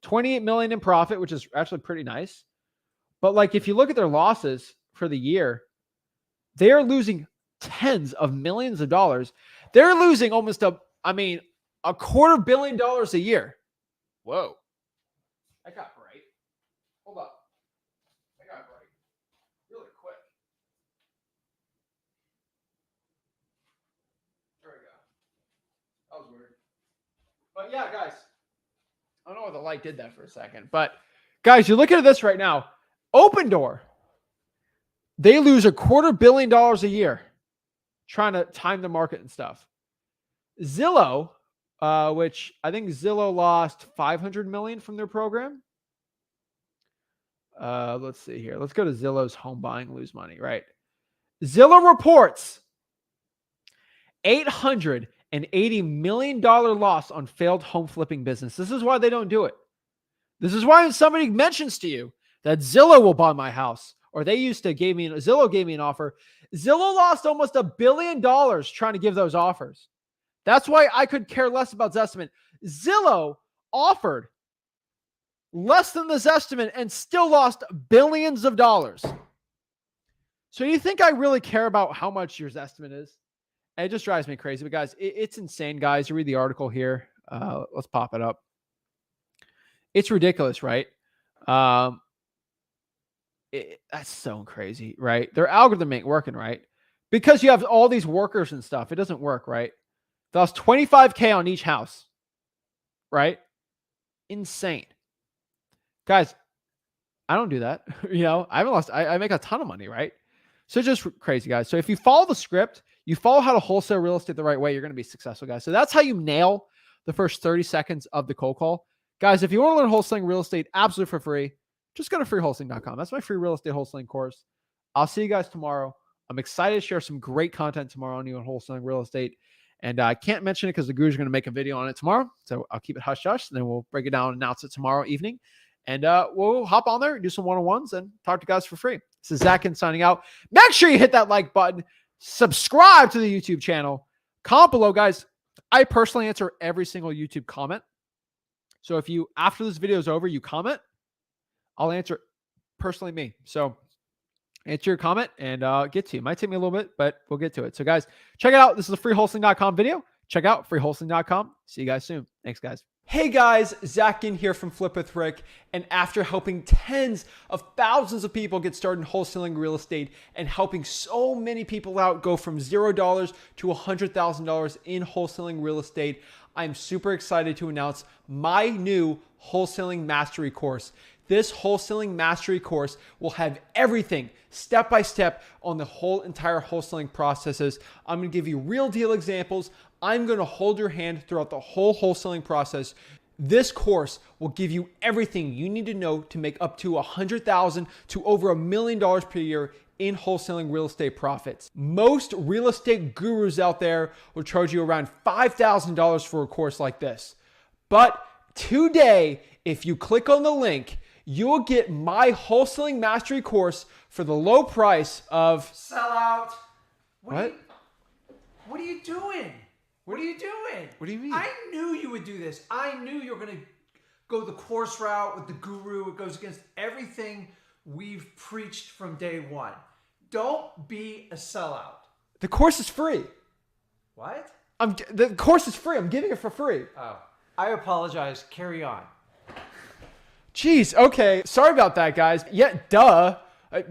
$28 million in profit, which is actually pretty nice. But like, if you look at their losses for the year, they are losing tens of millions of dollars. They're losing almost $250 million a year. Whoa. That got bright. Hold up. That got bright. Really quick. There we go. That was weird. But yeah, guys. I don't know why the light did that for a second. But guys, you're looking at this right now. Open Door. They lose $250 million a year trying to time the market and stuff. Zillow, which I think Zillow lost $500 million from their program. Let's see here. Let's go to Zillow's home buying lose money, right? Zillow reports $880 million loss on failed home flipping business. This is why they don't do it. This is why when somebody mentions to you that Zillow will buy my house, or Zillow gave me an offer. Zillow lost almost $1 billion trying to give those offers. That's why I could care less about Zestimate. Zillow offered less than the Zestimate and still lost billions of dollars. So you think I really care about how much your Zestimate is? And it just drives me crazy. But guys, it's insane, guys. You read the article here. Let's pop it up. It's ridiculous, right? That's so crazy, right? Their algorithm ain't working, right? Because you have all these workers and stuff. It doesn't work, right? They lost $25K on each house, right? Insane. Guys, I don't do that. I haven't lost. I make a ton of money, right? So just crazy, guys. So if you follow the script, you follow how to wholesale real estate the right way, you're going to be successful, guys. So that's how you nail the first 30 seconds of the cold call. Guys, if you want to learn wholesaling real estate absolutely for free, just go to freewholesaling.com. That's my free real estate wholesaling course. I'll see you guys tomorrow. I'm excited to share some great content tomorrow on you on wholesaling real estate. And I can't mention it because the guru's going to make a video on it tomorrow. So I'll keep it hush-hush. And then we'll break it down and announce it tomorrow evening. And we'll hop on there and do some one-on-ones and talk to guys for free. This is Zach Ginn signing out. Make sure you hit that like button. Subscribe to the YouTube channel. Comment below, guys. I personally answer every single YouTube comment. So if you, after this video is over, you comment, I'll answer personally me. So answer your comment and get to you. It might take me a little bit, but we'll get to it. So guys, check it out. This is a freewholesaling.com video. Check out freewholesaling.com. See you guys soon. Thanks, guys. Hey guys, Zach Ginn here from Flip with Rick. And after helping tens of thousands of people get started in wholesaling real estate and helping so many people out go from $0 to $100,000 in wholesaling real estate, I'm super excited to announce my new wholesaling mastery course. This wholesaling mastery course will have everything step by step on the whole entire wholesaling processes. I'm going to give you real deal examples. I'm going to hold your hand throughout the whole wholesaling process. This course will give you everything you need to know to make up to $100,000 to over $1 million per year in wholesaling real estate profits. Most real estate gurus out there will charge you around $5,000 for a course like this. But today, if you click on the link, you will get my wholesaling mastery course for the low price of Sellout. What? What are you doing? What are you doing? What do you mean? I knew you would do this. I knew you were going to go the course route with the guru. It goes against everything we've preached from day one. Don't be a sellout. The course is free. What? The course is free. I'm giving it for free. Oh, I apologize. Carry on. Jeez. Okay. Sorry about that, guys. Yeah, duh.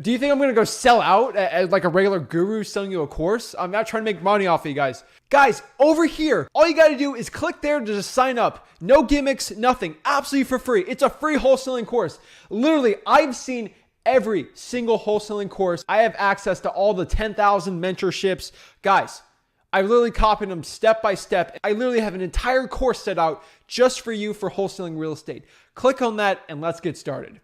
Do you think I'm going to go sell out as like a regular guru selling you a course? I'm not trying to make money off of you guys. Guys, over here, all you got to do is click there to just sign up. No gimmicks, nothing. Absolutely for free. It's a free wholesaling course. Literally, I've seen every single wholesaling course. I have access to all the 10,000 mentorships. Guys, I literally copied them step by step. I literally have an entire course set out just for you for wholesaling real estate. Click on that and let's get started.